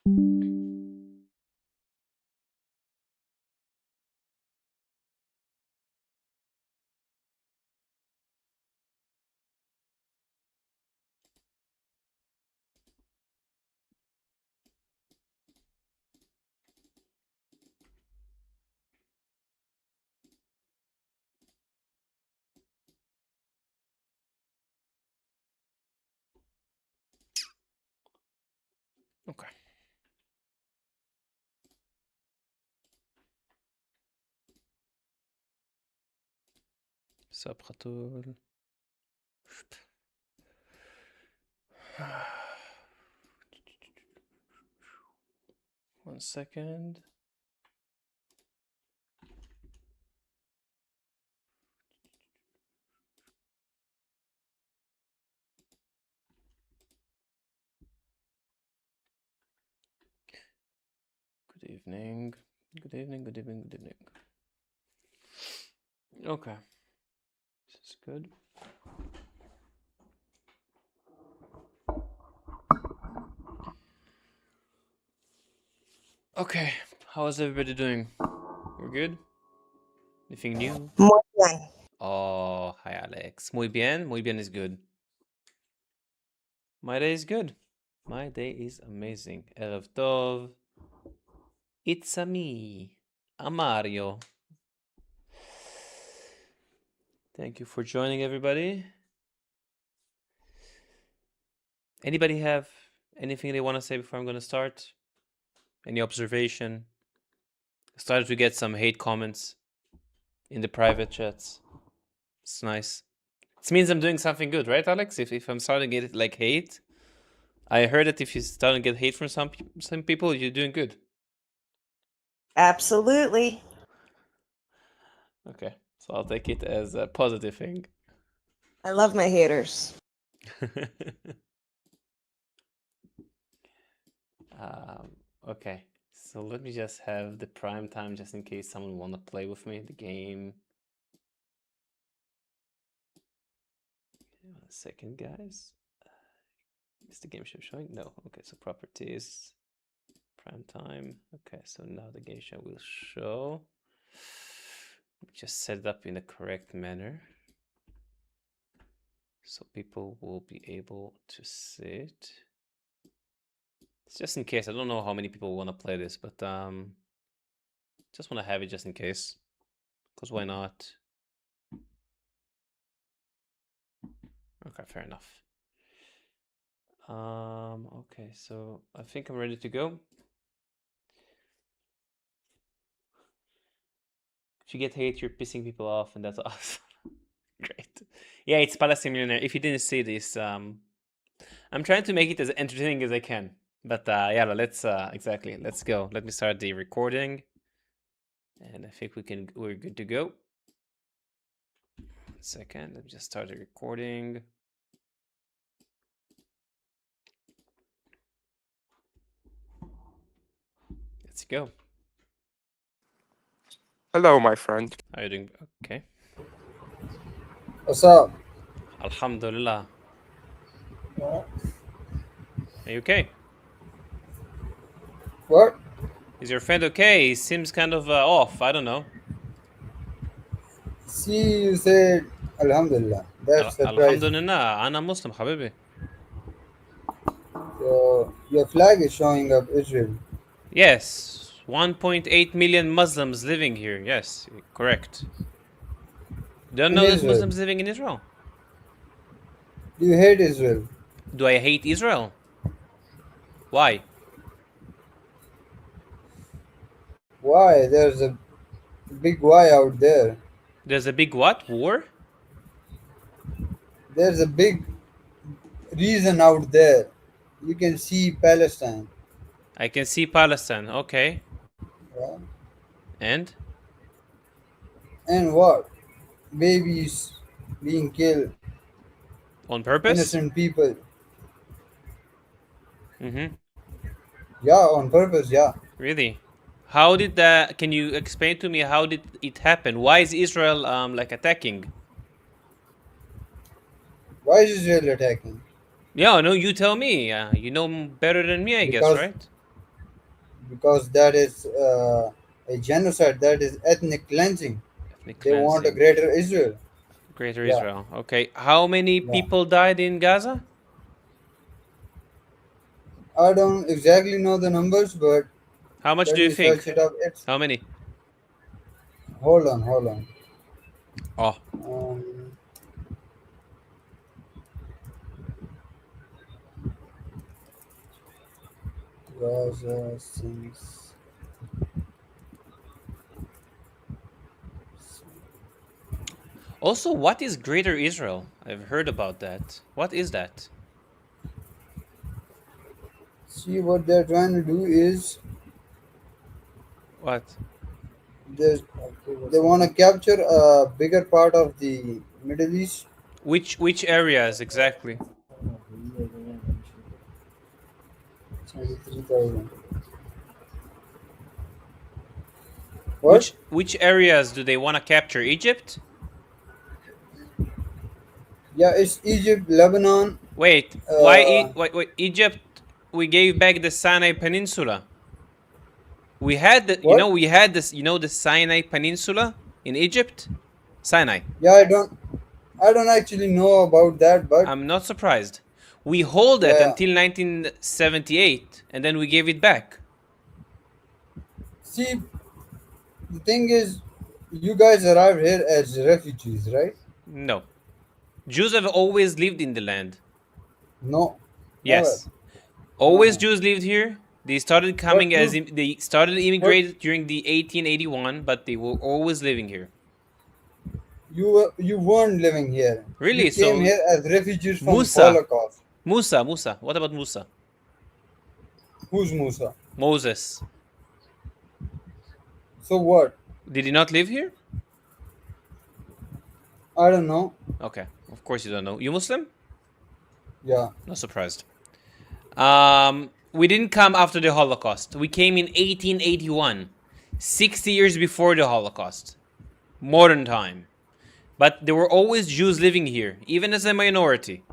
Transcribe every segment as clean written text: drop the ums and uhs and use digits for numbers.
Okay. Subchatul. 1 second. Good evening. Good evening, good evening, good evening. Okay. This is good. Okay. How is everybody doing? We're good? Anything new? Muy bien. Oh, hi Alex. Muy bien. Muy bien is good. My day is good. My day is amazing. Erev Tov. It's a me. I'm Mario. Thank you for joining, everybody. Anybody have anything they want to say before I'm going to start? Any observation? I started to get some hate comments in the private chats. It's nice. It means I'm doing something good, right, Alex? If I'm starting to get like hate, I heard that if you start to get hate from some people, you're doing good. Absolutely. Okay, so I'll take it as a positive thing. I love my haters. Okay, so let me just have the prime time just in case someone want to play with me the game. 1 second, guys. Is the game show showing? No. Okay, so properties, prime time. Okay, so now the game show will show. Just set it up in the correct manner so people will be able to see it. It's just in case. I don't know how many people want to play this, but just want to have it just in case. Because why not? Okay, fair enough. Okay, so I think I'm ready to go. If you get hate, you're pissing people off, and that's awesome. Great. Yeah, it's Palestine Millionaire. If you didn't see this, I'm trying to make it as entertaining as I can. But yeah, let's exactly. Let's go. Let me start the recording. And I think we're good to go. 1 second. Let me just start the recording. Let's go. Hello, my friend. How are you doing? Okay. What's up? Alhamdulillah. What? Are you okay? What? Is your friend okay? He seems kind of off. I don't know. See, you said Alhamdulillah. That's surprising. Alhamdulillah. أنا Muslim, حبيبي. Your flag is showing up Israel. Yes. 1.8 million Muslims living here. Yes, correct. Don't In know there's Israel. Muslims living in Israel. Do you hate Israel? Do I hate Israel? Why? Why? There's a big why out there. There's a big what? War? There's a big reason out there. You can see Palestine. I can see Palestine. Okay. Yeah? And? And what? Babies being killed. On purpose? Innocent people. Mm-hmm. Yeah, on purpose, yeah. Really? How did that... Can you explain to me how did it happen? Why is Israel like attacking? Why is Israel attacking? Yeah, no, you tell me. You know better than me, I guess, Because right? because that is a genocide. That is ethnic cleansing. Ethnic They want a cleansing. greater Israel. Greater Yeah, Israel. Okay. How many yeah. people died in Gaza? I don't exactly know the numbers, but How much let do you me search think? it up. It's How many? hold on. Oh, Um, Gaza since also, what is Greater Israel? I've heard about that. What is that? see what they're trying to do is What? they they want to capture a bigger part of the Middle East. Which areas exactly? 73,000. What? Which areas do they want to capture? Egypt? Yeah, it's Egypt, Lebanon. Wait, why Uh, wait, Egypt we gave back the Sinai Peninsula. We had the what? we had this the Sinai Peninsula in Egypt? Sinai. Yeah, I don't actually know about that, but I'm not surprised. We hold it yeah. until 1978 and then we gave it back. See, the thing is, you guys arrived here as refugees, right? No. Jews have always lived in the land. No, never. Yes. No, Always no. Jews lived here. They started But coming they started but immigrated during the 1881, but they were always living here. you weren't living here. You Really? came So here as refugees from Musa, Holocaust. Musa. What about Musa? Who's Musa? Moses. So what? Did he not live here? I don't know. Okay. Of course you don't know. You Muslim? Yeah. Not surprised. We didn't come after the Holocaust. We came in 1881, 60 years before the Holocaust. Modern time. But there were always Jews living here, even as a minority.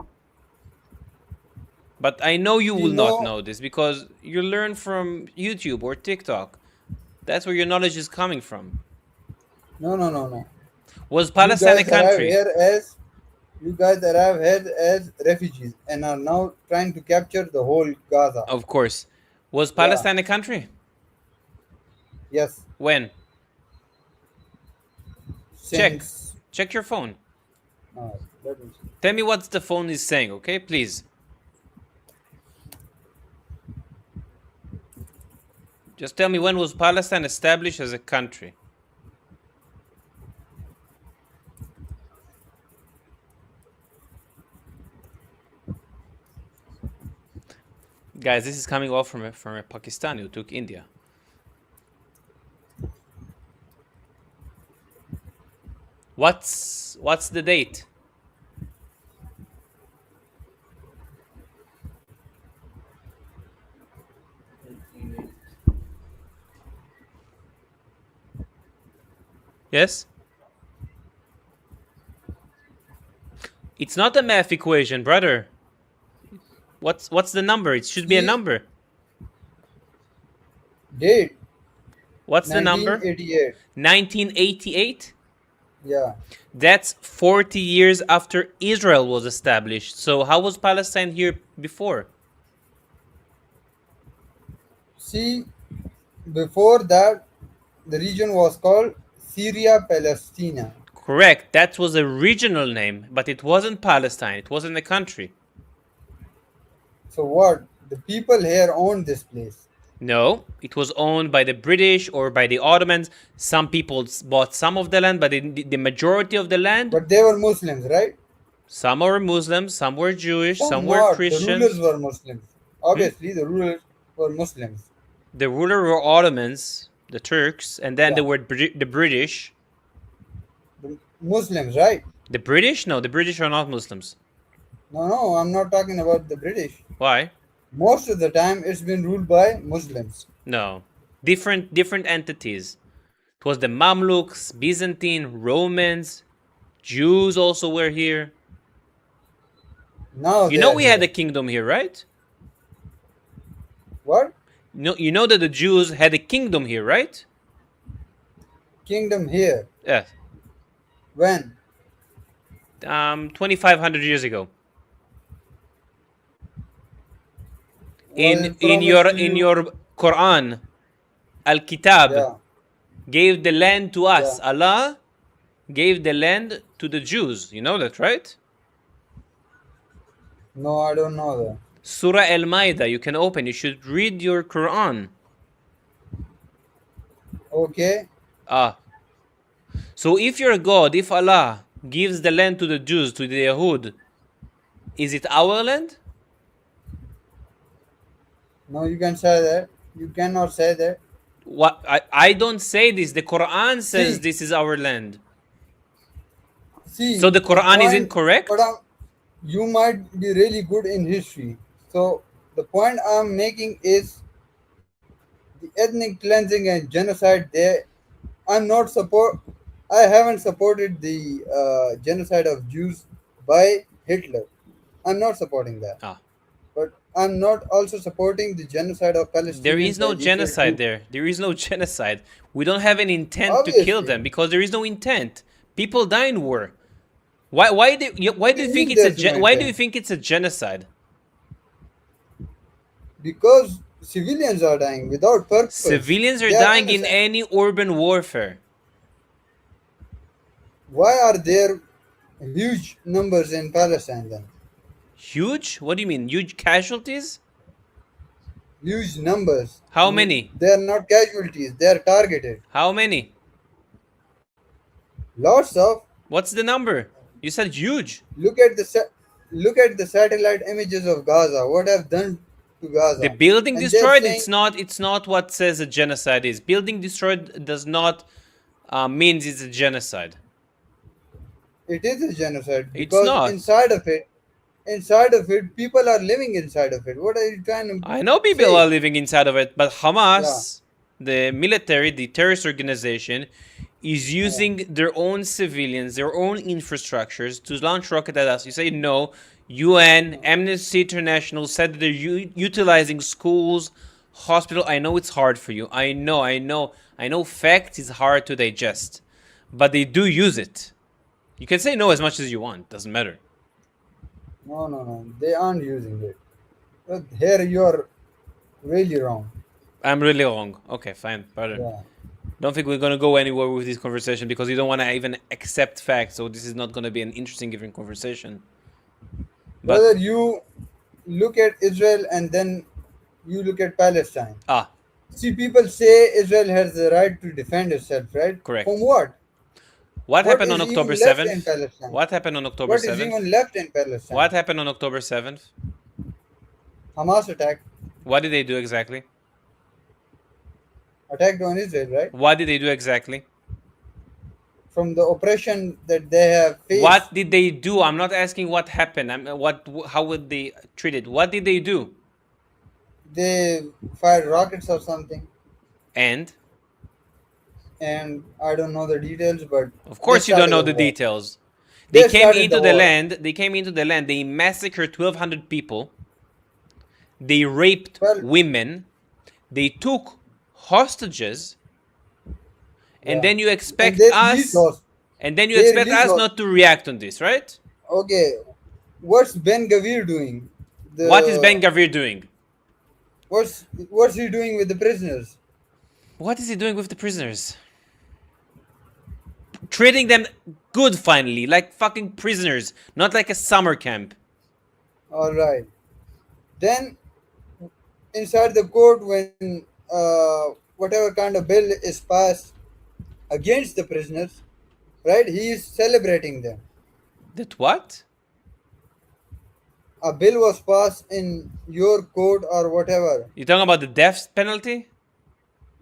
But I know you See, will not no, know this because you learn from YouTube or TikTok. That's where your knowledge is coming from. no. Was You Palestine a guys arrive country? here as you guys arrive here as refugees and are now trying to capture the whole Gaza. Of course. Was Yeah. Palestine a country? Yes. When? Check. Since Check your phone. let me see. Tell me what the phone is saying, okay? Please. Just tell me when was Palestine established as a country? Guys, this is coming off from a Pakistani who took India. What's the date? Yes? It's not a math equation, brother. What's the number? It should be a See, number. date What's the number? 1988. 1988? Yeah. That's 40 years after Israel was established. So how was Palestine here before? See, before that, the region was called Syria Palestina. Correct. That was a regional name, but it wasn't Palestine. It wasn't a country. So what? The people here owned this place. No, it was owned by the British or by the Ottomans. Some people bought some of the land, but the majority of the land, But they were Muslims, right? some were Muslims, some were Jewish, some Some were not. The rulers Christians. were Muslims. Obviously, the rulers were Muslims. The ruler were Ottomans, the Turks, and then Yeah. there were the British. The Muslims, right? The British? No, the British are not Muslims. No, I'm not talking about the British. Why? Most of the time, it's been ruled by Muslims. No. Different entities. It was the Mamluks, Byzantine, Romans, Jews also were here. Now You know they're we had here. a kingdom here, right? What? No, you know that the Jews had a kingdom here, right? Kingdom here. Yes. When? 2,500 years ago. Was In it promised to you? your Quran, Al-Kitab Yeah. gave the land to us. Yeah. Allah gave the land to the Jews. You know that, right? No, I don't know that. Surah Al-Ma'idah, you can open. You should read your Quran. Okay. Ah. So if your God, if Allah gives the land to the Jews, to the Yahud, is it our land? No, you can say that. You cannot say that. What I don't say this. The Quran says See, this is our land. see, So the the Quran is point. But incorrect? you might be really good in history. So the point I'm making is the ethnic cleansing and genocide. There, I'm not support. I haven't supported the genocide of Jews by Hitler. I'm not supporting that. Ah. But I'm not also supporting the genocide of There Palestinians is no and Israel genocide too. there. There is no genocide. We don't have an intent to kill Obviously, them because there is no intent. People die in war. Why do you think if it's a there's no why do you intent, think it's a genocide? because civilians are dying without purpose. Civilians are They are dying in innocent. any urban warfare. Why are there huge numbers in Palestine then? Huge? What do you mean? Huge casualties? Huge numbers. How many? They are not casualties. They are targeted. How many? Lots of. What's the number? You said huge. Look at look at the satellite images of Gaza. What have done to The Gaza? building And they're destroyed, saying it's not what says a genocide is. Building destroyed does not means it's a genocide. it is a genocide It's because not. inside of it, people are living inside of it. What are you trying to I know people say? are living inside of it, but Yeah, Hamas, the military, the terrorist organization, is yeah. using their own civilians, their own infrastructures to launch rocket at us. You say no. UN, Amnesty International said that they're utilizing schools, hospital. I know it's hard for you. I know fact is hard to digest, but they do use it. You can say no as much as you want. Doesn't matter. No, no, no. They aren't using it. But here you are really wrong. I'm really wrong. Okay, fine. Pardon. Yeah. Don't think we're gonna go anywhere with this conversation because you don't want to even accept facts. So this is not gonna be an interesting given conversation. But Whether you look at Israel and then you look at Palestine. See, people say Israel has the right to defend itself, right? Correct. From what? What happened on is October even left in 7th? Palestine? What happened on October What is 7th? even left in Palestine? What happened on October 7th? Hamas attacked What did they do exactly? on Israel, right? What did they do exactly? From the oppression that they have faced. What did they do? I'm not asking what happened. How would they treat it? What did they do? They fired rockets or something, And and I don't know the details, but of course they you don't started know the the war. details. They They came started into the the war. land. They came into the land. They massacred 1,200 people. They raped Well, women. They took hostages. And yeah. then you And expect they released us those. and then you They expect released us those. not to react on this, right? Okay, what's Ben Gavir doing? What is Ben Gavir doing? What's he doing with the prisoners? What is he doing with the prisoners? Treating them good finally, like fucking prisoners, not like a summer camp. All right. Then inside the court, when whatever kind of bill is passed against the prisoners, right? He is celebrating them. That what? A bill was passed in your court or whatever. You talking about the death penalty?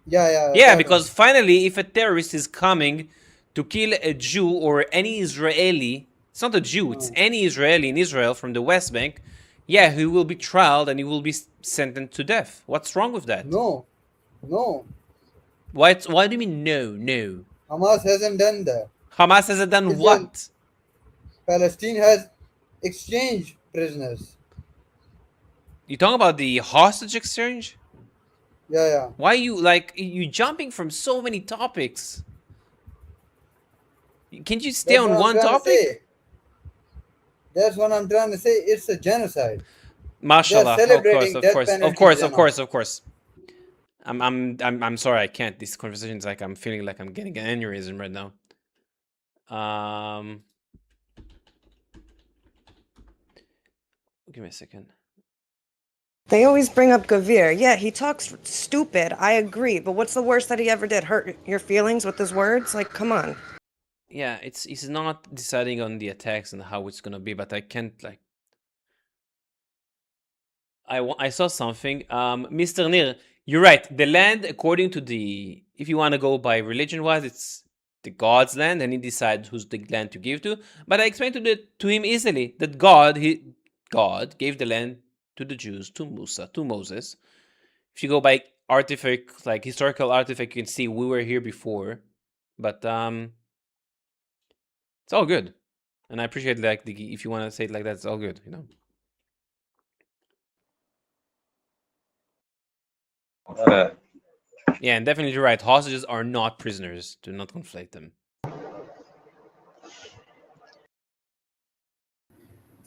Yeah, Yeah, that because one. finally, if a terrorist is coming to kill a Jew or any Israeli, it's not a Jew, it's any Israeli in Israel from the West Bank, yeah, he will be trialed and he will be sentenced to death. What's wrong with that? No. Why do you mean no? Hamas hasn't done that. Hamas hasn't done Israel, what? Palestine has exchanged prisoners. You talking about the hostage exchange? Yeah. Why you jumping from so many topics? Can't you stay That's what on I'm one trying to topic? say. That's what I'm trying to say. It's a genocide. They're Mashallah, of course, celebrating of death course, of penalties course, of and all. course, of course. I'm sorry, I can't. This conversation is like I'm feeling like I'm getting an aneurysm right now. Give me a second. They always bring up Gavir. Yeah, he talks stupid. I agree. But what's the worst that he ever did? Hurt your feelings with his words? Like, come on. Yeah, he's not deciding on the attacks and how it's gonna be, but I can't like. I saw something. Mr. Nir, you're right. The land, according to the, if you want to go by religion-wise, it's the God's land, and he decides who's the land to give to. But I explained to him easily that God gave the land to the Jews, to Musa, to Moses. If you go by artifact, like historical artifact, you can see we were here before. But it's all good, and I appreciate like if you want to say it like that, it's all good, you know. Yeah, and definitely you're right. Hostages are not prisoners. Do not conflate them.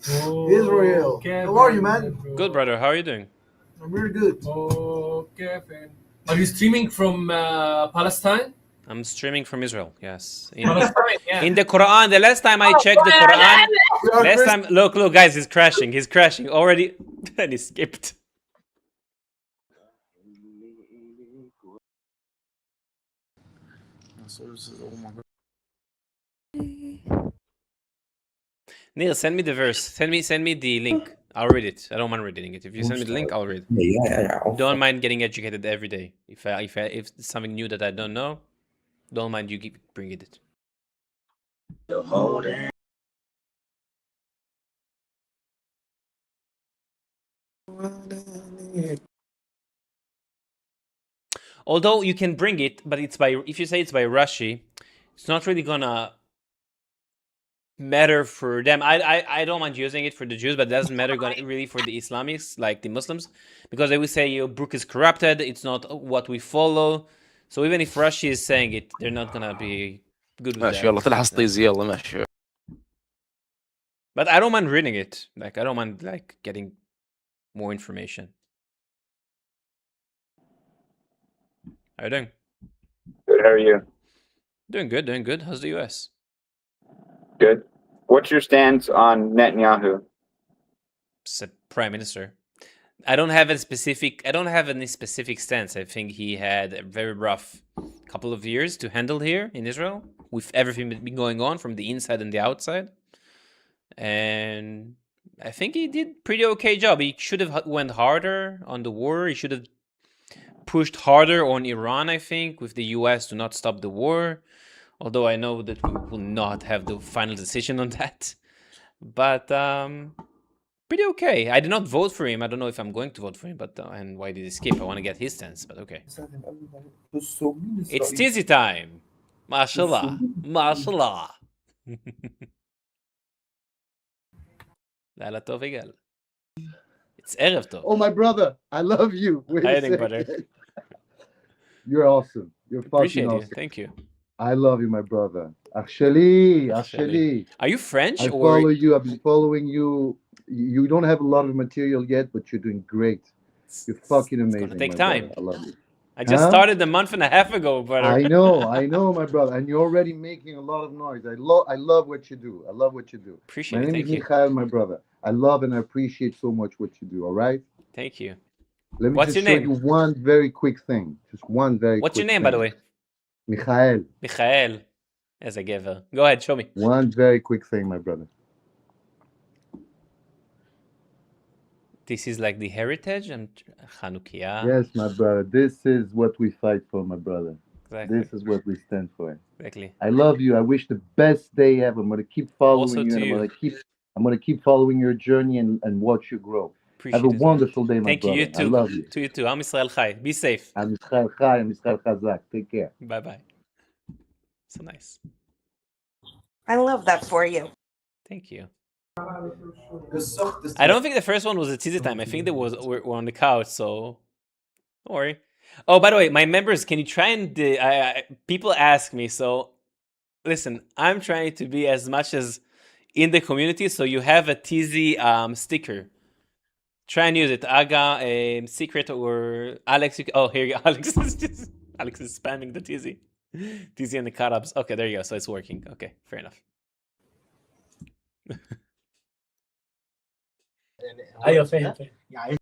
Israel. How are you, man? Good, brother. How are you doing? I'm really good. Are you streaming from Palestine? I'm streaming from Israel. Yes. Palestine, yeah. In the Quran, the last time I checked the Quran, last time, look, guys, he's crashing. He's crashing already, and he skipped. Neil, send me the verse. Send me the link. I'll read it. I don't mind reading it. If you send me the link, I'll read. Don't mind getting educated every day. If it's something new that I don't know, don't mind you keep bringing it. Although you can bring it, but it's by, if you say it's by Rashi, it's not really gonna matter for them. I don't mind using it for the Jews, but it doesn't matter really for the Islamics, like the Muslims, because they will say your book is corrupted. It's not what we follow. So even if Rashi is saying it, they're not gonna be good with ماشي يلا تلحس طيز يلا ماشي. But I don't mind reading it. Like I don't mind like getting more information. How are you doing? Good. How are you? Doing good. Doing good. How's the U.S.? Good. What's your stance on Netanyahu? Prime Minister. I don't have any specific stance. I think he had a very rough couple of years to handle here in Israel with everything that's been going on from the inside and the outside. And I think he did pretty okay job. He should have went harder on the war. He should have pushed harder on Iran, I think, with the US to not stop the war. Although I know that we will not have the final decision on that. But pretty okay. I did not vote for him. I don't know if I'm going to vote for him, but and why did he skip? I want to get his stance, but okay. It's Tizzy time. Mashallah. Mashallah. Laila Tov Igal. It's Erev Tov. Oh, my brother. I love you. Wait How a you doing, second. brother? You're awesome. You're fucking Appreciate awesome. you. Thank you. I love you, my brother. Actually. Are you French I or follow you. I've been following you. You don't have a lot of material yet, but you're doing great. You're fucking amazing. It's gonna take my time. brother. I love you. I just started a month and a half ago, brother. I know, my brother, and you're already making a lot of noise. I love what you do. I love what you do. Appreciate My it. name Thank is you. Mikhail, my brother. I love and I appreciate so much what you do. All right. Thank you. Let me What's just your show name? you one very quick thing. Just one very What's your quick name, thing. by the way? Mikhail. Michael. As a giver. Go ahead, show me. One very quick thing, my brother. This is like the heritage and Chanukiah. Yes, my brother. This is what we fight for, my brother. Exactly. This is what we stand for. Exactly. I love you. I wish the best day ever. I'm gonna keep following Also you, to and you. I'm gonna keep following your journey and watch you grow. Appreciate Have a it. wonderful day, my Thank you. brother. You too. I love you. To you too. Am Israel Chai. Be safe. Am Israel Chai, Am Israel Chazak. Take care. Bye bye. So nice. I love that for you. Thank you. I don't think the first one was a teaser time. I think we're on the couch, so don't worry. Oh, by the way, my members, can you try and people ask me, so listen, I'm trying to be as much as in the community, so you have a TZ sticker. Try and use it. Aga, Secret, or Alex. Oh, here you go. Alex is spamming the TZ. TZ and the cut-ups. Okay, there you go. So it's working. Okay, fair enough. ايوه فاهم فاهم.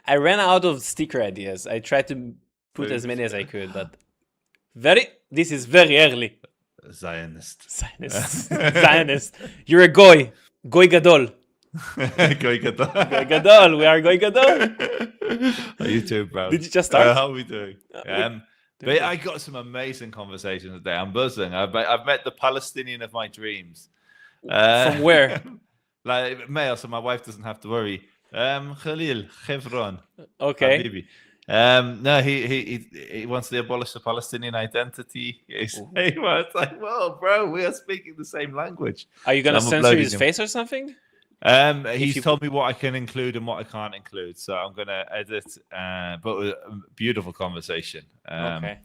I ran out of sticker ideas. I tried to put as many as I could, but this is very early. Zionist. Zionist. You're a goy. Goy gadol. Goy gadol. Goy gadol. We are goy gadol. How you doing, bro? Did you just start? How are we doing? But I got some amazing conversations today. I'm buzzing. I've met the Palestinian of my dreams. From where? Like male, so my wife doesn't have to worry. Khalil Chevron. Okay. Habibi. No, he wants to abolish the Palestinian identity. It's like, well, bro, we are speaking the same language. Are you gonna censor his face or something? He's told me what I can include and what I can't include, so I'm gonna edit. But beautiful conversation. Okay.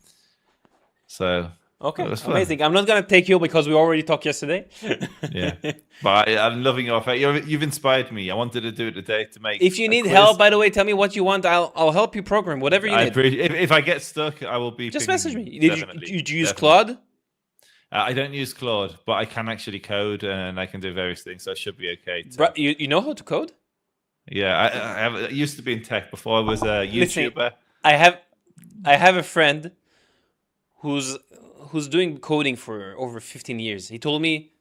So. Okay, amazing. I'm not gonna take you because we already talked yesterday. Yeah, but I'm loving your offer. You've inspired me. I wanted to do it today to make. If you need help, by the way, tell me what you want. I'll help you program whatever you need. If I get stuck, I will be. Just message me. Did you use Claude? I don't use Claude, but I can actually code and I can do various things, so I should be okay. Bro, you know how to code? Yeah, I used to be in tech before I was a YouTuber. Listen, I have a friend who's doing coding for over 15 years. He told me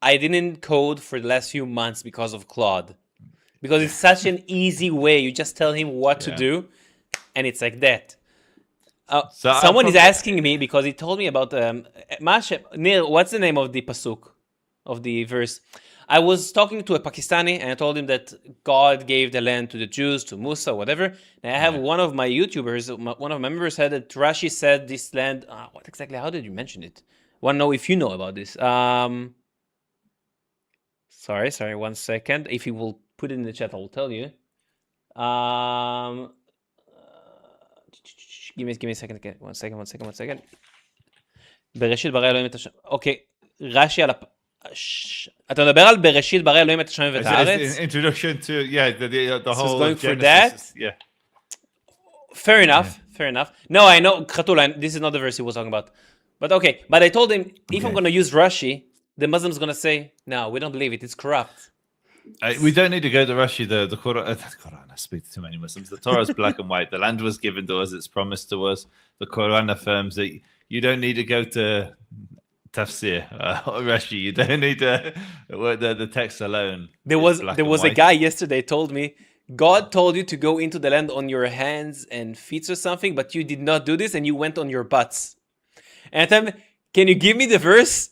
I didn't code for the last few months because of Claude. Because it's such an easy way. You just tell him what to do, and it's like that. Someone is asking me because he told me about Neil, what's the name of the pasuk, of the verse? I was talking to a Pakistani and I told him that God gave the land to the Jews, to Musa, whatever. And I have one of my YouTubers, one of my members said that Rashi said this land. What exactly? How did you mention it? Want to know if you know about this? Sorry, 1 second. If you will put it in the chat, I will tell you. Give me a second. Okay. One second. בראשית ברא אלוהים את השם. אוקיי, רש"י על אתה מדבר על בראשית ברא אלוהים את השמיים ואת הארץ? Introduction to the whole going for Genesis. that? Yeah. Fair enough. No, I know Khatul, this is not the verse he was talking about. But okay, but I told him if I'm going to use Rashi, the Muslim's going to say, no, we don't believe it. It's corrupt. We don't need to go to Rashi. The Quran, I speak to too many Muslims. The Torah is black and white. The land was given to us. It's promised to us. The Quran affirms that you don't need to go to Tafsir or Rashi. You don't need the text alone. There was a guy yesterday told me, God told you to go into the land on your hands and feet or something, but you did not do this and you went on your butts. And I told him, can you give me the verse?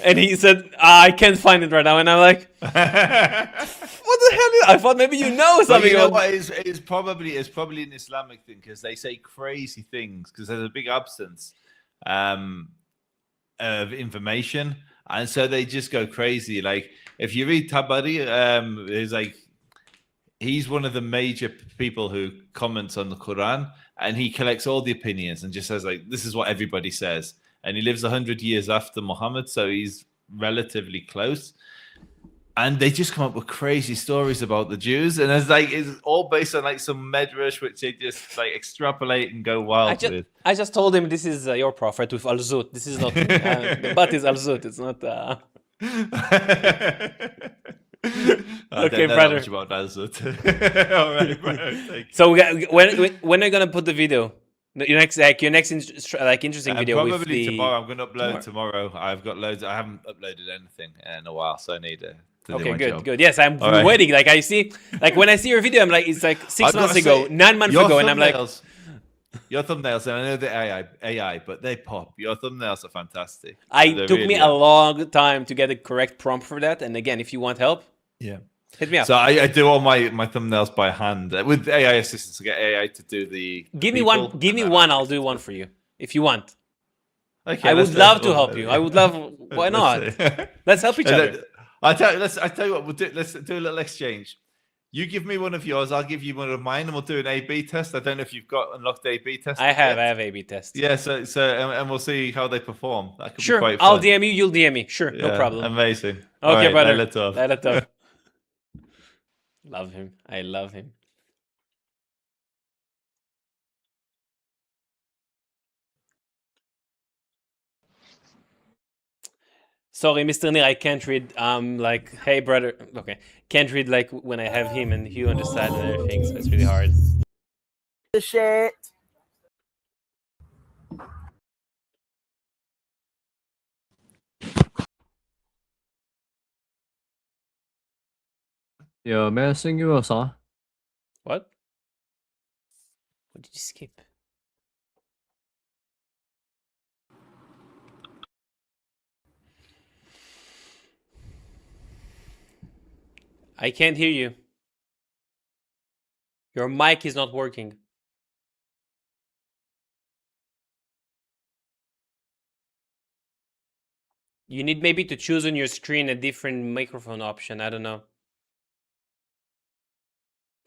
And he said, I can't find it right now. And I'm like, what the hell? I thought maybe you know something. You know what? It's probably an Islamic thing because they say crazy things because there's a big absence of information. And so they just go crazy. Like if you read Tabari, he's one of the major people who comments on the Quran and he collects all the opinions and just says like, this is what everybody says. And he lives 100 years after Muhammad, so he's relatively close. And they just come up with crazy stories about the Jews, and it's all based on like some medrash which they just like extrapolate and go wild with. I just told him this is your prophet with Al-Zut. This is not the but is Al-Zut. It's not. Okay, brother. Much about Al-Zut. All right, brother. So when are you gonna put the video? Your next interesting video. Probably tomorrow. I'm going to upload tomorrow. I've got loads. I haven't uploaded anything in a while, so I need to do my job. Good. Yes, I'm waiting. Like I see, like when I see your video, I'm like, it's like 6 months ago, 9 months ago, and I'm like, your thumbnails. And I know the AI, but they pop. Your thumbnails are fantastic. It took me a long time to get the correct prompt for that. And again, if you want help, hit me up. So I do all my thumbnails by hand with AI assistants to get AI to do the. Give me one. I'll do one for you if you want. Okay, I would love to help you. I would love. Why not? Let's help each other. I tell you what we'll do. Let's do a little exchange. You give me one of yours, I'll give you one of mine, and we'll do an A/B test. I don't know if you've got unlocked A/B test. I have A/B test. Yeah, so and we'll see how they perform. That could Sure, be quite I'll fun. DM you. You'll DM me. Sure, no Yeah, problem. Amazing. Okay, All right, brother. Leila Tov. Leila Tov. Love him. I love him. Sorry, Mr. Nir, I can't read. Like, hey, brother. Okay, can't read like when I have him and Hugh on the side and everything. So it's really hard. The shit.有咩聲音啊？啥？ What? What did you skip? I can't hear you. Your mic is not working. You need maybe to choose on your screen a different microphone option. I don't know.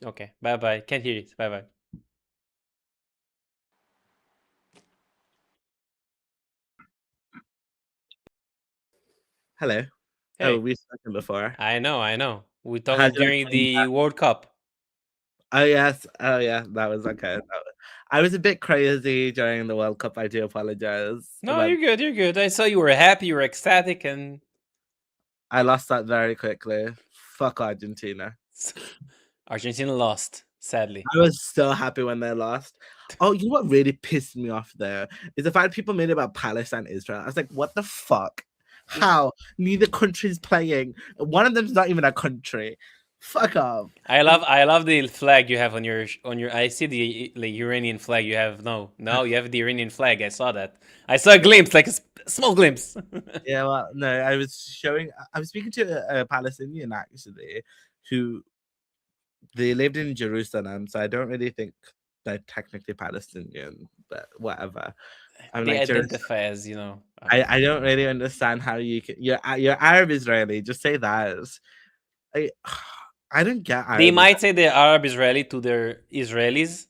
Okay, bye-bye. Can't hear it. Bye-bye. Hello. Hey. Oh, we've spoken before. I know. We How talked did I during find the that? World Cup. Oh yes. Oh yeah. That was okay. I was a bit crazy during the World Cup. I do apologize. No, But you're good. You're good. I saw you were happy. You were ecstatic, and I lost that very quickly. Fuck Argentina. Argentina lost. Sadly. I was so happy when they lost. Oh, you know what really pissed me off there is the fact people made it about Palestine, Israel. I was like, what the fuck? How? Neither country's playing. One of them's not even a country. Fuck off. I love the flag you have on your. I see the Iranian flag you have. No, you have the Iranian flag. I saw that. I saw a glimpse, like a small glimpse. Yeah, well, no, I was speaking to a Palestinian actually, who they lived in Jerusalem, so I don't really think they're technically Palestinian, but whatever. I'm They like, identify as, you know. I don't really understand how you can. You're Arab Israeli. Just say that. I don't get Arab. They might say they're Arab Israeli to their Israelis,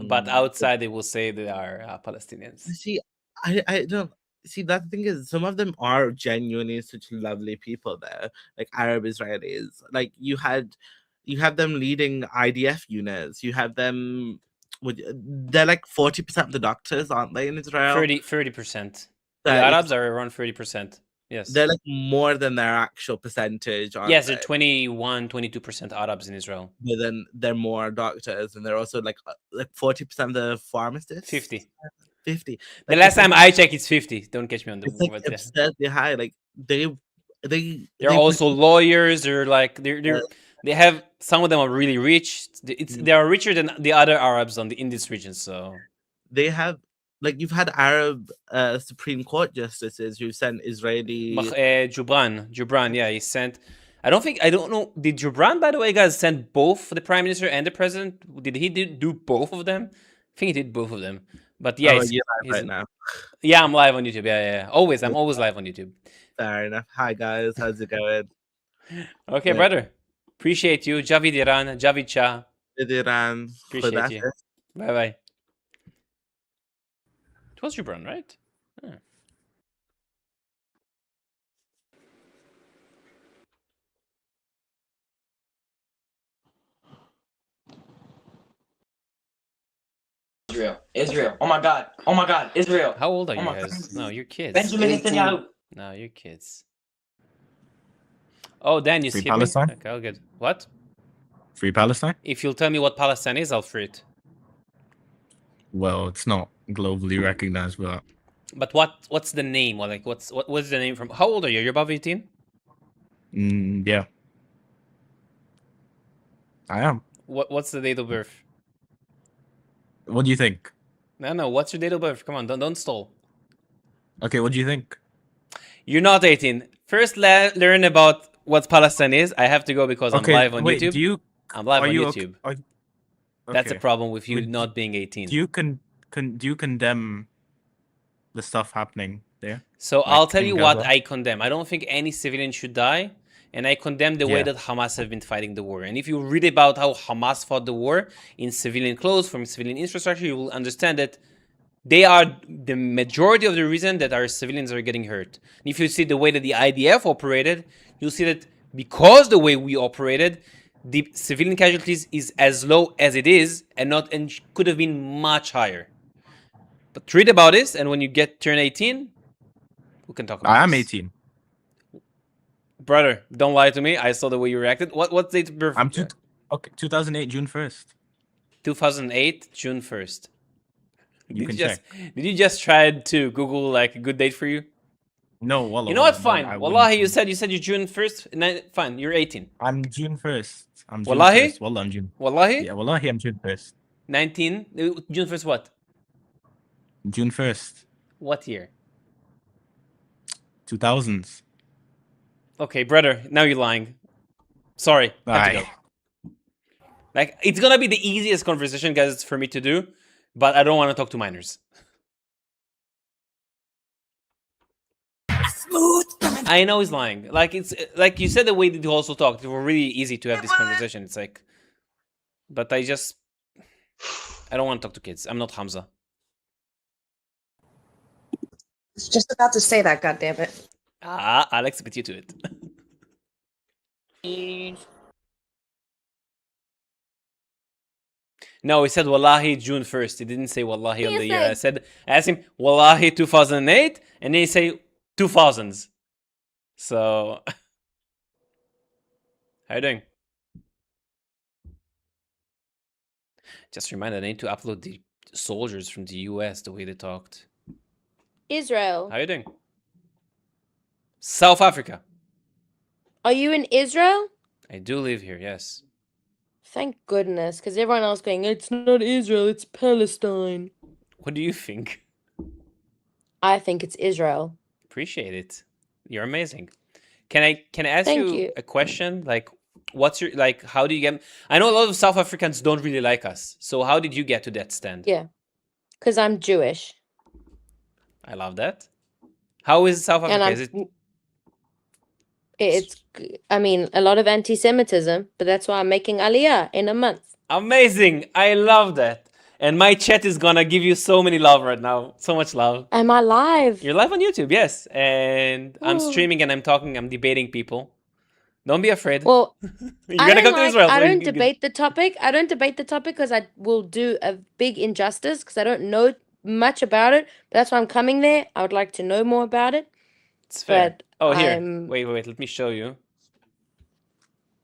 but Mm. outside they will say they are Palestinians. See, I don't see that thing is some of them are genuinely such lovely people there, like Arab Israelis. Like you have them leading IDF units. You have them. They're like 40% of the doctors, aren't they, in Israel? 30%. The That- Arabs are around 30%. Yes. They're like more than their actual percentage. Aren't Yes, they? they're 22% Arabs in Israel. But then they're more doctors, and they're also like 40% of the pharmacists. 50. 50. The Like, last it's time like- I checked, it's 50. Don't catch me on the it's like but yeah. absurdly high. Like They're they also lawyers. They're like they have some of them are really rich. They are richer than the other Arabs in this region. So they have like you've had Arab Supreme Court justices who sent Israeli. Jubran, yeah, he sent. I don't know. Did Jubran, by the way, guys, send both the prime minister and the president? Did he do both of them? I think he did both of them. But yeah, you're live right now. Yeah, I'm live on YouTube. Yeah. I'm always live on YouTube. Fair enough. Hi guys, how's it going? Okay, brother. Appreciate you. Javid Iran, Javid Shah. Iran. Appreciate you. Bye. It was Jubran, right? Yeah. Israel. Oh my God. Israel. How old are you my guys? No, you're kids. Benjamin Netanyahu. No, you're kids. Oh, Dan, you Free skip Palestine? me? Okay, all good. What? Free Palestine? If you'll tell me what Palestine is, I'll free it. Well, it's not globally recognized, but But what's the name? Or like what's the name from? How old are you? You're above 18? yeah, I am. What's the date of birth? What do you think? No. What's your date of birth? Come on, don't stall. Okay, what do you think? You're not 18. First, learn about what Palestine is. I have to go because I'm live on YouTube. I'm live on YouTube. That's a problem with you not being 18. Do you do you condemn the stuff happening there? So Like I'll tell in you what Gaza? I condemn. I don't think any civilian should die. and I condemn the way that Hamas have been fighting the war. And if you read about how Hamas fought the war in civilian clothes, from civilian infrastructure, you will understand that they are the majority of the reason that our civilians are getting hurt. And if you see the way that the IDF operated, you'll see that because the way we operated, the civilian casualties is as low as it is, and could have been much higher. But read about this, and when you turn 18, we can talk about I am this. 18. Brother, don't lie to me. I saw the way you reacted. What date of birth? I'm 2008 June 1st. 2008 June 1st. You can check. Did you just try to Google like a good date for you? No, wallah. You know what? No, Fine. I Wallahi, wouldn't. you said you're June 1st. Fine, you're 18. I'm June 1st. I'm June Wallahi? 1st. Wallah, I'm June. Wallahi? Yeah, wallahi, I'm June 1st. 19. June 1st what? June 1st. What year? 2000s. Okay, brother, now you're lying. Sorry. Have to Aye. go. Like, it's gonna be the easiest conversation, guys, for me to do, but I don't want to talk to minors. I know he's lying. Like, it's like you said, the way that you also talked, it was really easy to have this conversation. It's like, but I don't want to talk to kids. I'm not Hamza. I was just about to say that, goddammit. Alex beat you to it. No, he said Wallahi June 1st. He didn't say Wallahi on the year. I asked him Wallahi 2008, and then he say 2000s. So, how you doing? Just reminded, I need to upload the soldiers from the US the way they talked. Israel. How you doing? South Africa. Are you in Israel? I do live here, yes. Thank goodness, because everyone else going, it's not Israel, it's Palestine. What do you think? I think it's Israel. Appreciate it. You're amazing. Can I ask Thank you you. a question? Like, what's your how do you get? I know a lot of South Africans don't really like us. So how did you get to that stand? Yeah, because I'm Jewish. I love that. How is South And Africa? it's I mean, a lot of anti-Semitism, but that's why I'm making Aliyah in a month. Amazing. I love that. And my chat is gonna give you so many love right now. So much love. Am I live? You're live on YouTube, yes. And I'm Ooh. streaming and I'm talking, I'm debating people. Don't be afraid. Well, You're gonna come to Israel. I so don't you can- debate the topic. I don't debate the topic because I will do a big injustice because I don't know much about it. But that's why I'm coming there. I would like to know more about it. It's fair. But Oh, here. I'm- Wait. Let me show you.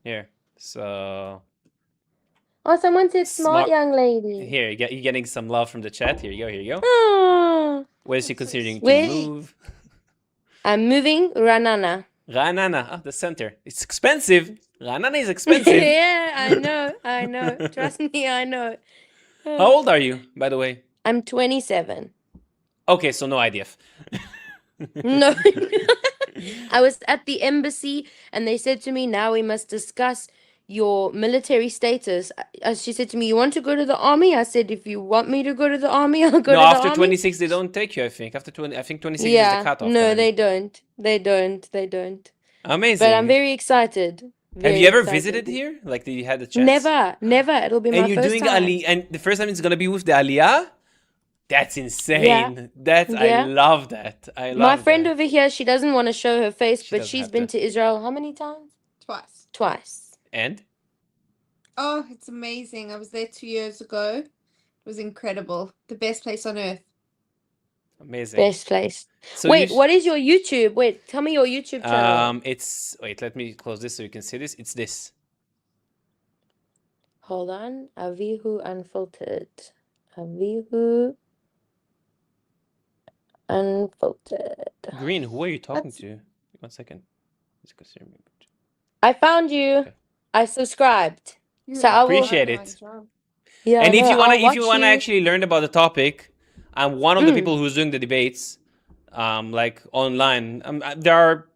Here. So. Oh, someone said smart young lady. Here, you're getting some love from the chat. Here you go. Oh. Where's she considering to Where? move? I'm moving Ranana. Ranana, the center. It's expensive. Ranana is expensive. Yeah, I know. Trust me, I know. How old are you, by the way? I'm 27. Okay, so no IDF. No. I was at the embassy and they said to me, now we must discuss your military status. She said to me, you want to go to the army? I said, if you want me to go to the army, I'll go to the army. After 26 they don't take you, I think. After 20, I think 26 is the cutoff. No, time. they don't. They don't. Amazing. But I'm very excited. Have you ever visited here? Like, did you had the chance? Never. It'll be my and you're first doing time. and the first time it's gonna be with the Aliyah? That's insane. I love that. I love my friend that. over here, she doesn't want to show her face, but doesn't she's have been to. to Israel how many times? Twice. And? Oh, it's amazing. I was there 2 years ago. It was incredible. The best place on earth. Amazing. Best place. So Wait, what is your YouTube? Wait, tell me your YouTube channel. Let me close this so you can see this. It's this. Hold on. Avihu Unfiltered. Avihu Unfiltered. Green, who are you talking to? 1 second. I found you. Okay. I subscribed. So I will Appreciate it. Yeah, And if you wanna watch you. actually learn about the topic, I'm one of the people who's doing the debates, like online. There are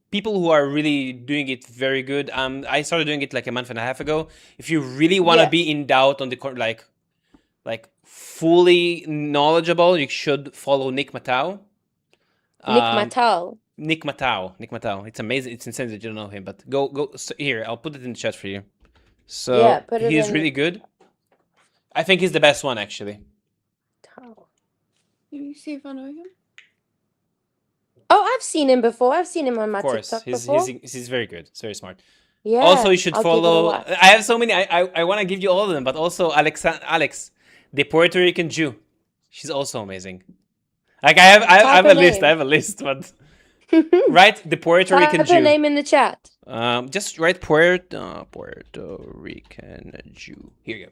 people who are really doing it very good. I started doing it like a month and a half ago. If you really want to be in doubt on the like fully knowledgeable, you should follow Nick Matau. Nick Matau. Nick Matao. Nick Matao. It's amazing. It's insane that you don't know him, but go here. I'll put it in the chat for you. So Yeah, put it he's in. really good. I think he's the best one actually. Tao. Let me see if I know him. Oh, I've seen him before. I've seen him on my Of course, TikTok he's before. he's very good. He's very smart. Yeah. Also, you should I'll give it a follow. watch. I have so many. I want to give you all of them, but also Alex, the Puerto Rican Jew. She's also amazing. Like I have her a list. name. I have a list, but write the Puerto Rican Type her Jew. name in the chat. Just write Puerto Rican Jew. Here you go.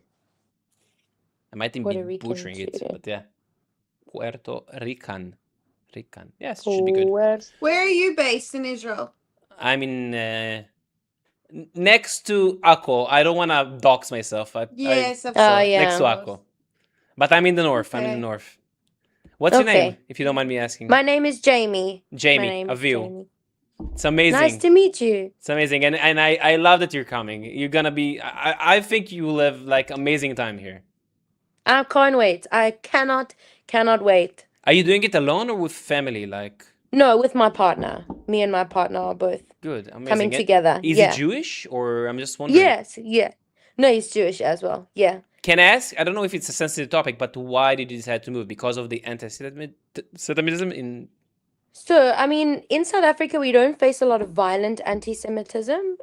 I might even Puerto be Rican butchering it, Jew. but yeah, Puerto Rican. Yes, should be good. Where are you based in Israel? I'm in next to Akko. I don't want to dox myself. Yes, of Oh, course. yeah. Next to Akko. But I'm in the north. I'm in the Okay. north. What's your name, Okay. if you don't mind me asking? My name is Jamie. Jamie, My name is Avil. Jamie. It's amazing. Nice to meet you. It's amazing, and I love that you're coming. You're gonna be. I think you will have like amazing time here. I can't wait. I cannot wait. Are you doing it alone or with family? Like No, with my partner. Me and my partner are both good, amazing. coming And together. Is Yeah. he Jewish or I'm just wondering? Yes, yeah. No, he's Jewish as well. Yeah. Can I ask? I don't know if it's a sensitive topic, but why did you decide to move? Because of the anti-Semitism in. So, I mean, in South Africa, we don't face a lot of violent anti-Semitism.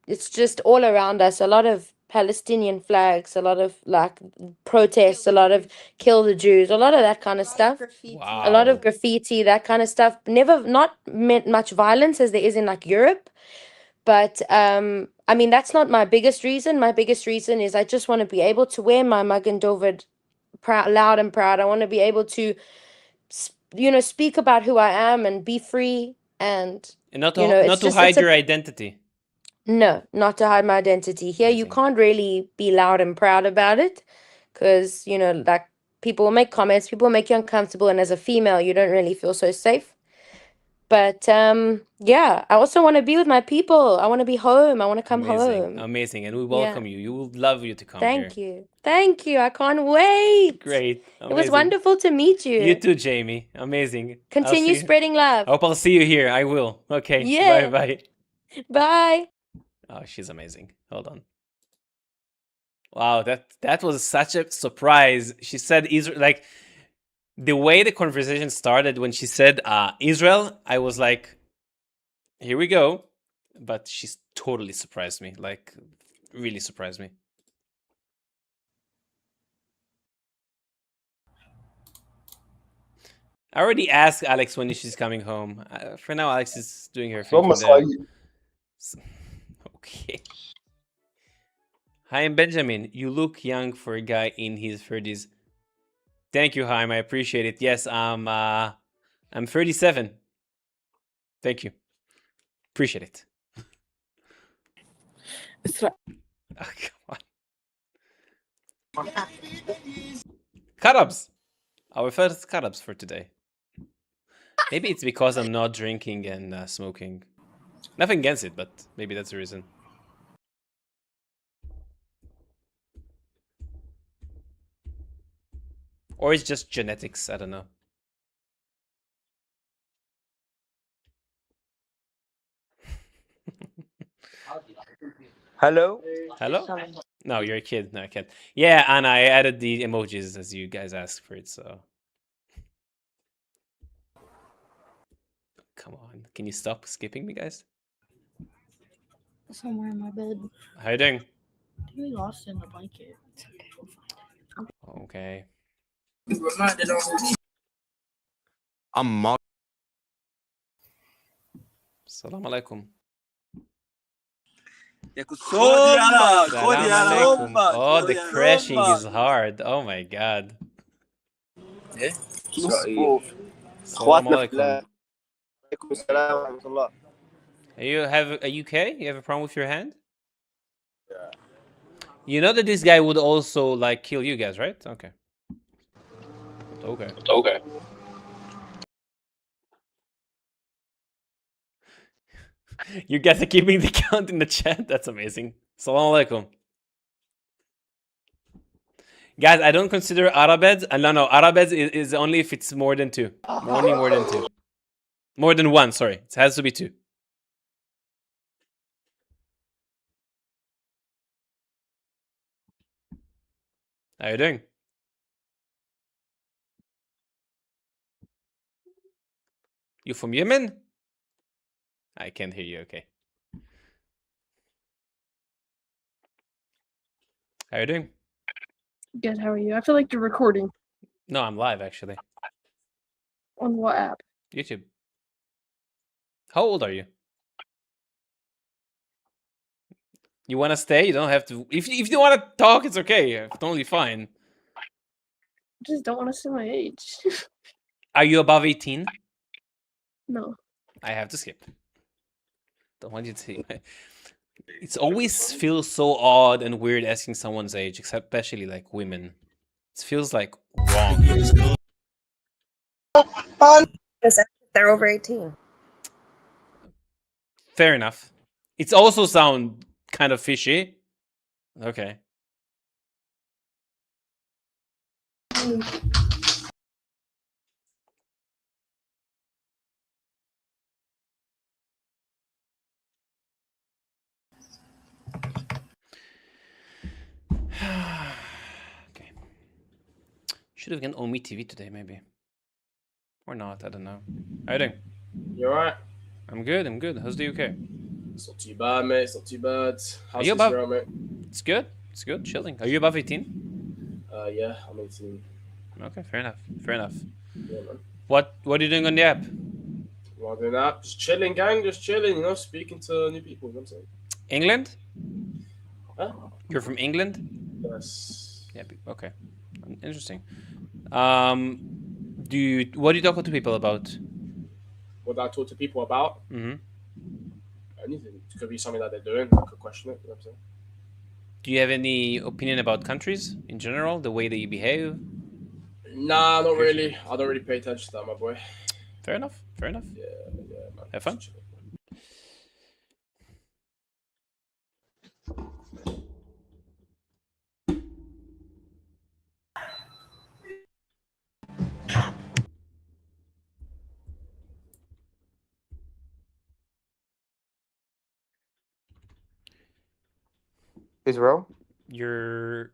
It's just all around us. A lot of Palestinian flags, a lot of like protests, a lot of kill the Jews, a lot of that kind of stuff. Wow. A lot of graffiti, that kind of stuff. Never, not meant much violence as there is in like Europe. But I mean, that's not my biggest reason. My biggest reason is I just want to be able to wear my Magen David loud and proud. I want to be able to, speak about who I am and be free. And not to, it's not to just, hide it's a- your identity. No, not to hide my identity. Here, you Amazing. can't really be loud and proud about it because, like people will make comments, people will make you uncomfortable. And as a female, you don't really feel so safe. But yeah, I also want to be with my people. I want to be home. I want to come Amazing, home. amazing, and we welcome you. You will love you to come Thank here. you. Thank you. I can't wait. Great, It was amazing. wonderful to meet you. You too, Jamie. Amazing. I'll Continue see you- spreading love. I hope I'll see you here. I will. Okay. Yeah. Bye. Bye. Oh, she's amazing. Hold on. Wow, that was such a surprise. She said Israel, like the way the conversation started when she said Israel, I was like, here we go. But she's totally surprised me. Like really surprised me. I already asked Alex when she's coming home. For now, Alex is doing her thing. Okay. Hi, Benjamin. You look young for a guy in his 30s. Thank you, Haim. I appreciate it. Yes, I'm 37. Thank you. Appreciate it. Oh, come on. Carabs. Our first carabs for today. Maybe it's because I'm not drinking and smoking. Nothing against it, but maybe that's the reason. Or it's just genetics, I don't know. Hello? Hello? No, you're a kid. No, I can't. Yeah, and I added the emojis as you guys asked for it, so. Come on. Can you stop skipping me, guys? Somewhere in my bed. How you doing? We lost in the blanket. It's okay, we'll find Okay. I'm Salam alaikum. Salam alaikum. Oh, the crashing is hard. Oh my god. Salam alaikum. Are you okay? You have a problem with your hand? Yeah. You know that this guy would also like kill you guys, right? Okay. Okay. You guys are keeping the count in the chat? That's amazing. Salam alaikum. Guys, I don't consider Arabeds. No, Arabeds is only if it's more than two. Only more than two. More than one, sorry. It has to be two. How you doing? You from Yemen? I can't hear you, okay. How you doing? Good, how are you? I feel like you're recording. No, I'm live, actually. On what app? YouTube. How old are you? You want to stay? You don't have to. If you want to talk, it's okay. It's totally fine. I just don't want to say my age. Are you above 18? No. I have to skip. Don't want you to see. It's always feels so odd and weird asking someone's age, especially like women. It feels like wrong. They're over 18. Fair enough. It's also sound kind of fishy. Okay. Okay. Should have gotten Omi TV today, maybe. Or not, I don't know. How you doing? You alright? I'm good, I'm good. How's the UK? It's not too bad, mate. It's not too bad. Are How's you Israel, above? mate? It's good. It's good. Chilling. Are you above 18? Yeah, I'm 18. Okay, fair enough. Fair enough. Yeah, man. What are you doing on the app? Well, doing that, just chilling, gang. Just chilling, you know, speaking to new people. You know what I'm saying? England? Huh? You're from England? Yes. Yeah. Okay. Interesting. What do you talk to people about? What do I talk to people about? Mm-hmm. Anything. It could be something that they're doing. I could question it. You know what I'm saying? Do you have any opinion about countries in general, the way they behave? Nah, not really. I don't really pay attention to that, my boy. Fair enough. Fair enough. Yeah, man. Have fun. Israel? You're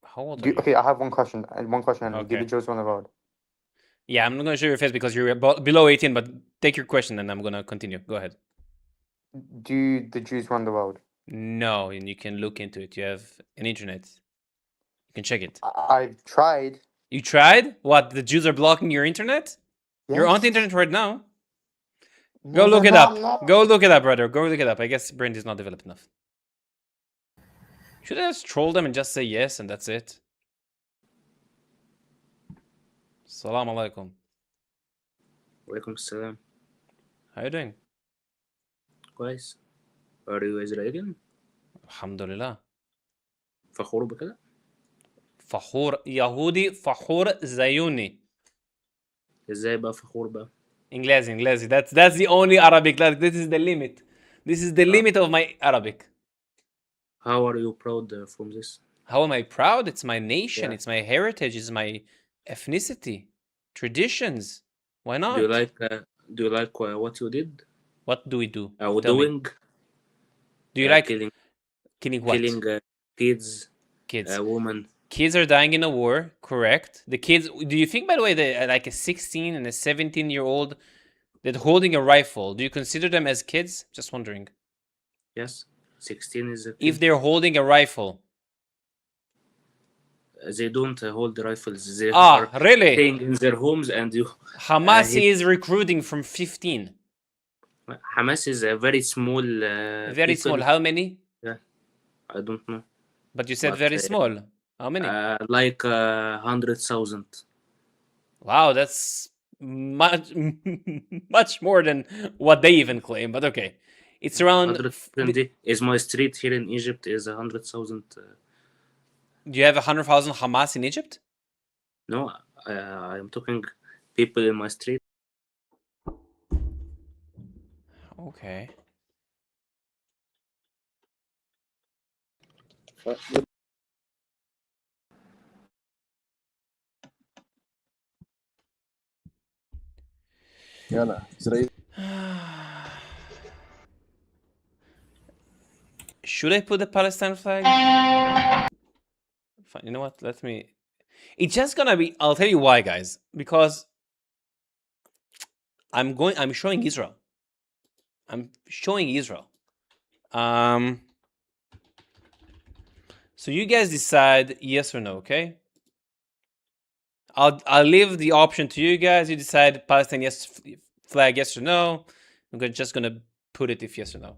how old are you? Okay, I have one question. One question, and Okay. give it just one about. Yeah, I'm not gonna show your face because you're below 18. But take your question, and I'm gonna continue. Go ahead. Do the Jews run the world? No, and you can look into it. You have an internet. You can check it. I've tried. You tried? What? The Jews are blocking your internet? You're on Yes. the internet right now. No, Go look no, it no, up. I'm not. Go look it up, brother. Go look it up. I guess brain is not developed enough. Should I just troll them and just say yes and that's it? Salam alaikum. وعليكم السلام. How you doing? كويس. Are you Israeli? Alhamdulillah. فخور بكده؟ فخور يهودي فخور زيوني. ازاي بقى فخور بقى؟ English. That's the only Arabic. Like, this is the limit. This is the limit of my Arabic. How are you proud from this? How am I proud? It's my nation. Yeah. It's my heritage. It's my ethnicity, traditions. Why not? Do you like what you did? What do we do? Or Tell me. doing? Do you like killing what? Killing kids. Kids. Women. Kids are dying in a war, correct? The kids. Do you think, by the way, that like a 16 and a 17-year-old that holding a rifle, do you consider them as kids? Just wondering. Yes, 16 is a kid. If they're holding a rifle. They don't hold the rifles. They are really staying in their homes, and you. Hamas is recruiting from 15. Hamas is a very small. Very people. small. How many? Yeah, I don't know. But you said very small. How many? Like 100,000. Wow, that's much more than what they even claim. But okay, it's around. 120 is my street here in Egypt is 100,000. Do you have 100,000 Hamas in Egypt? No, I'm talking people in my street. Okay. يلا إسرائيل. Should I put the Palestine flag? Fine, you know what? Let me. It's just gonna be. I'll tell you why, guys. Because I'm showing Israel. I'm showing Israel. So you guys decide yes or no, okay? I'll leave the option to you guys. You decide Palestine yes flag yes or no. I'm just gonna put it if yes or no.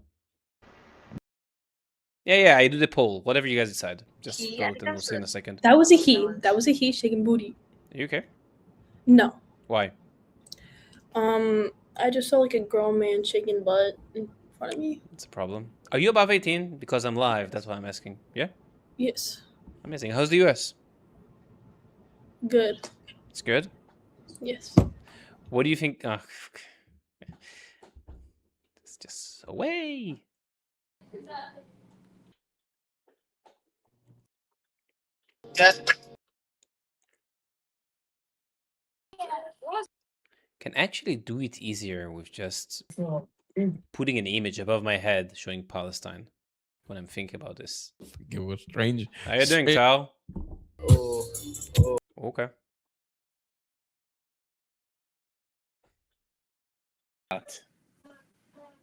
Yeah, I do the poll. Whatever you guys decide. Just vote and we'll see in a second. That was a he. That was a he shaking booty. Are you okay? No. Why? I just saw like a grown man shaking butt in front of me. It's a problem. Are you above 18? Because I'm live. That's why I'm asking. Yeah? Yes. Amazing. How's the US? Good. It's good? Yes. What do you think? Oh, it's just away. Can actually do it easier with just putting an image above my head showing Palestine when I'm thinking about this. It was strange. How you doing, Tal? Okay.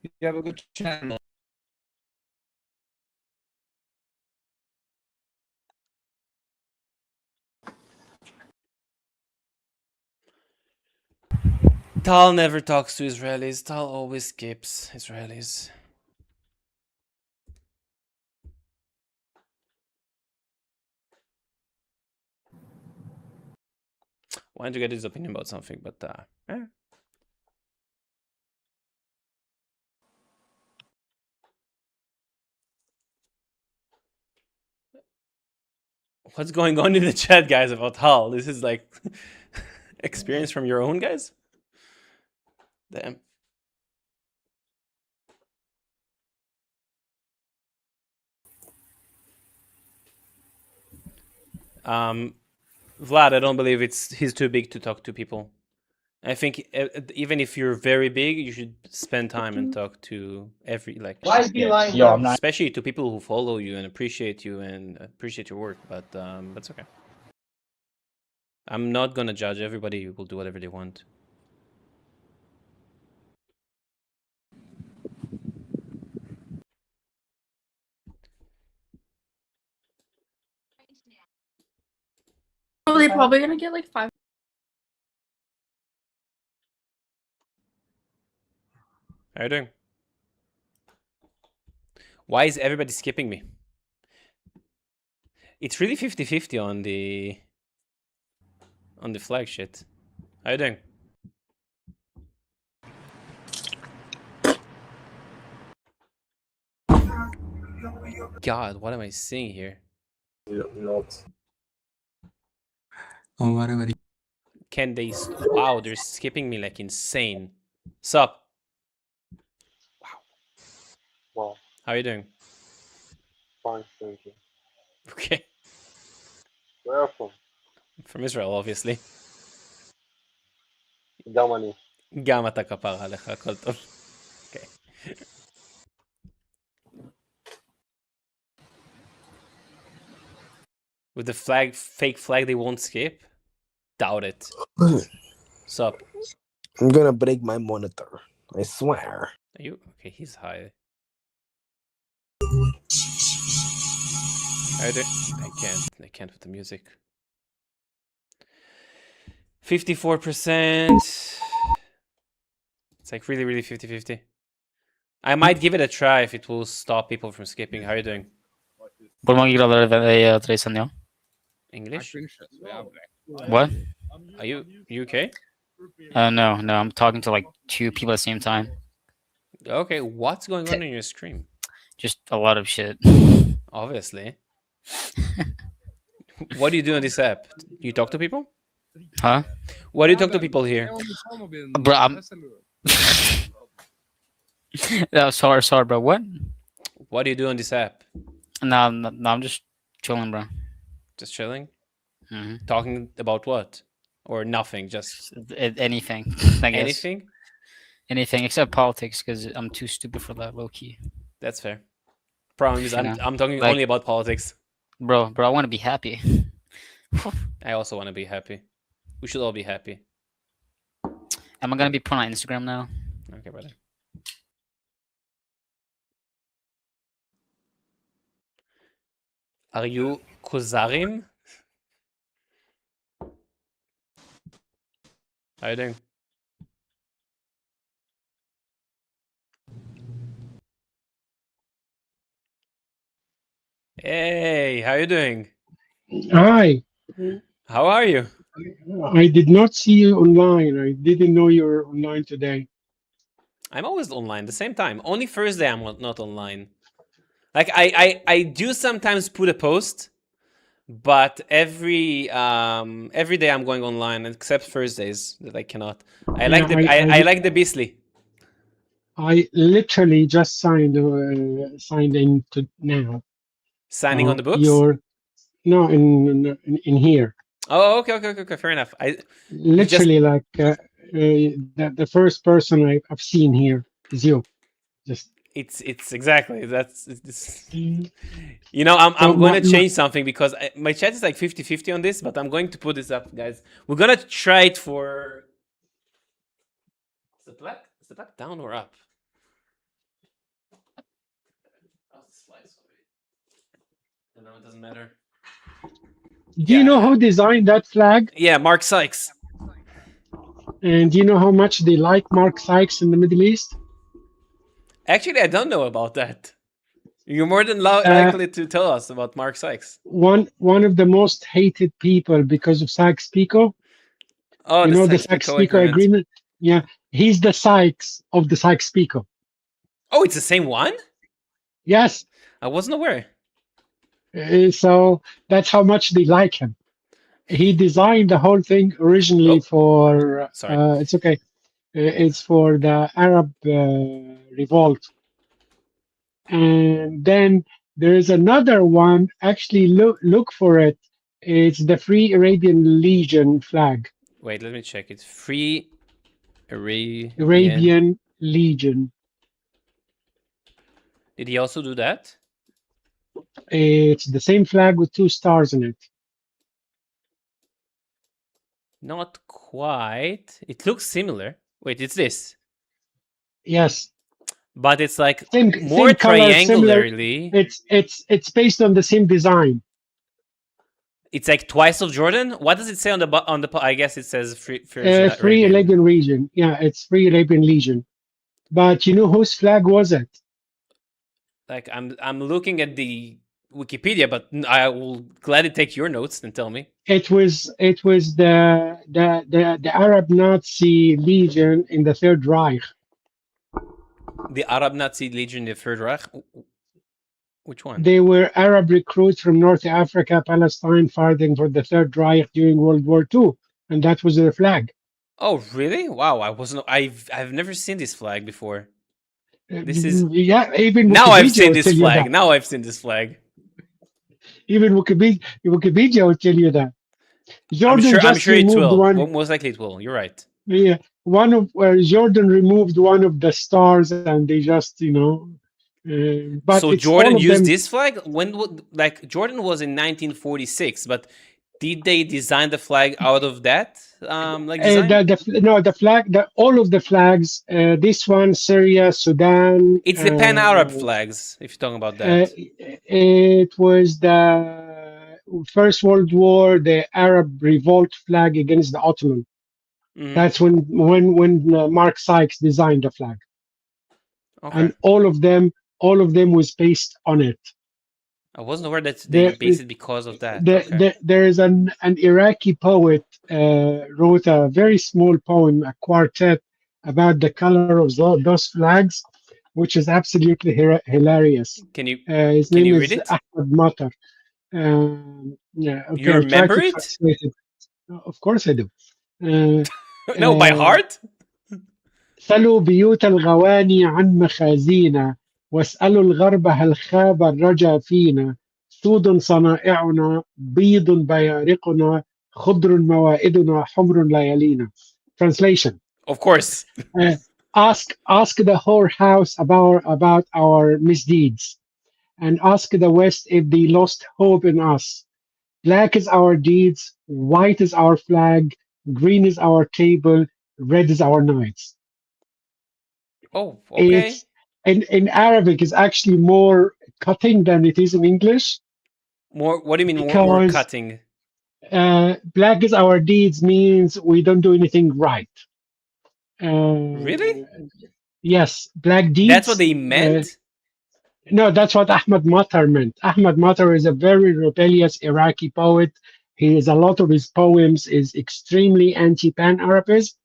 You have a good channel. Tal never talks to Israelis. Tal always skips Israelis. Wanted to get his opinion about something, but yeah. What's going on in the chat, guys, about Tal? This is like experience from your own guys? Damn. Vlad, I don't believe he's too big to talk to people. I think even if you're very big, you should spend time and talk to Why is he lying? Yo, I'm not. especially to people who follow you and appreciate you and appreciate your work. But that's okay. I'm not gonna judge. Everybody will do whatever they want. Oh, they're probably gonna get like 5. How you doing? Why is everybody skipping me? It's really 50-50 on the flag shit. How you doing? God, what am I seeing here? Not. Oh, whatever. Can they? Wow, they're skipping me like insane. Sup? Wow. How you doing? Fine, thank you. Okay. Where are you from? From Israel, obviously. גם אני. גם אתה כפרה עליך, הכל טוב. Okay. With the fake flag, they won't skip? Doubt it. Sup? I'm gonna break my monitor. I swear. Are you okay? He's high. I can't with the music. 54%. It's like really 50-50. I might give it a try if it will stop people from skipping. How are you doing? English? What? Are you okay? No, I'm talking to like 2 people at the same time. Okay, what's going on in your stream? Just a lot of shit. Obviously. What do you do on this app? You talk to people? Huh? What do you talk to people here? Bro, I'm... no, sorry, bro. What? What do you do on this app? No, I'm just chilling, bro. Just chilling? Mm-hmm. Talking about what? Or nothing? Just anything. I guess. Anything? anything except politics because I'm too stupid for that, low key. That's fair. Problem is, You know, I'm talking like- only about politics. Bro, I want to be happy. I also want to be happy. We should all be happy. Am I gonna be put on Instagram now? Okay, brother. Are you Kuzarim? How you doing? Hey, how you doing? Hi. How are you? I did not see you online. I didn't know you were online today. I'm always online the same time. Only Thursday I'm not online. Like I do sometimes put a post, but every day I'm going online except Thursdays that I cannot. I like I like the Beasley. I literally just signed in to now. Signing on the books? You're no in here. Oh, okay. Fair enough. Literally, like the first person I've seen here is you. Just it's exactly it's you know, I'm going to change something because my chat is like 50-50 on this, but I'm going to put this up, guys. We're gonna try it for. Is the black down or up? No, it doesn't matter. Do you know who designed that flag? Yeah, Mark Sykes. And do you know how much they like Mark Sykes in the Middle East? Actually, I don't know about that. You're more than likely to tell us about Mark Sykes. One of the most hated people because of Sykes-Picot. Oh, you know the Sykes-Picot Sykes-Picot agreement? Yeah, he's the Sykes of the Sykes-Picot. Oh, it's the same one? Yes. I wasn't aware. So that's how much they like him. He designed the whole thing originally for. It's okay. It's for the Arab revolt. And then there is another one. Actually, look for it. It's the Free Arabian Legion flag. Wait, let me check it. Free Arabian Legion. Did he also do that? It's the same flag with 2 stars in it. Not quite. It looks similar. Wait, it's this. Yes. But it's like same more color, similar. triangularly. It's based on the same design. It's like twice of Jordan. What does it say on the? I guess it says free Arabian Legion. Yeah, it's Free Arabian Legion. But you know whose flag was it? Like I'm looking at the Wikipedia, but I will gladly take your notes and tell me. It was the Arab Nazi Legion in the Third Reich. The Arab Nazi Legion, the Third Reich. Which one? They were Arab recruits from North Africa, Palestine, fighting for the Third Reich during World War II, and that was their flag. Oh, really? Wow, I wasn't. I've never seen this flag before. This is even now I've Wikipedia seen this flag. Now I've seen this flag. Even Wikipedia will tell you that. Jordan I'm sure it will. One, most likely it will. You're right. Yeah, Jordan removed one of the stars, and they just but so Jordan used this flag when Jordan was in 1946, but did they design the flag out of that design? The flag, all of the flags. This one, Syria, Sudan. It's the Pan-Arab flags. If you're talking about that, it was the First World War, the Arab revolt flag against the Ottoman. Mm-hmm. That's when Mark Sykes designed the flag, and all of them was based on it. I wasn't aware that they based it because of that. There is an Iraqi poet wrote a very small poem, a quartet, about the color of those flags, which is absolutely hilarious. Can you? His name is Ahmed Matar. Yeah, okay. You remember it? Of course I do. No, by heart? سلوا بيوت الغواني عن مخازينا واسألوا الغرب هل خاب الرجا فينا سود صنائعنا بيض بيارقنا خضر موائدنا حمر ليالينا. Translation. Of course. ask the whole house about our misdeeds, and ask the West if they lost hope in us. Black is our deeds, white is our flag, green is our table, red is our nights. Oh, okay. It's in Arabic is actually more cutting than it is in English. More. What do you mean more Because cutting? black is our deeds means we don't do anything right. Really? Yes, black deeds. That's what they meant? No, that's what Ahmad Matar meant. Ahmad Matar is a very rebellious Iraqi poet. A lot of his poems is extremely anti-pan-Arabism.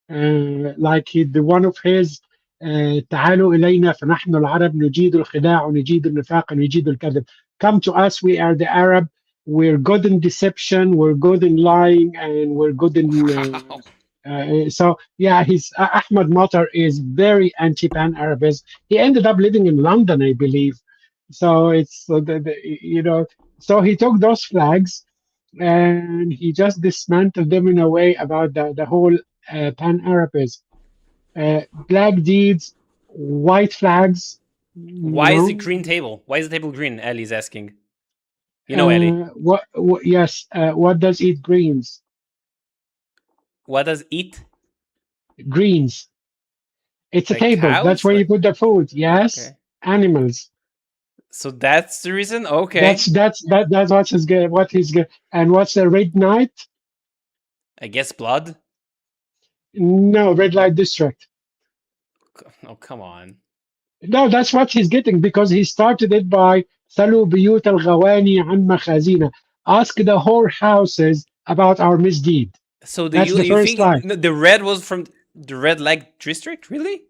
Like one of his تعالوا إلينا فنحن العرب نجيد الخداع ونجيد النفاق ونجيد الكذب. Come to us, we are the Arab. We're good in deception, we're good in lying, and we're good in. So yeah, Ahmad Matar is very anti-pan-Arabism. He ended up living in London, I believe. So it's so he took those flags and he just dismantled them in a way about the whole pan-Arabism. Black deeds, white flags. Why is the green table? Why is the table green? Ali's asking. You know, Ali. Yes. What does eat greens? What does eat? Greens. It's like a table. Cows? That's where you put the food. Yes. Okay. Animals. So that's the reason. Okay. That's what he's good. What he's good. And what's the red night? I guess blood. No, red light district. Oh, come on. No, that's what he's getting because he started it by Salu biyut al-ghawani an makhazina. Ask the whorehouses about our misdeed. So that's the first think line. The red was from the red light district, really?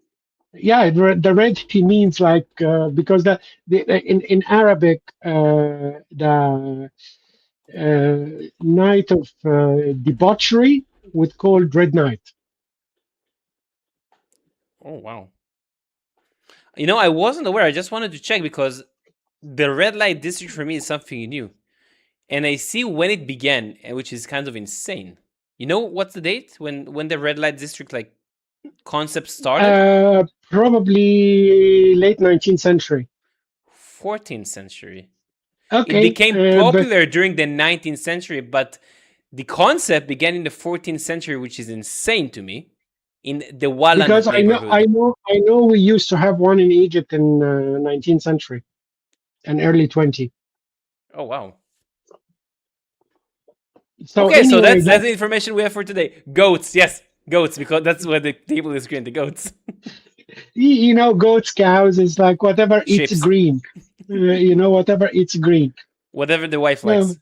Yeah, the red he means like because in Arabic the night of debauchery would called red night. Oh wow! You know, I wasn't aware. I just wanted to check because the red light district for me is something new, and I see when it began, which is kind of insane. You know, what's the date when the red light district concept started? Probably late 19th century. 14th century. Okay. It became popular during the 19th century, but the concept began in the 14th century, which is insane to me. In the Wallan because neighborhood. I know we used to have one in Egypt in 19th century and early 20. Oh wow. So okay, anyway, so that's the information we have for today. Goats, yes, goats, because that's what the table is green. The goats. You know, goats, cows is like whatever Ships. eats green. Whatever eats green. Whatever the wife likes.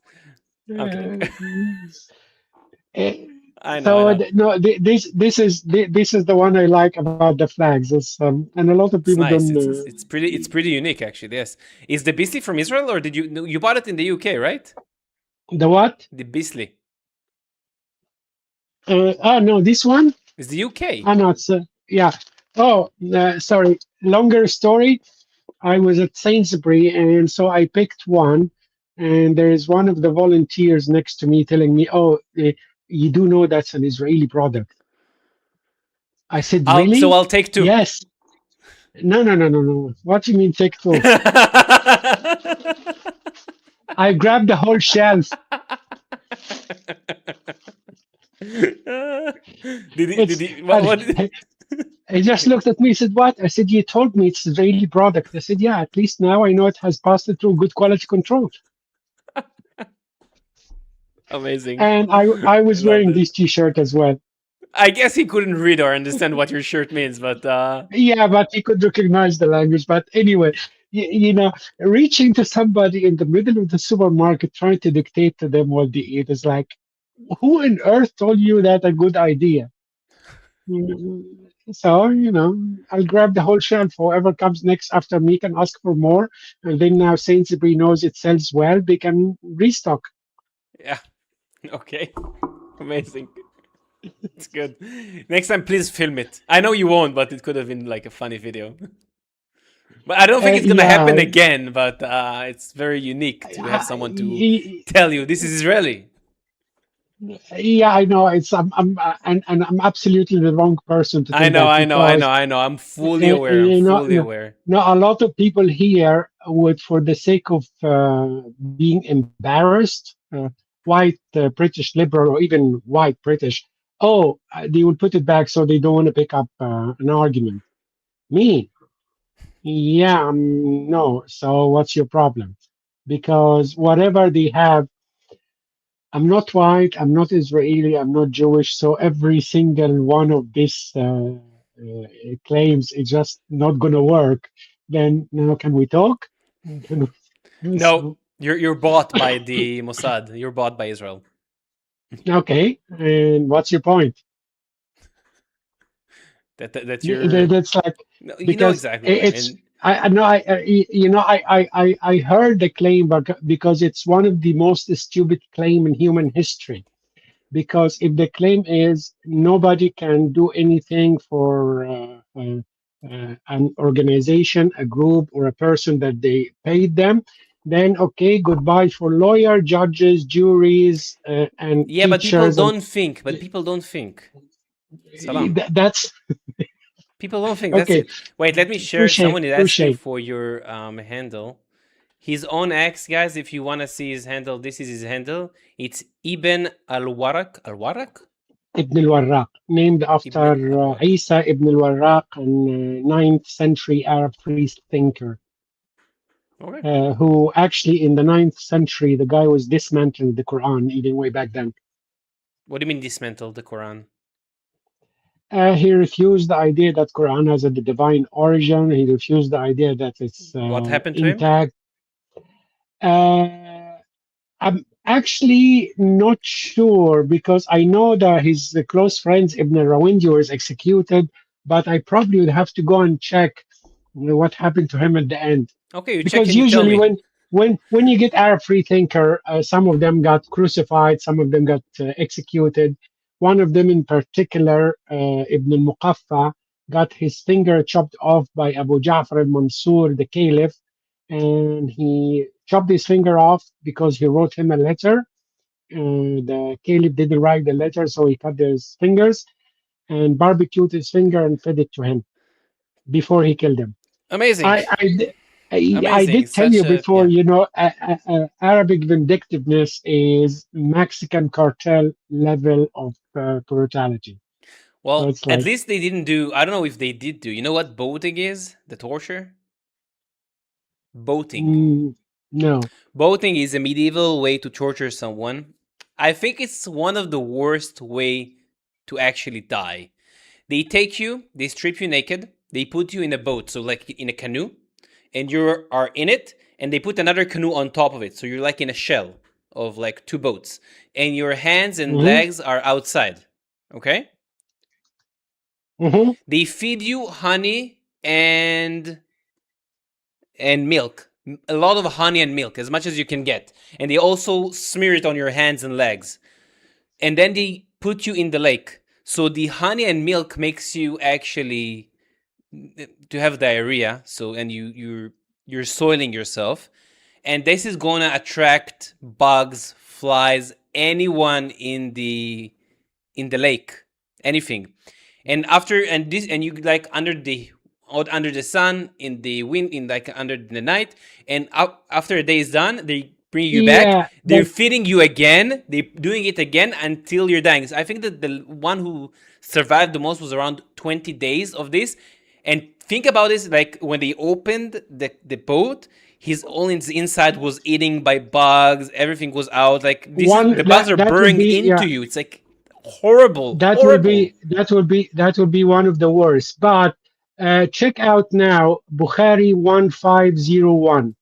I know. This is the one I like about the flags. And a lot of people nice. don't. It's pretty unique, actually. Yes. Is the Beasley from Israel, or did you bought it in the UK, right? The what? The Beasley. No, this one is the UK. Oh no, it's yeah. Oh, sorry. Longer story. I was at Sainsbury, and so I picked one, and there is one of the volunteers next to me telling me, "Oh, you do know that's an Israeli product." I said, "Really?" So I'll take two. Yes. No. What do you mean take two? I grabbed the whole shelf. He just looked at me and said, "What?" I said, "You told me it's an Israeli product." I said, "Yeah, at least now I know it has passed through good quality control." Amazing. And I was wearing this T-shirt as well. I guess he couldn't read or understand what your shirt means, but yeah, but he could recognize the language. But anyway, reaching to somebody in the middle of the supermarket trying to dictate to them what they eat is like, who on earth told you that a good idea? So, I'll grab the whole shelf. Whoever comes next after me can ask for more. And then now Sainsbury knows it sells well, they can restock. Yeah. Okay. Amazing. It's good. Next time, please film it. I know you won't, but it could have been like a funny video. But I don't think it's going to happen again, but it's very unique to have someone to tell you this is Israeli. Yeah, I know. And I'm absolutely the wrong person to I think know, that I know, I because know, I know. I'm fully aware. I'm you know, fully aware. no, a lot of people here would, for the sake of being embarrassed, white British liberal or even white British, they would put it back so they don't want to pick up an argument. Me, yeah, no. So what's your problem? Because whatever they have, I'm not white, I'm not Israeli, I'm not Jewish, so every single one of these claims is just not going to work. Then now, can we talk? Can we, No, so, you're bought by the Mossad. You're bought by Israel. okay, and what's your point? That you're. That's like No, you know because exactly what I it's mean. I know I heard the claim, but because it's one of the most stupid claim in human history. Because if the claim is nobody can do anything for an organization, a group, or a person that they paid them, then okay, goodbye for lawyer, judges, juries, and Yeah, but people teachers, and don't think. But people don't think. Salam. that's People don't think. That's okay. it. Wait, let me share. Touche, Someone is asking touche. for your handle. His own X, guys. If you want to see his handle, this is his handle. It's Ibn al-Waraq. Al-Waraq? Ibn al-Warraq, named after Ibn al-Waraq. Isa ibn al-Warraq, an 9th century Arab free thinker. Okay. Who actually in the 9th century, the guy was dismantling the Quran even way back then. What do you mean dismantle the Quran? He refused the idea that Quran has a divine origin. He refused the idea that it's What happened to him? intact. I'm actually not sure because I know that his close friends Ibn Rawindi was executed, but I probably would have to go and check what happened to him at the end. Okay, you check Because and you tell usually me. when you get Arab free thinker, some of them got crucified, some of them got executed. One of them in particular, Ibn al-Muqaffa, got his finger chopped off by Abu Ja'far al-Mansur, the caliph, and he chopped his finger off because he wrote him a letter. The caliph didn't write the letter, so he cut his fingers and barbecued his finger and fed it to him before he killed him. Amazing. I Amazing. did tell you before, Yeah. Arabic vindictiveness is Mexican cartel level of brutality. Well, So it's at like, least they didn't do. I don't know if they did do. You know what boating is? The torture? Boating. No. Boating is a medieval way to torture someone. I think it's one of the worst way to actually die. They take you, they strip you naked, they put you in a boat, so like in a canoe, and you are in it, and they put another canoe on top of it, so you're like in a shell of like two boats, and your hands and legs are outside. Okay? They feed you honey and milk, a lot of honey and milk, as much as you can get, and they also smear it on your hands and legs, and then they put you in the lake. So the honey and milk makes you actually to have diarrhea. So and you're soiling yourself, and this is gonna attract bugs, flies, anyone in the lake, anything. And after and this and you like under the sun, in the wind, in like under the night, and after a day is done, they bring you back. They're feeding you again. They're doing it again until you're dying. So I think that the one who survived the most was around 20 days of this. And think about this, like when they opened the boat, his all inside was eating by bugs. Everything was out. Like the bugs are burrowing into you. It's like horrible. That would be one of the worst. But check out now Bukhari 1501.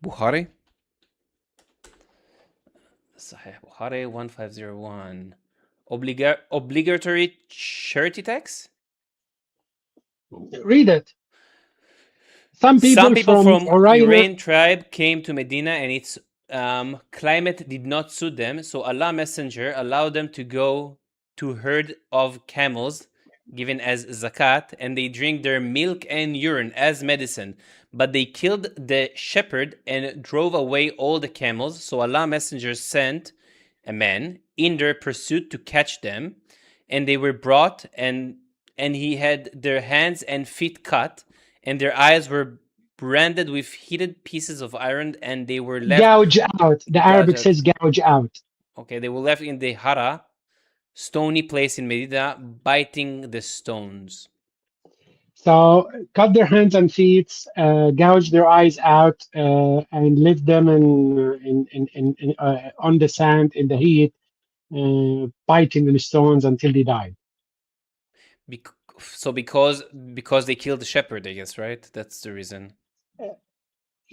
Bukhari? Sahih Bukhari 1501. Obligatory charity tax? Read it. Some people from Iran tribe came to Medina, and its climate did not suit them. So Allah Messenger allowed them to go to herd of camels, given as zakat, and they drink their milk and urine as medicine. But they killed the shepherd and drove away all the camels. So Allah Messenger sent a man in their pursuit to catch them, and they were brought, and he had their hands and feet cut, and their eyes were branded with heated pieces of iron, and they were left Gouge out. The Arabic says gouge out. Okay, they were left in the Hara, stony place in Medina, biting the stones. So cut their hands and feet, gouge their eyes out, and leave them on the sand in the heat, biting the stones until they died. So because they killed the shepherd, I guess, right? That's the reason.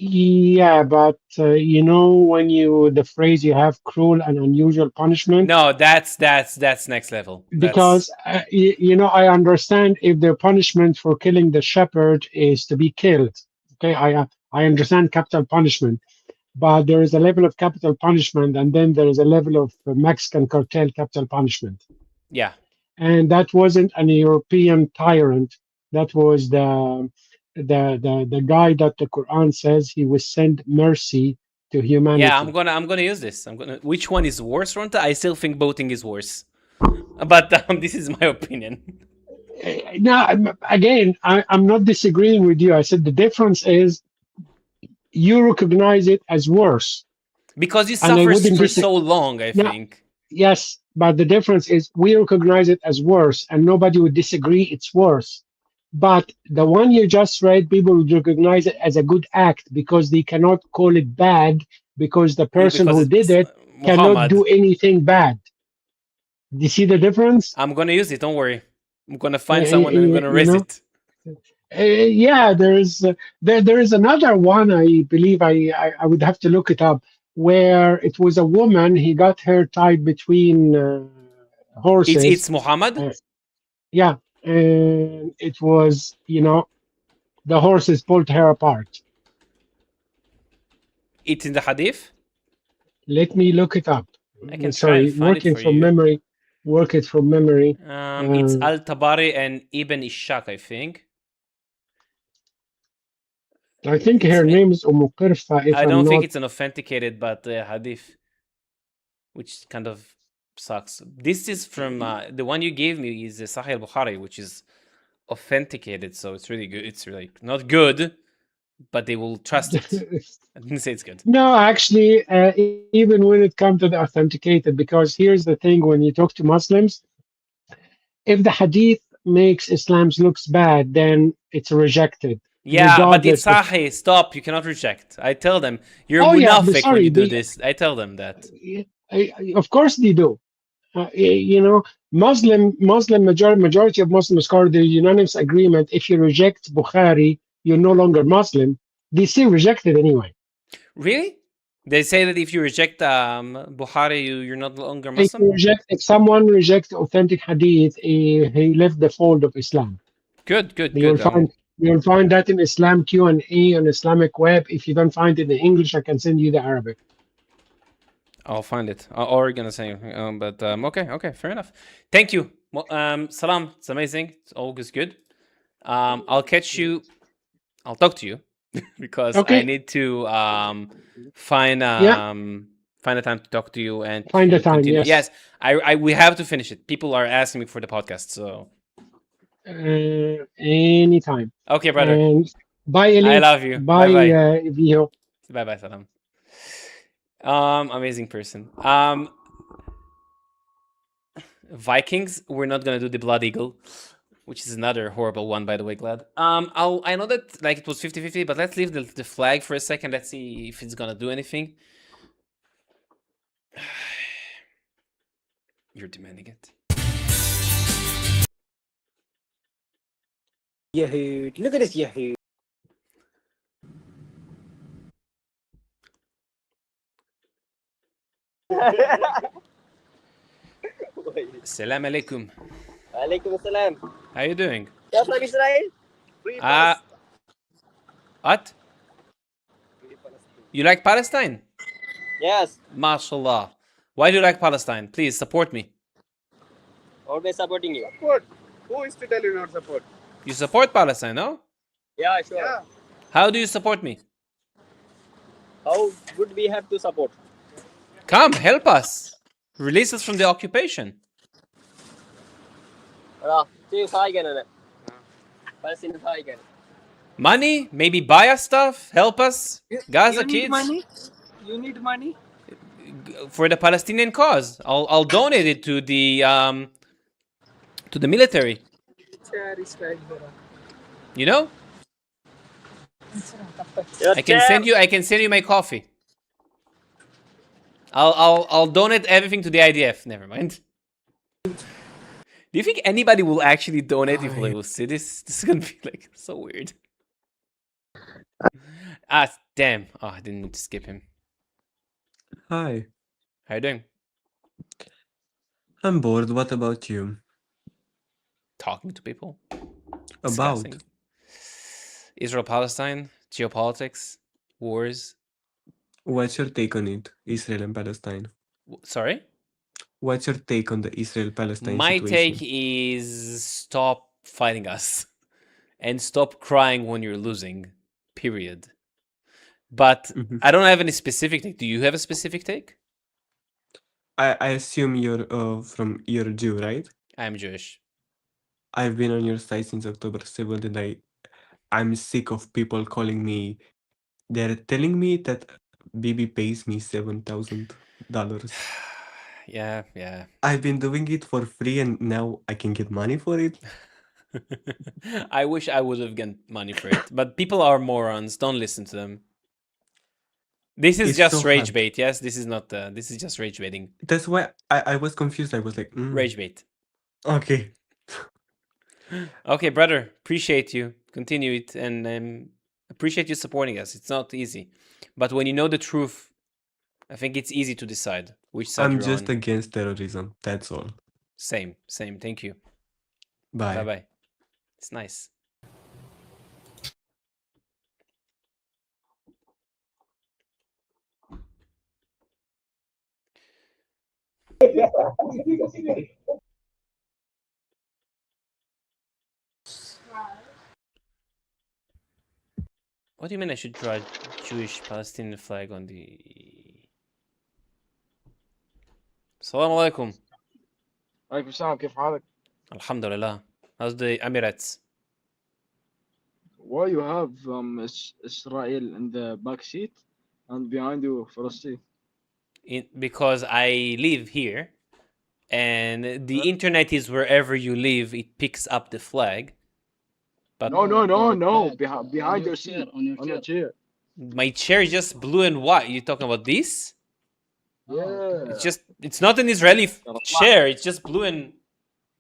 Yeah, but you know when the phrase you have cruel and unusual punishment. No, that's next level. Because you know, I understand if the punishment for killing the shepherd is to be killed. Okay, I understand capital punishment, but there is a level of capital punishment, and then there is a level of Mexican cartel capital punishment. Yeah. And that wasn't an European tyrant. That was the guy that the Quran says he will send mercy to humanity. Yeah, I'm gonna use this. Which one is worse, Ronta? I still think voting is worse, but this is my opinion. Now, again, I'm not disagreeing with you. I said the difference is you recognize it as worse because you suffered for so long. I think. Yes, but the difference is we recognize it as worse, and nobody would disagree it's worse. But the one you just read, people would recognize it as a good act because they cannot call it bad because the person who did it cannot do anything bad. Do you see the difference? I'm going to use it. Don't worry. I'm going to find someone and I'm going to raise it. Yeah, there is another one. I believe I would have to look it up, where it was a woman. He got her tied between horses. It's Muhammad. Yeah, and it was, you know, the horses pulled her apart. It's in the hadith? Let me look it up. I can Sorry, working from memory. Work it from memory. It's Al-Tabari and Ibn Ishaq, I think. I think her name is Qirfa. I don't think it's an authenticated, but hadith, which kind of sucks. This is from the one you gave me is the Sahih al-Bukhari, which is authenticated, so it's really good. It's really not good, but they will trust it. I didn't say it's good. No, actually, even when it comes to the authenticated, because here's the thing: when you talk to Muslims, if the hadith makes Islam's looks bad, then it's rejected. Yeah, but it's Sahih. Stop! You cannot reject. I tell them you're munafiq when you do this. I tell them that. Of course they do. You know, majority of Muslim scholars, the unanimous agreement: if you reject Bukhari, you're no longer Muslim. They still reject it anyway. Really? They say that if you reject Bukhari, you're no longer Muslim? If someone rejects authentic hadith, he left the fold of Islam. Good. You'll find that in Islam Q&A on Islamic Web. If you don't find it in English, I can send you the Arabic. I'll find it. Or gonna say, but okay, fair enough. Thank you. Salam. It's amazing. It's always good. I'll catch you. I'll talk to you because I need to find a time to talk to you and find a time. Continue. Yes. We have to finish it. People are asking me for the podcast, so anytime. Okay, brother. And bye, Eli. I love you. Bye, Vio. Bye, Salam. Amazing person. Vikings. We're not gonna do the Blood Eagle, which is another horrible one, by the way, Glad. I know that like it was 50-50, but let's leave the flag for a second. Let's see if it's gonna do anything. You're demanding it. Yahoo! Look at this Yahoo! Salam alaikum. Alaikum assalam. How you doing? Yeah, from Israel. Free Palestine. What? You like Palestine? Yes. MashaAllah. Why do you like Palestine? Please support me. Always supporting you. Support. Who is to tell you not support? You support Palestine, no? Yeah, sure. Yeah. How do you support me? How would we have to support? Come, help us. Release us from the occupation. Money? Maybe buy us stuff? Help us? Gaza You need kids? money? You need money? For the Palestinian cause. I'll donate it to the military. You know? I can send you my coffee. I'll donate everything to the IDF. Never mind. Do you think anybody will actually donate if they will see this? This is gonna be like so weird. Ah, damn. Oh, I didn't need to skip him. Hi. How you doing? I'm bored. What about you? Talking to people. About? Discussing. Israel, Palestine, geopolitics, wars. What's your take on it? Israel and Palestine. Sorry? What's your take on the Israel-Palestine My situation? take is stop fighting us and stop crying when you're losing. Period. But I don't have any specific take. Do you have a specific take? I assume you're Jew, right? I'm Jewish. I've been on your site since October 7th and I'm sick of people calling me. They're telling me that Bibi pays me $7,000. Yeah. I've been doing it for free and now I can get money for it. I wish I would have gotten money for it, but people are morons. Don't listen to them. This is It's just so rage hard. bait. Yes, this is not. This is just rage baiting. That's why I was confused. I was like, Rage bait. Okay. Okay, brother. Appreciate you. Continue it and appreciate you supporting us. It's not easy, but when you know the truth, I think it's easy to decide which side I'm you're just on. against terrorism. That's all. Same. Thank you. Bye. Bye. It's nice. What do you mean I should draw Jewish Palestinian flag on the... Assalamu alaikum. عليكم السلام كيف حالك؟ Alhamdulillah. How's the Emirates? Why you have Israel in the back seat and behind you Palestine? Because I live here and the internet is wherever you live, it picks up the flag. But No. Behind your seat, on your chair. My chair is just blue and white. You talking about this? Yeah. It's not an Israeli chair. It's just blue and...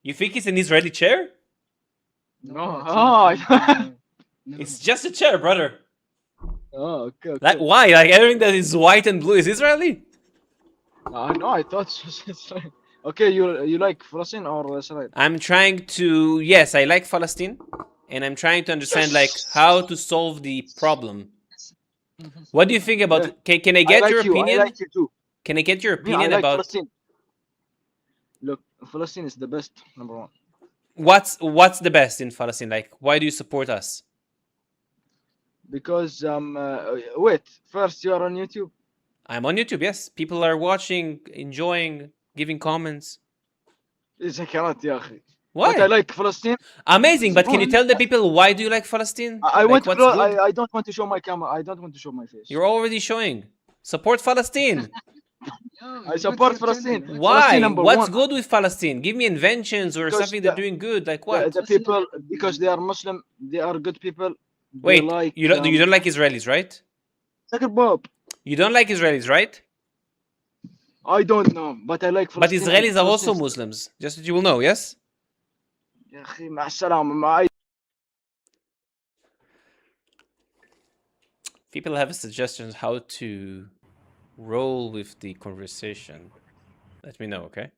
You think it's an Israeli chair? No. It's just a chair, brother. Oh, okay. Why? Like everything that is white and blue is Israeli? No, I thought it was Israel. Okay, you like Palestine or Israel? I'm trying to... Yes, I like Palestine. And I'm trying to understand like how to solve the problem. What do you think about... Can I get your opinion? I like you too. Can I get your opinion I like about... Palestine. Look, Palestine is the best, number one. What's the best in Palestine? Like, why do you support us? Because wait, first you are on YouTube. I'm on YouTube. Yes, people are watching, enjoying, giving comments. إذا كانت يا أخي. Why? But I like Palestine. Amazing, but can you tell the people why do you like Palestine? I like, want to. I don't want to show my camera. I don't want to show my face. You're already showing. Support Palestine. I support Palestine. Why? Palestine What's one. good with Palestine? Give me inventions or Because something they're doing good. Like what? The people, because they are Muslim, they are good people. Wait, like, you don't like Israelis, right? You don't like Israelis, right? I don't know, but I like But Palestine. Israelis are also Muslims. Just that you will know, yes? يا أخي مع السلامة. People have suggestions how to roll with the conversation. Let me know, okay?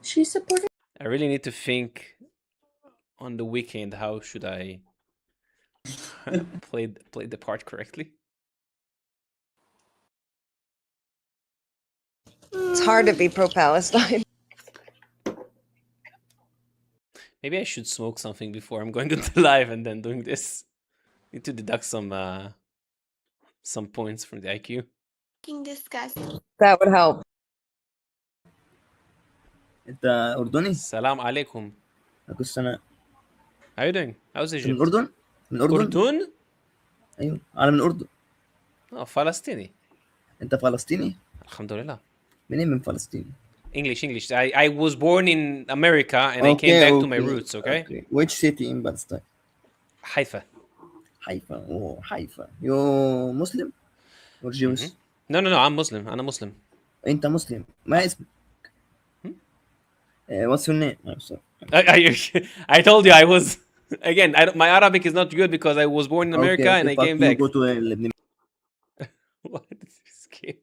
She's supporting. I really need to think on the weekend how should I play the part correctly. It's hard to be pro-Palestine. Maybe I should smoke something before I'm going into live and then doing this. Need to deduct some points from the IQ. disgusting. That would help. انت اردني؟ السلام عليكم. عليكم السلام. How are you doing? How's انت Egypt? من الاردن؟ من الاردن؟ أردن؟ ايوه انا من الاردن. فلسطيني. انت فلسطيني؟ الحمد لله. منين من فلسطين؟ English. I was born in America and I came back to my roots, okay? Which city in Palestine? Haifa. Haifa. Oh, Haifa. You Muslim or Jewish? No, I'm Muslim. أنا مسلم. انت مسلم. ما اسمك؟ What's your name? I'm sorry. I told you I was again. My Arabic is not good because I was born in America and I came back. Go to Lebanon. What did you skip?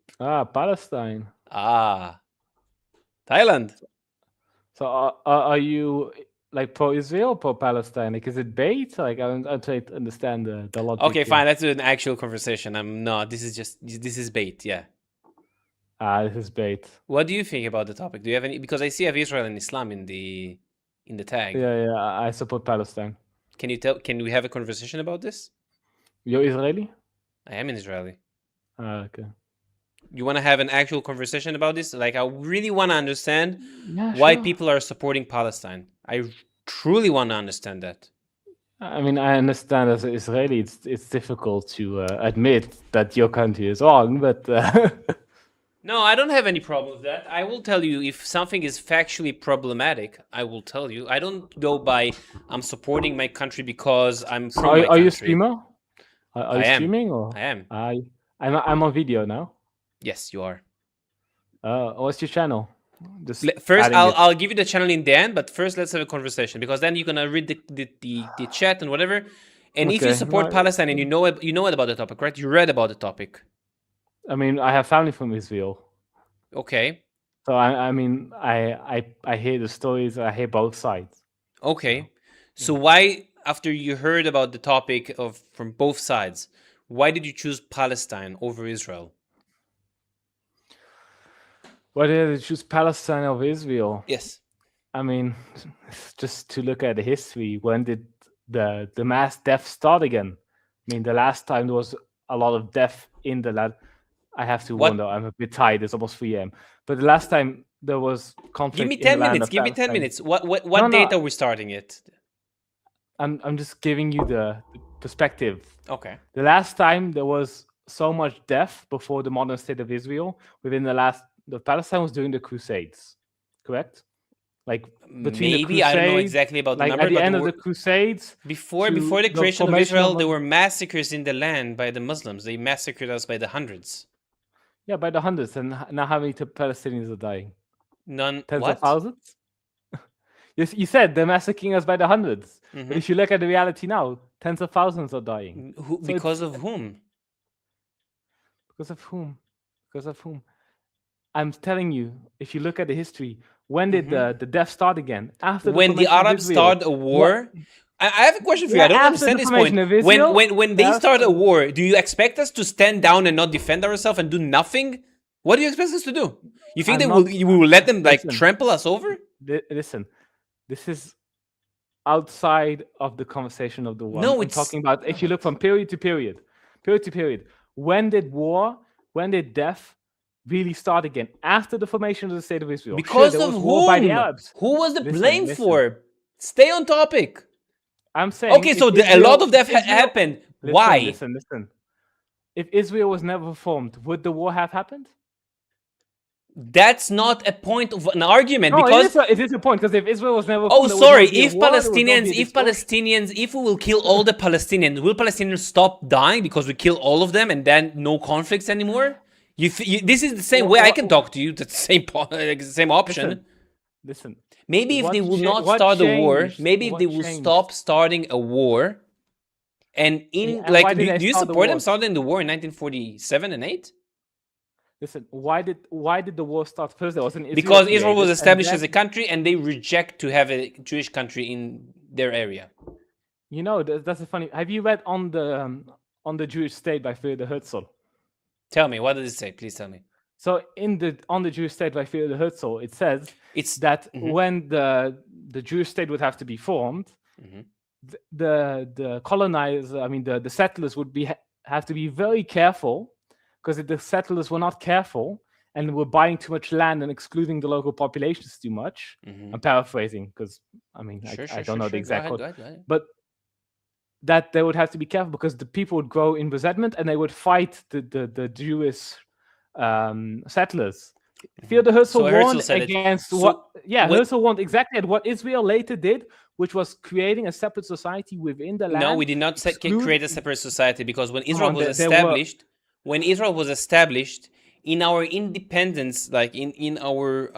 Palestine. Thailand. So are you like pro-Israel or pro-Palestine? Like, is it bait? Like, I'm trying to understand the logic. Okay, here. fine. Let's do an actual conversation. This is bait. Yeah. This is bait. What do you think about the topic? Do you have any? Because I see you have Israel and Islam in the tag. Yeah. I support Palestine. Can we have a conversation about this? You're Israeli? I am an Israeli. Okay. You want to have an actual conversation about this? Like, I really want to understand why people are supporting Palestine. I truly want to understand that. I mean, I understand as an Israeli, it's difficult to admit that your country is wrong, but no, I don't have any problem with that. I will tell you if something is factually problematic. I will tell you. I don't go by I'm supporting my country because I'm from my country. Are you a streamer? Are you streaming or? I am. I'm on video now. Yes, you are. What's your channel? First, I'll give you the channel in the end, but first let's have a conversation because then you're gonna read the chat and whatever. And if you support Palestine and you know about the topic, right? You read about the topic. I mean, I have family from Israel. Okay. So I mean, I hear the stories. I hear both sides. Okay. So why, after you heard about the topic from both sides, why did you choose Palestine over Israel? Why did I choose Palestine over Israel? Yes. I mean, just to look at the history, when did the mass death start again? I mean, the last time there was a lot of death in the land. I have to wonder. I'm a bit tired. It's almost 3 a.m. But the last time there was conflict. Give me 10 minutes. Give me 10 minutes. What date are we starting it? I'm just giving you the perspective. Okay. The last time there was so much death before the modern state of Israel the Palestine was during the Crusades, correct? Like between the Crusades, I don't know exactly about the number. At the end of the Crusades, before the creation of Israel, there were massacres in the land by the Muslims. They massacred us by the hundreds. Yeah, by the hundreds. And now how many Palestinians are dying? None. Tens of thousands? You said they're massacring us by the hundreds. But if you look at the reality now, tens of thousands are dying. Because of whom? Because of whom? Because of whom? I'm telling you, if you look at the history, when did the death start again? After when the Arabs start a war? I have a question for you. I don't understand this point. When they start a war, do you expect us to stand down and not defend ourselves and do nothing? What do you expect us to do? You think you will let them trample us over? Listen, this is outside of the conversation of the war. No, I'm talking about if you look from period to period. When did death really start again? After the formation of the State of Israel. Because of whom? By the Arabs. Who was the blame for? Stay on topic. I'm saying. Okay, so a lot of death happened. Why? Listen. If Israel was never formed, would the war have happened? That's not a point of an argument. No, because it is a point because if Israel was never formed, sorry. If Palestinians, if we will kill all the Palestinians, will Palestinians stop dying because we kill all of them and then no conflicts anymore? This is the same way I can talk to you. The same option. Listen. Maybe if they will not start a war, maybe if they will stop starting a war, and do you support them starting the war in 1947 and 8? Listen, why did the war start first? There was an Israel because Israel was established as a country, and they reject to have a Jewish country in their area. You know, that's a funny. Have you read on the Jewish state by Theodor Herzl? Tell me, what does it say? Please tell me. So on the Jewish state by Theodor Herzl, it says that when the Jewish state would have to be formed, the colonizers, the settlers would have to be very careful because the settlers were not careful and were buying too much land and excluding the local populations too much. I'm paraphrasing because I mean I don't know the exact quote, Go ahead. but that they would have to be careful because the people would grow in resentment and they would fight the Jewish settlers. Theodor Herzl warned against Herzl warned exactly at what Israel later did, which was creating a separate society within the land. No, we did not create a separate society, because when Israel was established, in our independence, like in our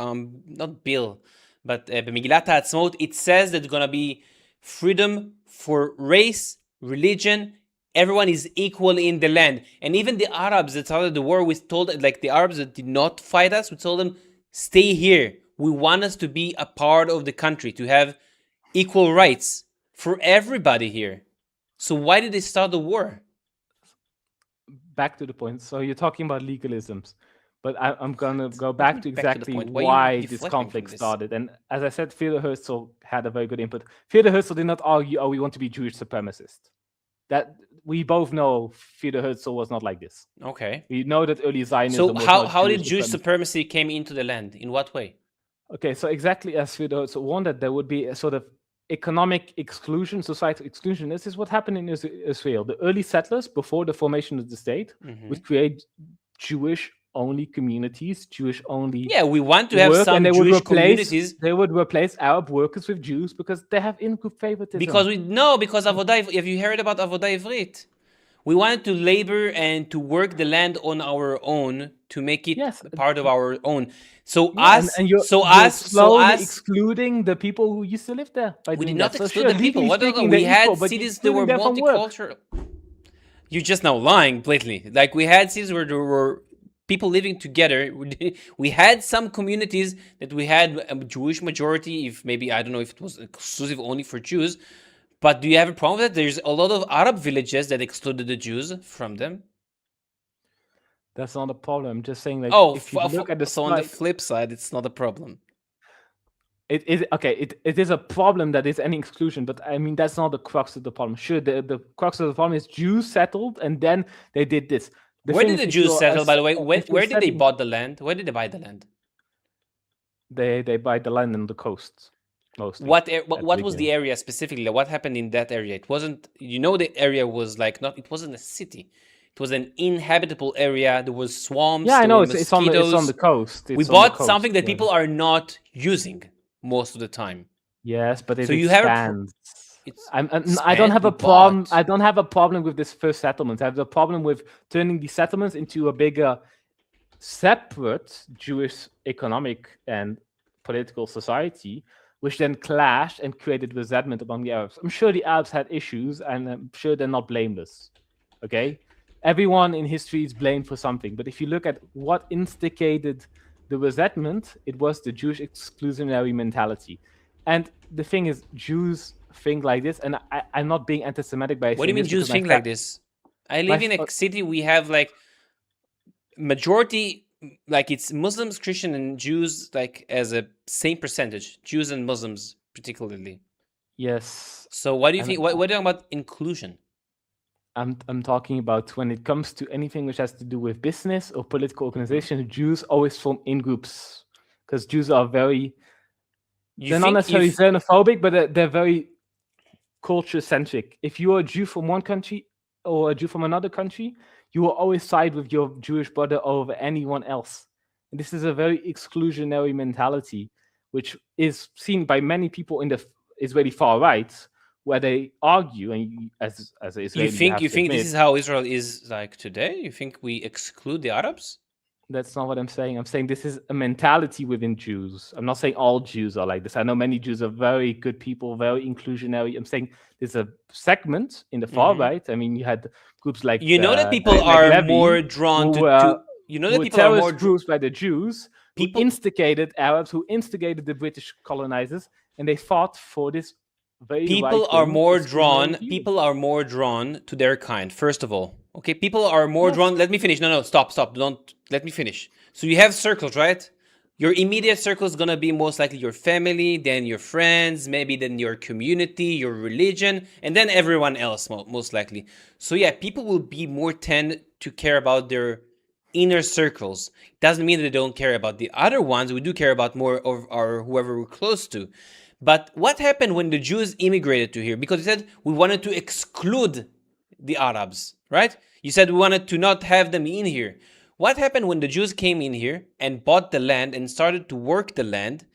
not bill, but Megillat HaAtzmaut, it says that there's gonna be freedom for race, religion. Everyone is equal in the land. And even the Arabs that started the war, we told, like the Arabs that did not fight us, we told them, stay here. We want us to be a part of the country, to have equal rights for everybody here. So why did they start the war? Back to the point. So you're talking about legalisms, but I'm going to go back to exactly why this conflict started. And as I said, Theodor Herzl had a very good input. Theodor Herzl did not argue, oh, we want to be Jewish supremacists. That we both know Theodor Herzl was not like this. Okay. We know that early Zionism was how did Jewish supremacy came into the land? In what way? Okay, so exactly as Theodor Herzl warned, that there would be a sort of economic exclusion, societal exclusion. This is what happened in Israel. The early settlers, before the formation of the state, would create Jewish-only communities, Jewish-only. Yeah, we want to have some Jewish communities. They would replace Arab workers with Jews because they have in-group favoritism. Because Avodah. Have you heard about Avodah Ivrit? We wanted to labor and to work the land on our own to make it part of our own. So you're slowly excluding the people who used to live there. We did not exclude the people. We had cities that were multicultural. You're just now lying blatantly. Like we had cities where there were people living together. We had some communities that we had a Jewish majority. If maybe I don't know if it was exclusive only for Jews. But do you have a problem with that? There's a lot of Arab villages that excluded the Jews from them. That's not a problem. I'm just saying, like, if you look at the on the flip side, it's not a problem. It is okay. It is a problem that is any exclusion, but I mean that's not the crux of the problem. Sure, the crux of the problem is Jews settled, and then they did this. Where did the Jews settle, by the way? Where did they bought the land? Where did they buy the land? They buy the land on the coast. Mostly. What was the area specifically? What happened in that area? It wasn't, the area was like it wasn't a city. It was an inhabitable area. There was swamps. Yeah, I know. It's on the coast. We bought something that people are not using most of the time. Yes, but it expands. I don't have a problem. I don't have a problem with this first settlement. I have a problem with turning these settlements into a bigger, separate Jewish economic and political society, which then clashed and created resentment among the Arabs. I'm sure the Arabs had issues, and I'm sure they're not blameless. Okay? Everyone in history is blamed for something. But if you look at what instigated the resentment, it was the Jewish exclusionary mentality. And the thing is, Jews think like this, and I'm not being anti-Semitic by saying this. What do you mean Jews think like this? I live in a city, we have like majority, like it's Muslims, Christian, and Jews, like as a same percentage. Jews and Muslims particularly. Yes. So what do you think? What are you talking about inclusion? I'm talking about when it comes to anything which has to do with business or political organization, Jews always form in groups because Jews are very. They're not necessarily xenophobic, but they're very culture-centric. If you're a Jew from one country or a Jew from another country, you will always side with your Jewish brother over anyone else. And this is a very exclusionary mentality, which is seen by many people in the Israeli far right, where they argue, and as Israeli, you think this is how Israel is like today? You think we exclude the Arabs? That's not what I'm saying. I'm saying this is a mentality within Jews. I'm not saying all Jews are like this. I know many Jews are very good people, very inclusionary. I'm saying there's a segment in the far right. I mean, you had groups like that people are more drawn to people are more groups by the Jews who instigated Arabs, who instigated the British colonizers, and they fought for this. People are more drawn to their kind, first of all. Okay, people are more drawn. Let me finish. No, stop. Don't let me finish. So you have circles, right? Your immediate circle is gonna be most likely your family, then your friends, maybe then your community, your religion, and then everyone else most likely. So yeah, people will be more tend to care about their inner circles. Doesn't mean that they don't care about the other ones. We do care about more of our whoever we're close to. But what happened when the Jews immigrated to here? Because they said we wanted to exclude the Arabs, right? You said we wanted to not have them in here. What happened when the Jews came in here and bought the land and started to work the land,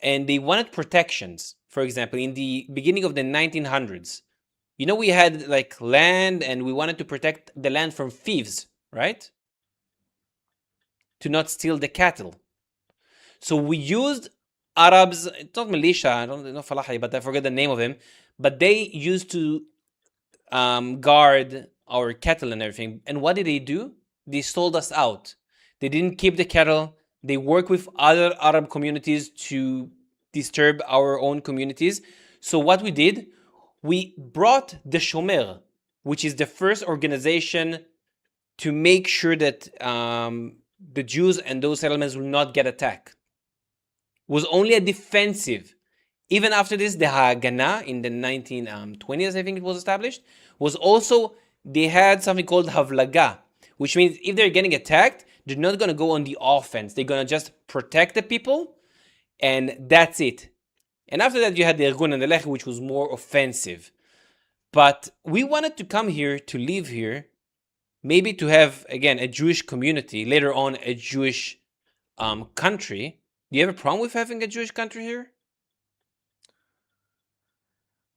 and they wanted protections? For example, in the beginning of the 1900s, you know, we had like land and we wanted to protect the land from thieves, right? To not steal the cattle. So we used Arabs, it's not militia, I don't know Falahi, but I forget the name of him, but they used to guard our cattle and everything. And what did they do? They sold us out. They didn't keep the cattle. They worked with other Arab communities to disturb our own communities. So what we did, we brought the Shomer, which is the first organization to make sure that the Jews and those settlements will not get attacked. Was only a defensive. Even after this, the Haganah in the 1920s, I think it was established, was also, they had something called Havlaga, which means if they're getting attacked, they're not going to go on the offense. They're going to just protect the people, and that's it. And after that, you had the Irgun and the Lech, which was more offensive. But we wanted to come here, to live here, maybe to have, again, a Jewish community, later on a Jewish country. Do you have a problem with having a Jewish country here?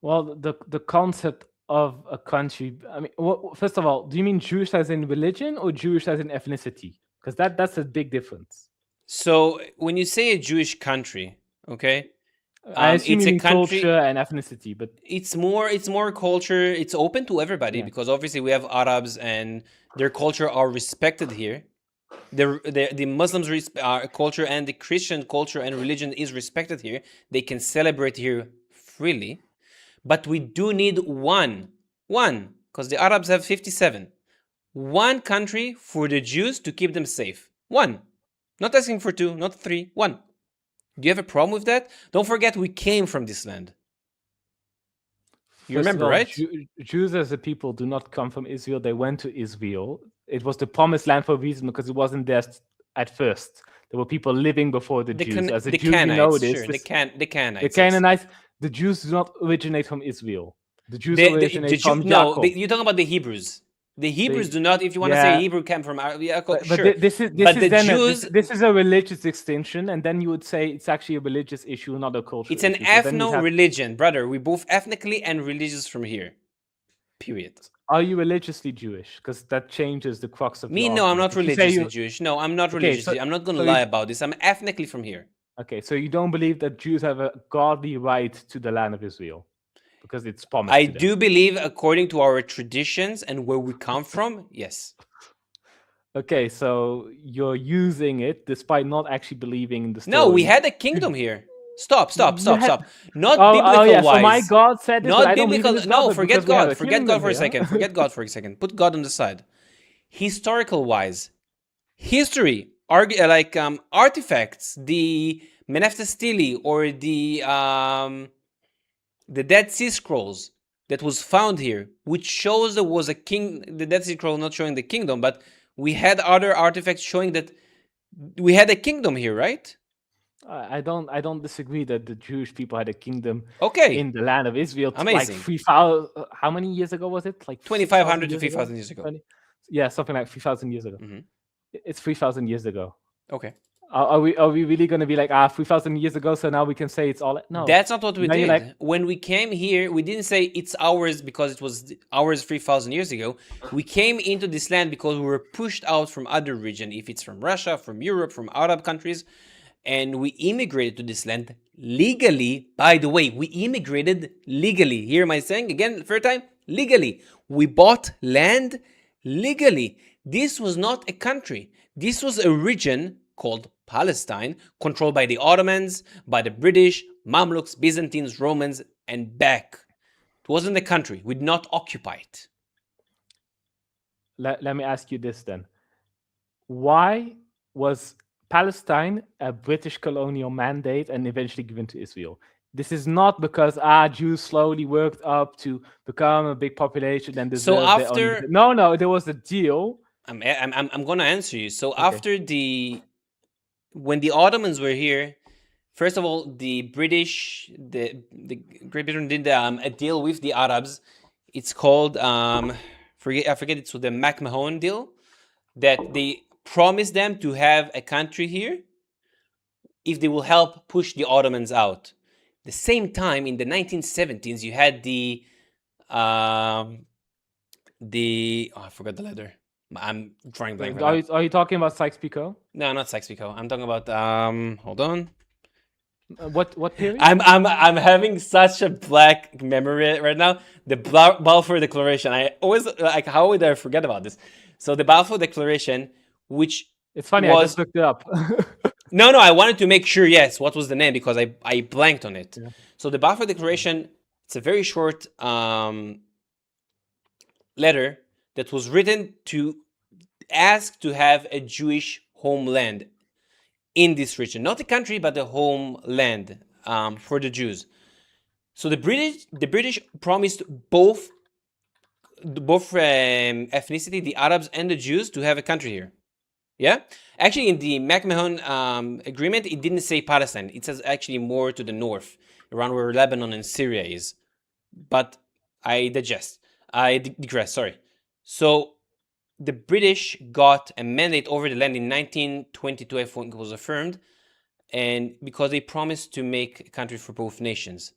Well, the concept of a country, I mean, first of all, do you mean Jewish as in religion or Jewish as in ethnicity? Because that's a big difference. So when you say a Jewish country, okay, I assume it's you a mean country, culture and ethnicity, but it's more culture. It's open to everybody, because obviously we have Arabs and their culture are respected here. The Muslims' culture and the Christian culture and religion is respected here. They can celebrate here freely. But we do need one, because the Arabs have 57. One country for the Jews to keep them safe. One. Not asking for two, not three, one. Do you have a problem with that? Don't forget we came from this land. You remember, right? Jews as a people do not come from Israel. They went to Israel. It was the promised land for a reason, because it wasn't there at first. There were people living before the Jews. As a Jew, Canaanites, you know this. Sure, the Canaanites. The Canaanites. The Jews do not originate from Israel. The Jews originate from Jacob. No, you're talking about the Hebrews. The Hebrews do not. If you want to say Hebrew came from Yaakov, but sure. This is a religious extinction, and then you would say it's actually a religious issue, not a cultural issue. It's an ethno-religion, brother. We're both ethnically and religious from here. Period. Are you religiously Jewish? Because that changes the crux of me. No, I'm not religiously Jewish. No, I'm not religiously. I'm not going to lie about this. I'm ethnically from here. Okay, so you don't believe that Jews have a godly right to the land of Israel because it's promised. I do believe, according to our traditions and where we come from, yes. Okay, so you're using it despite not actually believing in the story. No, we had a kingdom here. Stop. Not biblical wise. So my God said this, not biblical. No, forget God. Forget God for a second. Forget God for a second. Put God on the side. Historical wise, history, artifacts, the Menefta Stele or the Dead Sea Scrolls that was found here, which shows there was a king. The Dead Sea Scroll not showing the kingdom, but we had other artifacts showing that we had a kingdom here, right? I don't disagree that the Jewish people had a kingdom in the land of Israel. Amazing. Like 3,000. How many years ago was it? Like 2,500 to 3,000 years ago. Yeah, something like 3,000 years ago. Mm-hmm. It's 3,000 years ago. Okay. Are we really going to be like 3,000 years ago? So now we can say it's all no. That's not what we did. When we came here, we didn't say it's ours because it was ours 3,000 years ago. We came into this land because we were pushed out from other region. If it's from Russia, from Europe, from Arab countries, and we immigrated to this land legally. By the way, we immigrated legally. Here am I saying again, third time, legally. We bought land legally. This was not a country. This was a region called Palestine, controlled by the Ottomans, by the British, Mamluks, Byzantines, Romans, and back. It wasn't a country. We did not occupy it. Let me ask you this then. Why was Palestine a British colonial mandate and eventually given to Israel? This is not because Jews slowly worked up to become a big population and deserve so after no, there was a deal I'm gonna answer you. So Okay. after when the Ottomans were here, first of all, the Great Britain did a deal with the Arabs. It's called I forget it's the McMahon deal, that they promised them to have a country here if they will help push the Ottomans out. The same time in the 1970s, you had I forgot the letter. I'm drawing blank right now. Are you talking about Sykes-Picot? No, not Sykes-Picot. I'm talking about hold on. What period? I'm having such a black memory right now. The Balfour Declaration. I always like, how would I forget about this? So the Balfour Declaration, which it's funny, I just looked it up. No, I wanted to make sure, yes, what was the name, because I blanked on it. Yeah. So the Balfour Declaration, it's a very short letter that was written to ask to have a Jewish homeland in this region. Not a country, but a homeland for the Jews. So the British promised both ethnicity, the Arabs and the Jews, to have a country here. Yeah? Actually, in the McMahon agreement, it didn't say Palestine. It says actually more to the north, around where Lebanon and Syria is. But I digress, sorry. So the British got a mandate over the land in 1922, I think it was affirmed, and because they promised to make a country for both nations.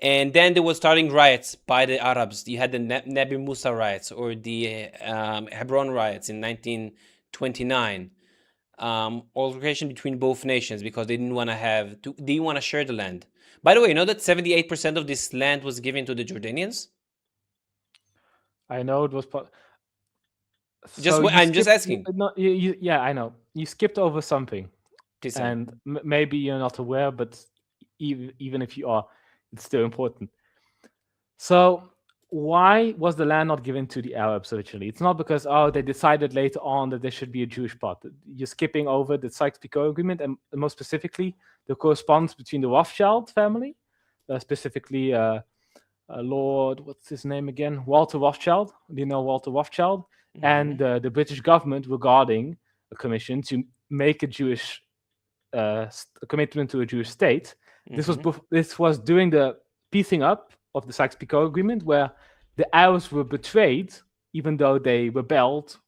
And then there was starting riots by the Arabs. You had the Nabi Musa riots or the Hebron riots in 1929. Altercation between both nations because they didn't want to share the land. By the way, you know that 78% of this land was given to the Jordanians? I know it was. I'm just asking. No, yeah, I know. You skipped over something, and maybe you're not aware, but even if you are, it's still important. So why was the land not given to the Arabs originally? It's not because they decided later on that there should be a Jewish part. You're skipping over the Sykes-Picot Agreement, and more specifically, the correspondence between the Rothschild family, specifically Lord, what's his name again? Walter Rothschild. Do you know Walter Rothschild? Mm-hmm. And the British government regarding a commission to make a Jewish commitment to a Jewish state. Mm-hmm. This was during the piecing up of the Sykes-Picot Agreement, where the Arabs were betrayed, even though they rebelled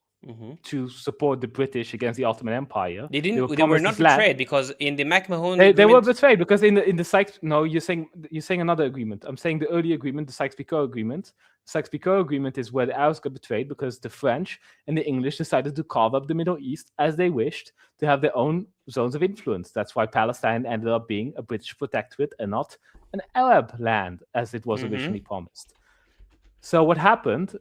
to support the British against the Ottoman Empire. They were not betrayed because in the McMahon they were betrayed because in the Sykes. No, you're saying another agreement. I'm saying the early agreement, the Sykes-Picot Agreement. The Sykes-Picot Agreement is where the Arabs got betrayed because the French and the English decided to carve up the Middle East as they wished to have their own zones of influence. That's why Palestine ended up being a British protectorate and not an Arab land as it was originally promised. So what happened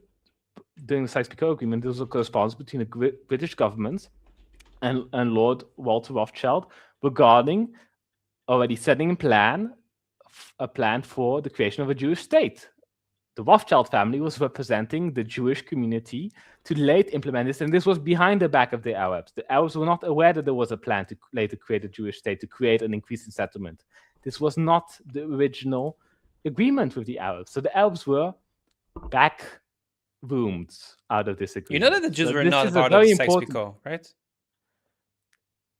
during the Sykes-Picot Agreement, there was a correspondence between the British government and Lord Walter Rothschild regarding already setting a plan for the creation of a Jewish state. The Rothschild family was representing the Jewish community to late implement this, and this was behind the back of the Arabs. The Arabs were not aware that there was a plan to later create a Jewish state, to create an increase in settlement. This was not the original agreement with the Arabs. So the Arabs were boomed out of this agreement. You know that the Jews were not part of Sykes-Picot, right?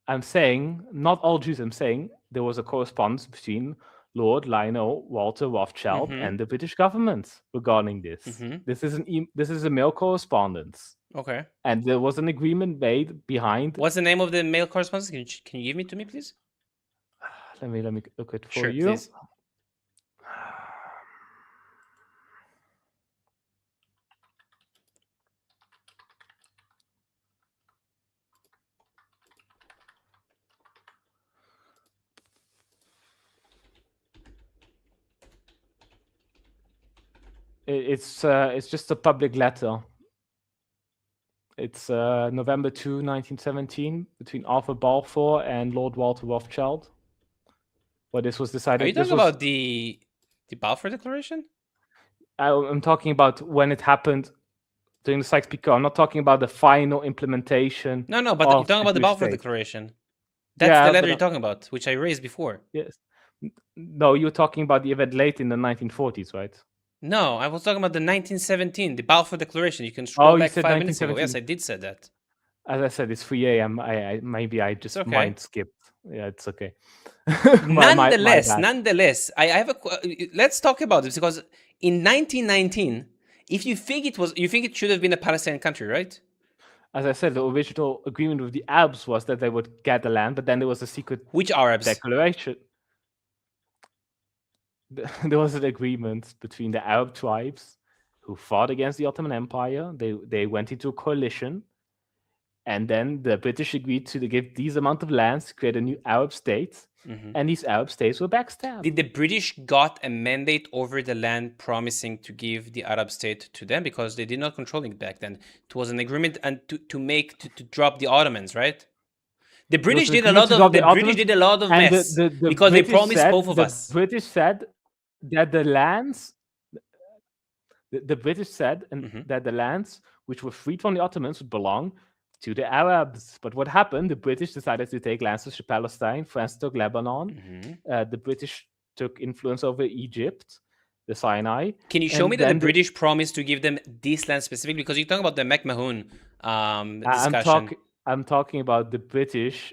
I'm saying not all Jews. I'm saying there was a correspondence between Lord Lionel Walter Rothschild and the British government regarding this. This is a mail correspondence. Okay. And there was an agreement made behind. What's the name of the mail correspondence? Can you give me to me, please? Let me look it for sure, you. Please. It's just a public letter. It's November 2, 1917, between Arthur Balfour and Lord Walter Rothschild. Where this was decided. Are you talking about the Balfour Declaration? I'm talking about when it happened during the Sykes-Picot. I'm not talking about the final implementation. No, but you're talking about the Balfour Declaration. That's the letter you're talking about, which I raised before. Yes. No, you're talking about the event late in the 1940s, right? No, I was talking about the 1917, the Balfour Declaration. You can scroll you back said 5 minutes ago. Yes, 1917. I did say that. As I said, it's 3 a.m. Maybe I just okay. mind skipped. Yeah, it's okay. my bad. Nonetheless, I have let's talk about this, because in 1919, if you think it should have been a Palestinian country, right? As I said, the original agreement with the Arabs was that they would get the land, but then there was a secret Which Arabs? declaration. There was an agreement between the Arab tribes who fought against the Ottoman Empire. They went into a coalition, and then the British agreed to give these amount of lands to create a new Arab state, and these Arab states were backstabbed. Did the British got a mandate over the land promising to give the Arab state to them, because they did not control it back then? It was an agreement and to drop the Ottomans, right? The British did a lot of mess because they promised both of us. The British said that the lands, the British said that the lands which were freed from the Ottomans would belong to the Arabs. But what happened? The British decided to take lands to Palestine. France took Lebanon. The British took influence over Egypt, the Sinai. Can you show me that the British promised to give them this land specifically? Because you're talking about the McMahon discussion. I'm talking about the British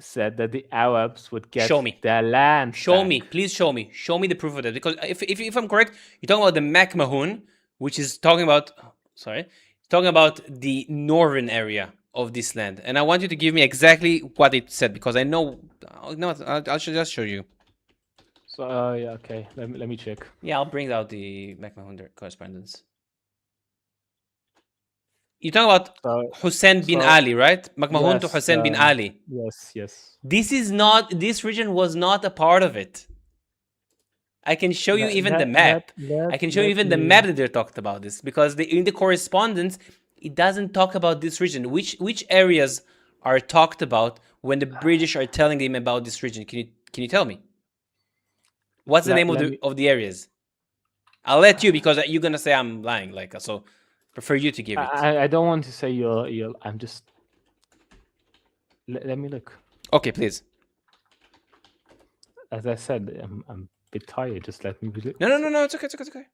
said that the Arabs would get their land. Please show me the proof of that. Because if I'm correct, you're talking about the McMahon, which is talking about the northern area of this land, and I want you to give me exactly what it said, because I know. No, I'll just show you. So yeah, okay. Let me check. Yeah, I'll bring out the McMahon correspondence. You're talking about Hussein bin Ali, right? McMahon to Hussein bin Ali. Yes. This region was not a part of it. I can show you even the map. I can show you even the map that they talked about this, because in the correspondence, it doesn't talk about this region. Which areas are talked about when the British are telling them about this region? Can you tell me? What's the name of the areas? I'll let you, because you're gonna say I'm lying. So prefer you to give it. I don't want to say you're. I'm just. Let me look. Okay, please. As I said, I'm a bit tired. Just let me look. No. It's okay.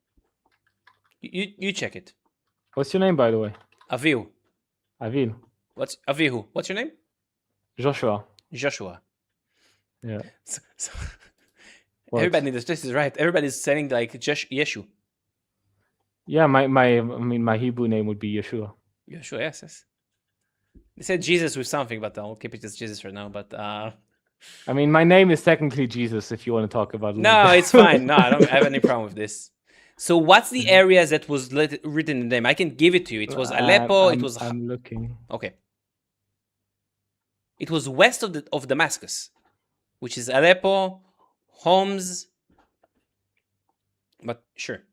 You check it. What's your name, by the way? Avil. What's Avihu? What's your name? Joshua. Yeah. So everybody in this place is right. Everybody's saying like Yeshu. Yeah, my Hebrew name would be Yeshua. Yeshua, yes. They said Jesus with something, but I'll keep it as Jesus for now. But I mean, my name is technically Jesus. If you want to talk about it. No, it's fine. No, I don't have any problem with this. So, what's the areas that was written in the name? I can give it to you. It was Aleppo. I'm looking. Okay. It was west of Damascus, which is Aleppo, Homs. But sure,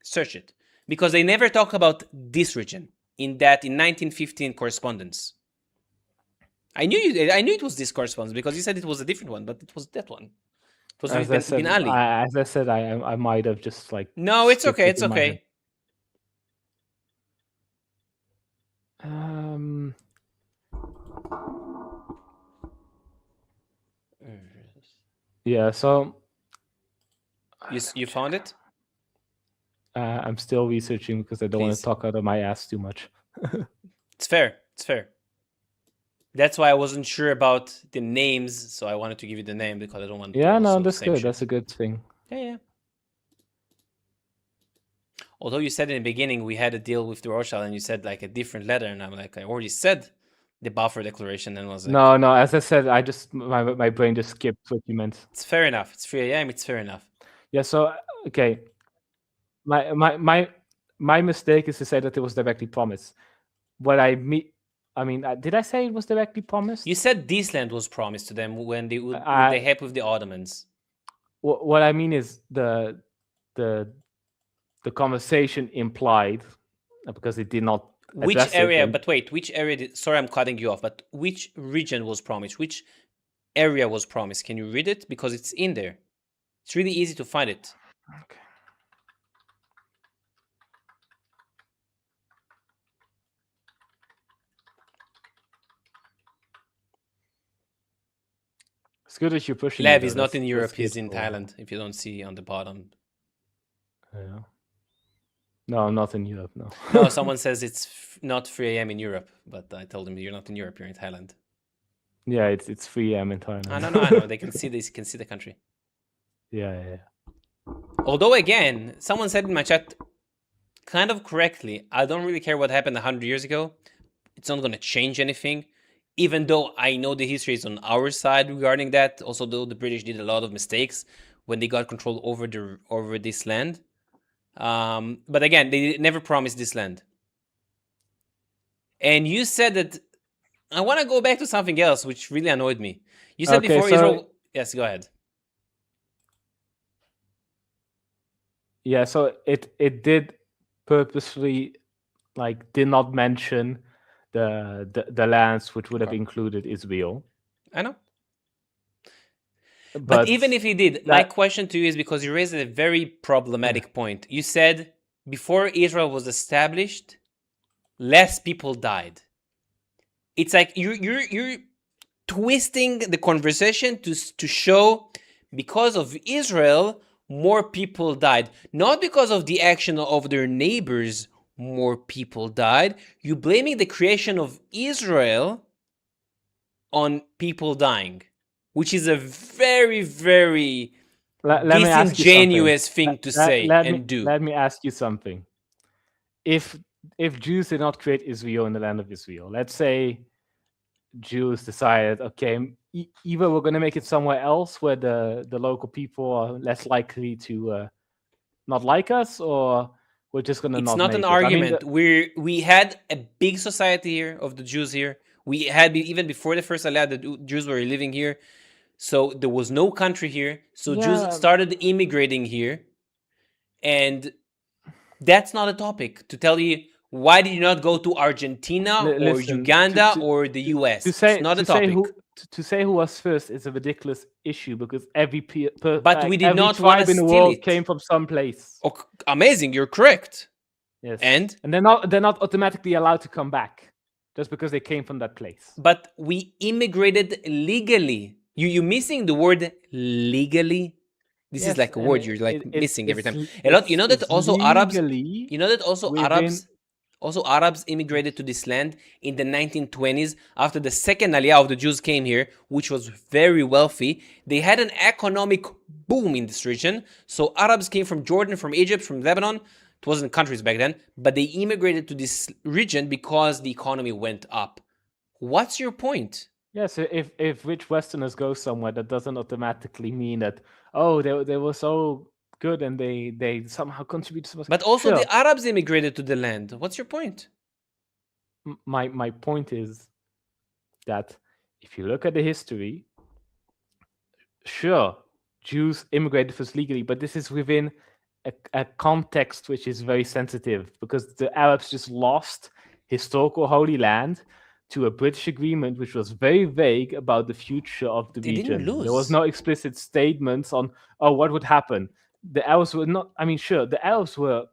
search it, because they never talk about this region in 1915 correspondence. I knew it was this correspondence, because you said it was a different one, but it was that one. It was with bin Ali. As I said, I might have just like. No, it's okay. It's okay. Yeah. So. You found it? I'm still researching, because I don't want to talk out of my ass too much. It's fair. That's why I wasn't sure about the names, so I wanted to give you the name, because I don't want. Yeah, no, that's good. That's a good thing. Yeah. Although you said in the beginning we had a deal with the Rothschild, and you said like a different letter, and I'm like, I already said the Balfour Declaration, and was like, no. As I said, I just my brain just skipped what you meant. It's fair enough. It's 3 a.m. It's fair enough. Yeah. So okay, my mistake is to say that it was directly promised. What I mean, did I say it was directly promised? You said this land was promised to them when they with the help of the Ottomans. What I mean is the conversation implied, because it did not. Which area? But wait, which area? Sorry, I'm cutting you off. But which region was promised? Which area was promised? Can you read it? Because it's in there. It's really easy to find it. Okay. It's good that you're pushing. Lev is not in Europe. He's in Thailand. If you don't see on the bottom. Yeah. No, not in Europe. No. No, someone says it's not 3 a.m. in Europe, but I told them you're not in Europe. You're in Thailand. Yeah, it's 3 a.m. in Thailand. I know. They can see this. Can see the country. Yeah. Although again, someone said in my chat, kind of correctly, I don't really care what happened 100 years ago. It's not going to change anything. Even though I know the history is on our side regarding that. Also, though the British did a lot of mistakes when they got control over this land. But again, they never promised this land. And you said that I want to go back to something else, which really annoyed me. You said Okay, before so- Israel. Yes, go ahead. Yeah, so it did purposefully did not mention the lands which would have included Israel. I know. But even if he did, my question to you is because you raised a very problematic point. You said before Israel was established, less people died. It's like you're twisting the conversation to show because of Israel, more people died. Not because of the action of their neighbors, more people died. You're blaming the creation of Israel on people dying, which is a very, very disingenuous thing to say and do. Let me ask you something. If Jews did not create Israel in the land of Israel, let's say Jews decided, okay, either we're going to make it somewhere else where the local people are less likely to not like us, or we're just going to not make it. It's not an argument. We had a big society here of the Jews here. We had, even before the first Aliyah, the Jews were living here. So there was no country here. So Jews started immigrating here. And that's not a topic to tell you, why did you not go to Argentina or Uganda or the US? It's not a topic. To say who was first is a ridiculous issue because every but we did not tribe in the world came from some place. Oh, amazing, you're correct. Yes, and they're not automatically allowed to come back just because they came from that place. But we immigrated legally. You're missing the word legally. This is like a word you're missing every time. You know that also Arabs immigrated to this land in the 1920s after the second Aliyah of the Jews came here, which was very wealthy. They had an economic boom in this region. So Arabs came from Jordan, from Egypt, from Lebanon. It wasn't countries back then, but they immigrated to this region because the economy went up. What's your point? Yes, if rich Westerners go somewhere, that doesn't automatically mean that, they were so good and they somehow contributed to. But also the Arabs immigrated to the land. What's your point? My point is that if you look at the history, sure, Jews immigrated first legally, but this is within a context which is very sensitive because the Arabs just lost historical Holy Land to a British agreement which was very vague about the future of the region. Didn't lose. There was no explicit statements on what would happen. The Arabs were not. I mean, sure, the Arabs were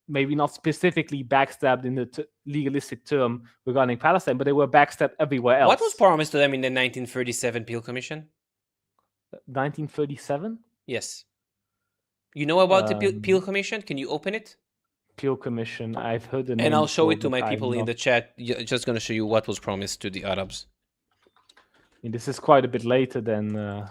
maybe not specifically backstabbed in the legalistic term regarding Palestine, but they were backstabbed everywhere else. What was promised to them in the 1937 Peel Commission? 1937? Yes. You know about the Peel Commission? Can you open it? Peel Commission. I've heard the name. And I'll show it to my people in the chat. Just going to show you what was promised to the Arabs. This is quite a bit later than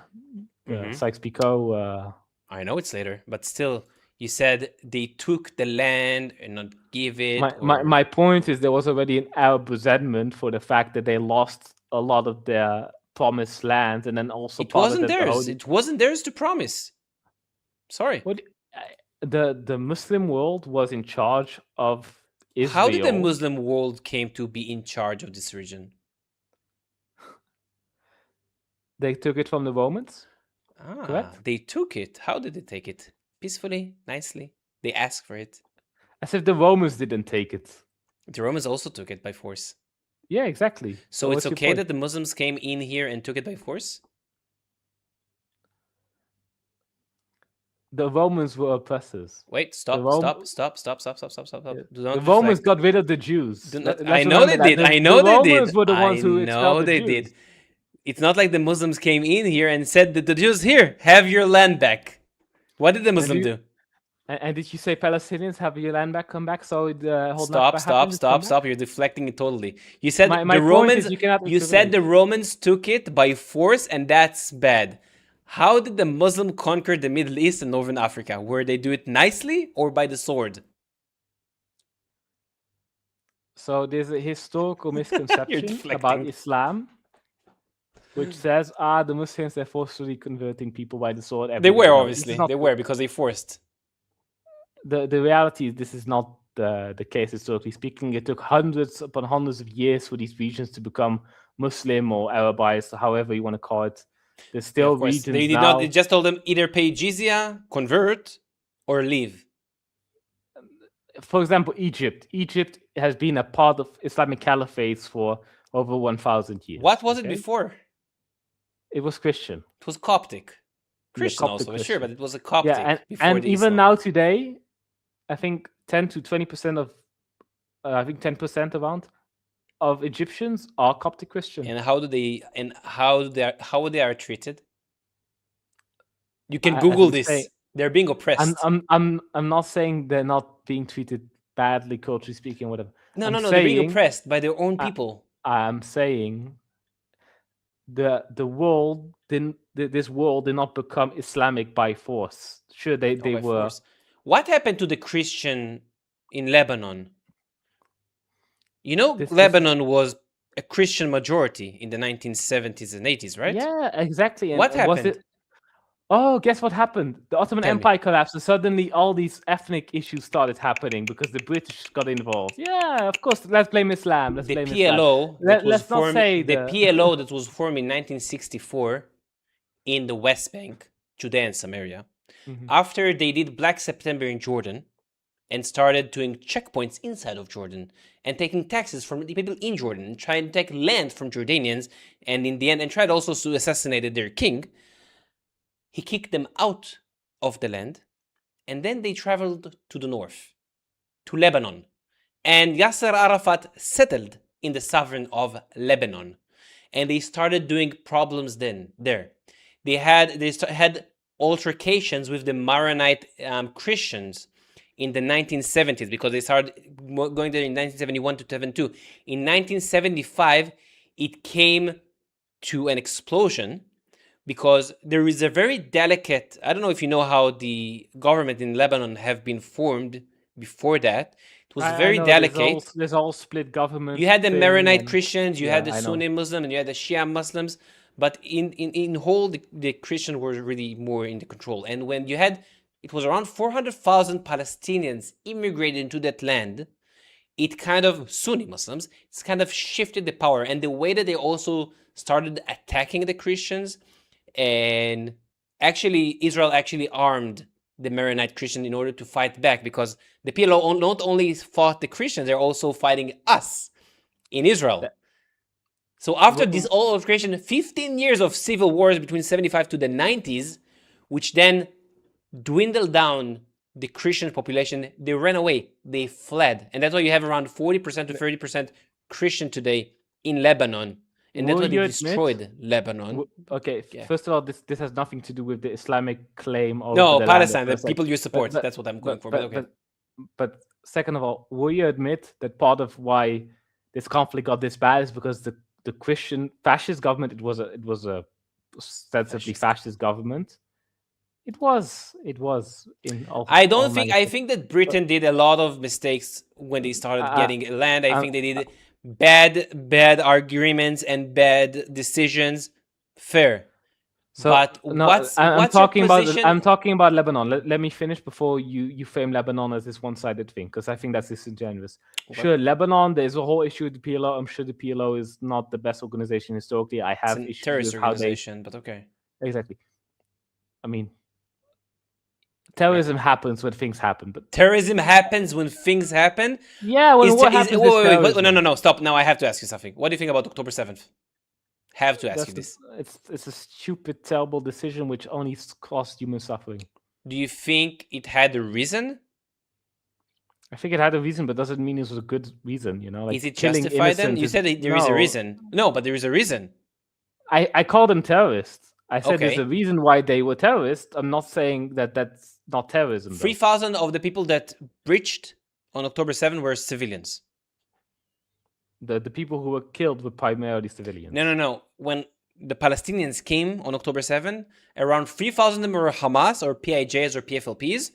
Sykes-Picot. I know it's later, but still, you said they took the land and not give it. My point is there was already an Arab resentment for the fact that they lost a lot of their promised lands, and then also it wasn't theirs. It wasn't theirs to promise. Sorry. The Muslim world was in charge of Israel. How did the Muslim world came to be in charge of this region? They took it from the Romans. Correct? They took it. How did they take it? Peacefully, nicely. They asked for it. As if the Romans didn't take it. The Romans also took it by force. Yeah, exactly. So it's okay that the Muslims came in here and took it by force? The Romans were oppressors. Wait, stop. Yeah. The Romans got rid of the Jews. I know they did. I know they did. The Romans were the ones who expelled the Jews. Did. It's not like the Muslims came in here and said that the Jews, here, have your land back. What did the Muslim do? And did you say Palestinians have your land back, come back? So the whole Nakba happened, Stop. You're deflecting it totally. You said My the point Romans. is you cannot You said the Romans took it by force, and that's bad. How did the Muslim conquer the Middle East and Northern Africa? Were they do it nicely or by the sword? So there's a historical misconception about Islam, which says, the Muslims are forcefully converting people by the sword. They were, No, obviously. They were, because they forced. The reality is this is not the case, historically speaking. It took hundreds upon hundreds of years for these regions to become Muslim or Arabized, however you want to call it. There's still regions they did now. not. It just told them either pay jizya, convert, or leave. For example, Egypt. Egypt has been a part of Islamic caliphates for over 1,000 years. What was it before? It was Christian. It was Coptic. Christian Coptic also, Christian. sure, but it was a Coptic. Yeah, before and the even Islam. now today, I think 10 to 20% of, 10% around of Egyptians are Coptic Christian. And how they are treated? You can Google this. They're being oppressed. I'm not saying they're not being treated badly, culturally speaking, whatever. No, they're being oppressed by their own people. I'm saying the world didn't. This world did not become Islamic by force. Sure, they were. Force. What happened to the Christian in Lebanon? You know, Lebanon was a Christian majority in the 1970s and 80s, right? Yeah, exactly. And what happened? Guess what happened? The Ottoman Empire collapsed, and suddenly all these ethnic issues started happening because the British got involved. Yeah, of course. Let's blame Islam. The PLO. Let's not say the PLO that was formed in 1964 in the West Bank, Judea and Samaria. Mm-hmm. After they did Black September in Jordan and started doing checkpoints inside of Jordan and taking taxes from the people in Jordan and trying to take land from Jordanians, and in the end, and tried also to assassinate their king. He kicked them out of the land, and then they traveled to the north, to Lebanon. And Yasser Arafat settled in the sovereign of Lebanon. And they started doing problems there. They had altercations with the Maronite Christians in the 1970s, because they started going there in 1971 to 72. In 1975, it came to an explosion, because there is a very delicate, I don't know if you know how the government in Lebanon have been formed before that. It was very delicate. There's all split government. You had the Maronite Christians, you had the Sunni Muslim, and you had the Shia Muslims. But in whole, the Christians were really more in the control. And when you had, it was around 400,000 Palestinians immigrated into that land, it kind of, Sunni Muslims, it's kind of shifted the power. And the way that they also started attacking the Christians, and actually Israel actually armed the Maronite Christian in order to fight back, because the PLO not only fought the Christians, they're also fighting us in Israel. So after this all altercation, 15 years of civil wars between 75 to the 90s, which then dwindled down the Christian population, they ran away, they fled. And that's why you have around 40% to 30% Christian today in Lebanon. And that's why they destroyed Lebanon. Okay, first of all, this has nothing to do with the Islamic claim of Palestine, the people you support. That's what I'm going for. But second of all, will you admit that part of why this conflict got this bad is because the Christian fascist government, it was a ostensibly fascist government. It was in all. I think that Britain did a lot of mistakes when they started getting land. I think they did bad agreements and bad decisions. Fair. So, but I'm talking about Lebanon. Let me finish before you frame Lebanon as this one-sided thing, because I think that's disingenuous. Okay. Sure, Lebanon, there's a whole issue with the PLO. I'm sure the PLO is not the best organization historically. I have issues terrorist with how organization, but okay. Exactly. I mean, terrorism happens when things happen, but terrorism happens when things happen. Yeah, what happens? Wait, no, stop. Now I have to ask you something. What do you think about October 7th? Have to ask you this. It's a stupid, terrible decision which only caused human suffering. Do you think it had a reason? I think it had a reason, but doesn't mean it was a good reason. You know, is it justified then? You said there is a reason. No, but there is a reason. I call them terrorists. I said there's a reason why they were terrorists. I'm not saying that that's not terrorism. 3,000 of the people that breached on October 7 were civilians. The people who were killed were primarily civilians. No. When the Palestinians came on October 7, around 3,000 of them were Hamas or PIJs or PFLPs.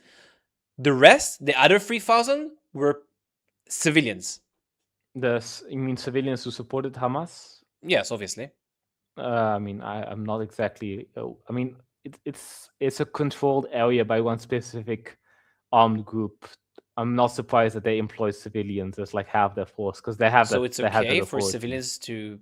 The rest, the other 3,000, were civilians. You mean civilians who supported Hamas? Yes, obviously. I mean, I'm not exactly. I mean, it's a controlled area by one specific armed group. I'm not surprised that they employ civilians as like half their force because they have. So it's okay for civilians to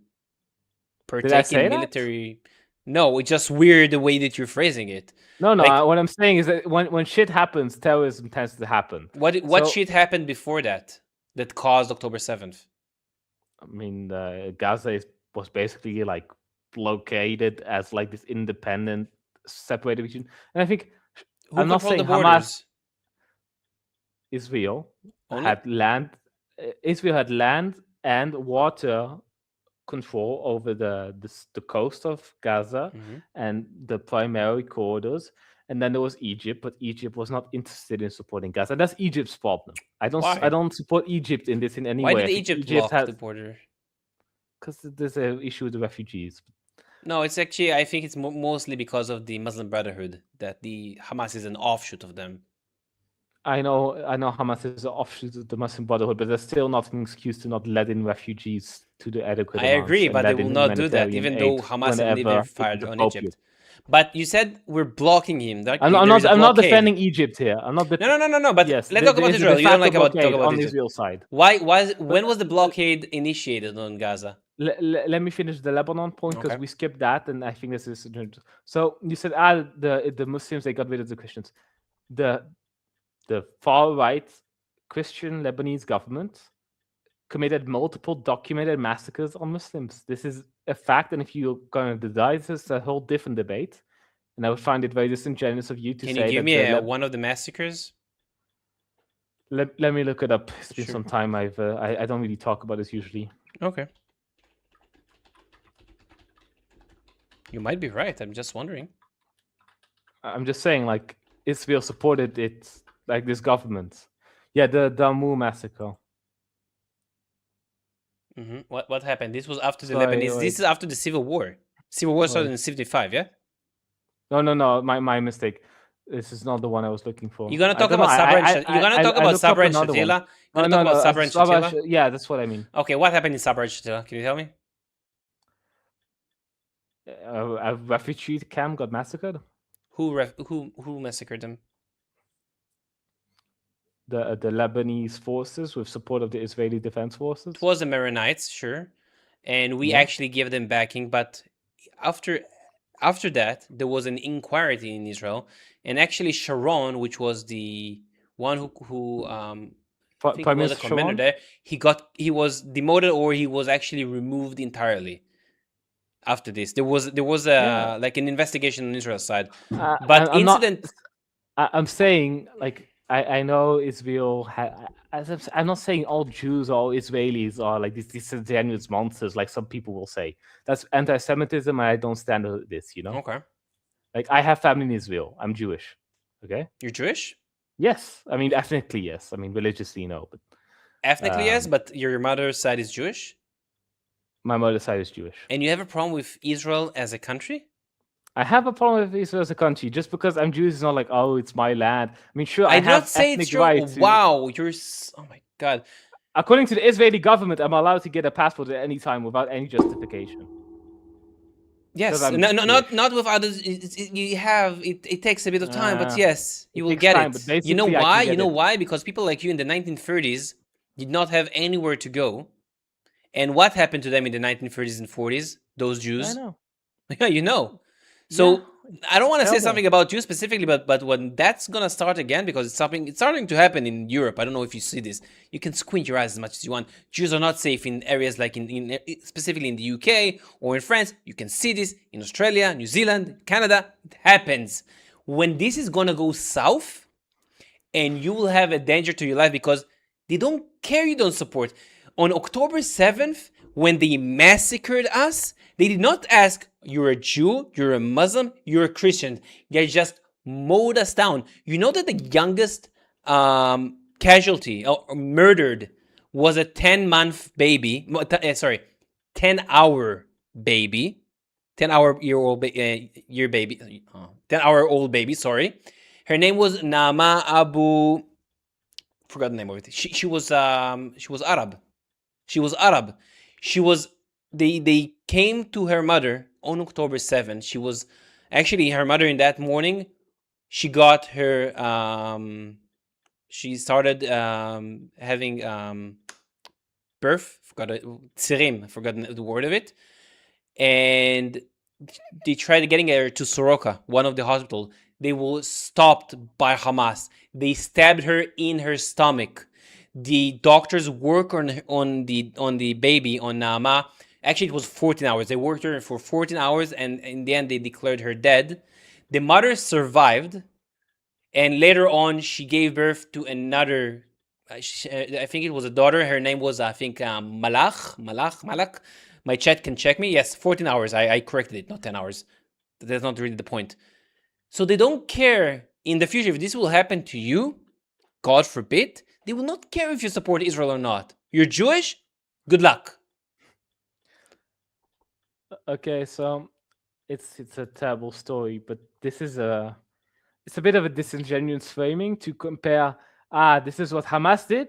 partake in military. No, it's just weird the way that you're phrasing it. No. What I'm saying is that when shit happens, terrorism tends to happen. What shit happened before that caused October 7th? I mean, Gaza was basically like located as like this independent, separated region, and I think I'm not saying Hamas. Israel had land. Israel had land and water control over the coast of Gaza and the primary corridors. And then there was Egypt, but Egypt was not interested in supporting Gaza. And that's Egypt's problem. I don't support Egypt in this in any way. Why did Egypt block the border? Because there's an issue with the refugees. No, it's actually, I think it's mostly because of the Muslim Brotherhood, that the Hamas is an offshoot of them. I know Hamas is an offshoot of the Muslim Brotherhood, but there's still not an excuse to not let in refugees to the adequate I agree, but they will not do that, even though Hamas have never fired on Egypt. But you said we're blocking him. I'm not defending Egypt here. I'm not. No. But yes, let's talk about Israel. You don't like talk about on Israel's side. When was the blockade initiated on Gaza? Let me finish the Lebanon point because we skipped that, and I think this is so. You said the Muslims, they got rid of the Christians. The far right Christian Lebanese government committed multiple documented massacres on Muslims. This is a fact, and if you're going to deny this, it's a whole different debate. And I would find it very disingenuous of you to say. Can you give me one of the massacres? Let me look it up. It's been some time. I don't really talk about this usually. Okay. You might be right. I'm just wondering. I'm just saying, like, Israel supported it, like this government. Yeah, the Damu massacre. What happened? This was after the Lebanese. This is after the Civil War. Civil War started in 75, yeah? No. My mistake. This is not the one I was looking for. You're gonna talk about Sabra and You're gonna talk about Sabra and Shatila? Shatila? Yeah, that's what I mean. Okay, what happened in Sabra and Shatila? Can you tell me? A refugee camp got massacred. Who massacred them? The Lebanese forces with support of the Israeli Defense Forces. It was the Maronites, sure, and we actually gave them backing. But after that, there was an inquiry in Israel, and actually Sharon, which was the one who Prime was a commander there, he was demoted or he was actually removed entirely. After this, there was like an investigation on Israel's side, but I'm saying, like, I know Israel. I'm not saying all Jews or Israelis are like these disingenuous monsters, like some people will say. That's anti-Semitism, and I don't stand with this. You know. Okay. Like, I have family in Israel. I'm Jewish. Okay. You're Jewish? Yes. I mean, ethnically, yes. I mean, religiously, no. But ethnically, yes. But your mother's side is Jewish. My mother's side is Jewish. And you have a problem with Israel as a country? I have a problem with Israel as a country. Just because I'm Jewish is not like, oh, it's my land. I mean, sure, I have ethnic rights. Wow, oh my God. According to the Israeli government, I'm allowed to get a passport at any time without any justification. Yes, not with others. It takes a bit of time, but yes, you will get it. You know why? Why? Because people like you in the 1930s did not have anywhere to go. And what happened to them in the 1930s and 40s? Those Jews. I know. Yeah, you know. So I don't want to say something about Jews specifically, but when that's gonna start again, because it's starting to happen in Europe. I don't know if you see this. You can squint your eyes as much as you want. Jews are not safe in areas like in specifically in the UK or in France. You can see this in Australia, New Zealand, Canada. It happens. When this is gonna go south, and you will have a danger to your life because they don't care, you don't support. On October 7th, when they massacred us, they did not ask, you're a Jew, you're a Muslim, you're a Christian. They just mowed us down. You know that the youngest casualty or murdered was a 10-month baby. 10-hour baby. 10-hour-year-old baby. 10-hour-old baby. Sorry, her name was Nama Abu. Forgot the name of it. She was Arab. She was Arab. She was. They came to her mother on October 7th. She was actually her mother in that morning. She got her. She started having birth. Forgot it. Tsirim. Forgot the word of it. And they tried getting her to Soroka, one of the hospital. They were stopped by Hamas. They stabbed her in her stomach. The doctors work on the baby, on Naama. Actually, it was 14 hours. They worked her for 14 hours, and in the end, they declared her dead. The mother survived, and later on, she gave birth to another. I think it was a daughter. Her name was, I think, Malak. My chat can check me. Yes, 14 hours. I corrected it, not 10 hours. That's not really the point. So they don't care in the future if this will happen to you. God forbid. They will not care if you support Israel or not. You're Jewish? Good luck. Okay, so it's a terrible story, but it's a bit of a disingenuous framing to compare. This is what Hamas did.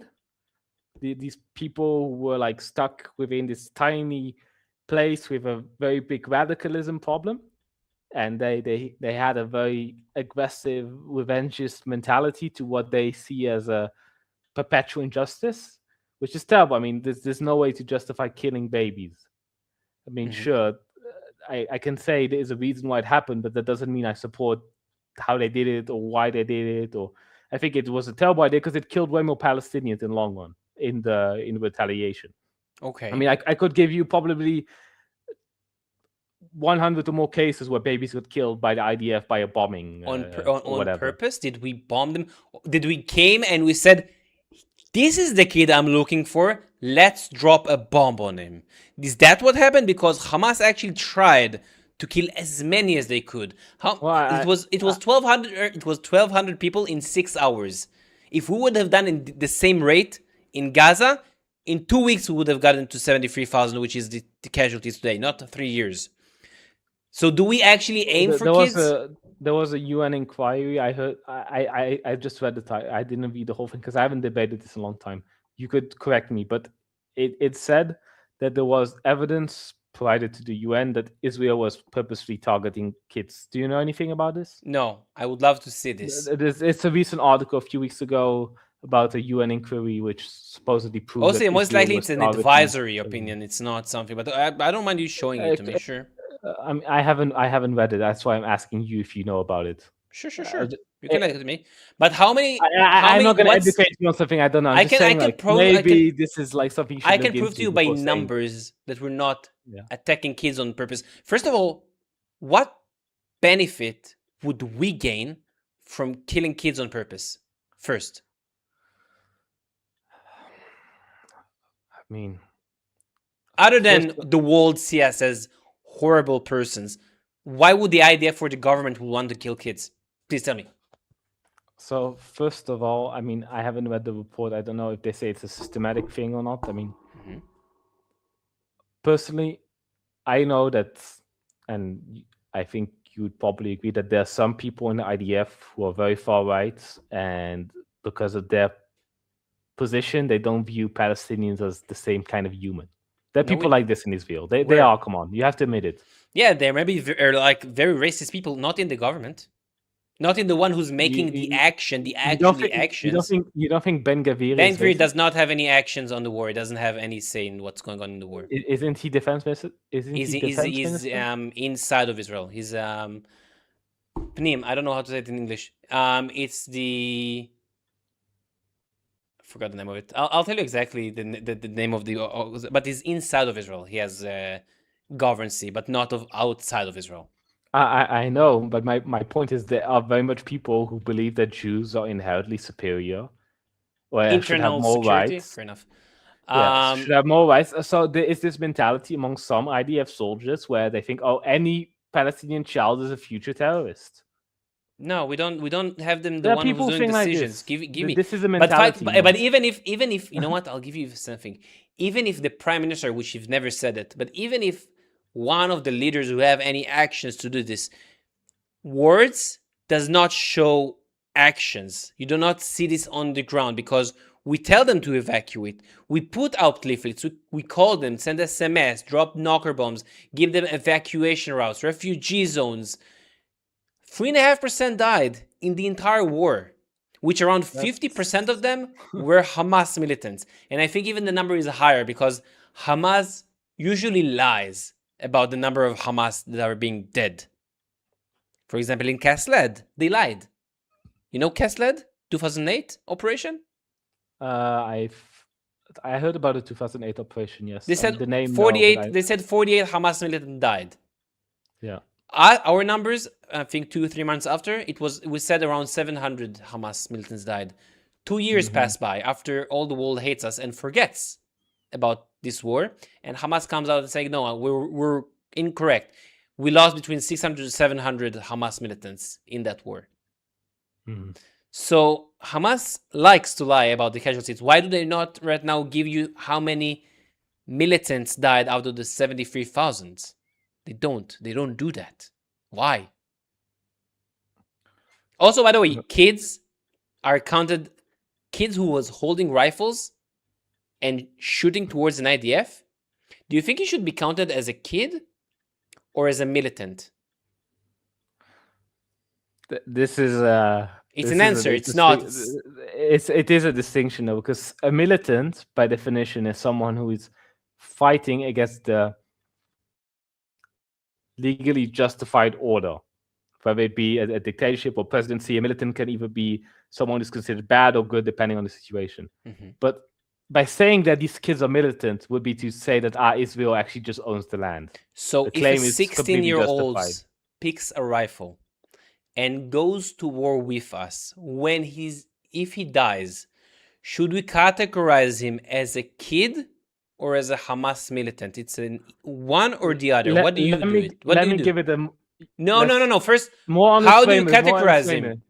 These people were like stuck within this tiny place with a very big radicalism problem, and they had a very aggressive, revanchist mentality to what they see as a perpetual injustice, which is terrible. I mean, there's no way to justify killing babies. I mean, sure, I can say there is a reason why it happened, but that doesn't mean I support how they did it or why they did it. Or I think it was a terrible idea because it killed way more Palestinians in the long run in the retaliation. Okay. I mean, I could give you probably 100 or more cases where babies got killed by the IDF by a bombing on purpose. Did we bomb them? Did we came and we said, this is the kid I'm looking for, let's drop a bomb on him? Is that what happened? Because Hamas actually tried to kill as many as they could. It was 1,200. It was 1,200 people in 6 hours. If we would have done in the same rate in Gaza, in 2 weeks we would have gotten to 73,000, which is the casualties today, not 3 years. So do we actually aim for kids? There was a UN inquiry. I heard. I just read the title. I didn't read the whole thing because I haven't debated this in a long time. You could correct me, but it said that there was evidence provided to the UN that Israel was purposely targeting kids. Do you know anything about this? No, I would love to see this. It's a recent article a few weeks ago about a UN inquiry which supposedly proved. Also, most likely it's an advisory opinion. It's not something, but I don't mind you showing it to me. Sure. I haven't read it. That's why I'm asking you if you know about it. Sure. You can educate me. But how many? I'm not going to educate you on something I don't know. Maybe this is like something you should I can prove to you by numbers that we're not attacking kids on purpose. First of all, what benefit would we gain from killing kids on purpose? First. I mean, other than the world see us as horrible persons, why would the idea for the government want to kill kids? Please tell me. So first of all, I mean, I haven't read the report. I don't know if they say it's a systematic thing or not. I mean, personally, I know that, and I think you would probably agree that there are some people in the IDF who are very far right, and because of their position, they don't view Palestinians as the same kind of human. There are people like this in Israel. They are. Come on, you have to admit it. Yeah, there maybe are like very racist people, not in the government, not in the one who's making the action, the actions. You don't think Ben Gvir? Ben Gvir does not have any actions on the war. He doesn't have any say in what's going on in the war. Isn't he defense minister? He's inside of Israel. He's Pnim. I don't know how to say it in English. It's the. Forgot the name of it. I'll tell you exactly the name of the. But he's inside of Israel. He has governancy, but not of outside of Israel. I know, but my point is there are very much people who believe that Jews are inherently superior, or should have more rights. Fair enough. Yeah, Um, should have more rights. So there is this mentality among some IDF soldiers where they think, oh, any Palestinian child is a future terrorist. No, we don't. We don't have them. The There are one who's people doing think like decisions. this. Give me. This is a But mentality. but even if you know what, I'll give you something. Even if the prime minister, which you've never said it, but even if one of the leaders who have any actions to do this, words does not show actions. You do not see this on the ground because we tell them to evacuate. We put out leaflets. We call them, send SMS, drop knocker bombs, give them evacuation routes, refugee zones. 3.5% died in the entire war, which around 50% of them were Hamas militants. And I think even the number is higher because Hamas usually lies about the number of Hamas that are being dead. For example, in Kasled, they lied. You know Kasled? 2008 operation? I heard about the 2008 operation, yes. They said the name 48 they said 48 Hamas militants died. Yeah. Our numbers, I think 2-3 months after, we said around 700 Hamas militants died. 2 years passed by after all the world hates us and forgets about this war, and Hamas comes out and saying, no, we're incorrect. We lost between 600 to 700 Hamas militants in that war. So Hamas likes to lie about the casualties. Why do they not right now give you how many militants died out of the 73,000? They don't do that. Why? Also, by the way, kids are counted. Kids who was holding rifles and shooting towards an IDF, do you think he should be counted as a kid or as a militant? This is it's an answer. It's not. It is a distinction though, because a militant, by definition, is someone who is fighting against the legally justified order, whether it be a dictatorship or presidency. A militant can either be someone who's considered bad or good, depending on the situation. But by saying that these kids are militant would be to say that Israel actually just owns the land. So the if claim a is completely 16-year-old justified. picks a rifle and goes to war with us, if he dies, should we categorize him as a kid or as a Hamas militant? It's one or the other. What do you do? Let me give it a no. First, more how do you categorize him?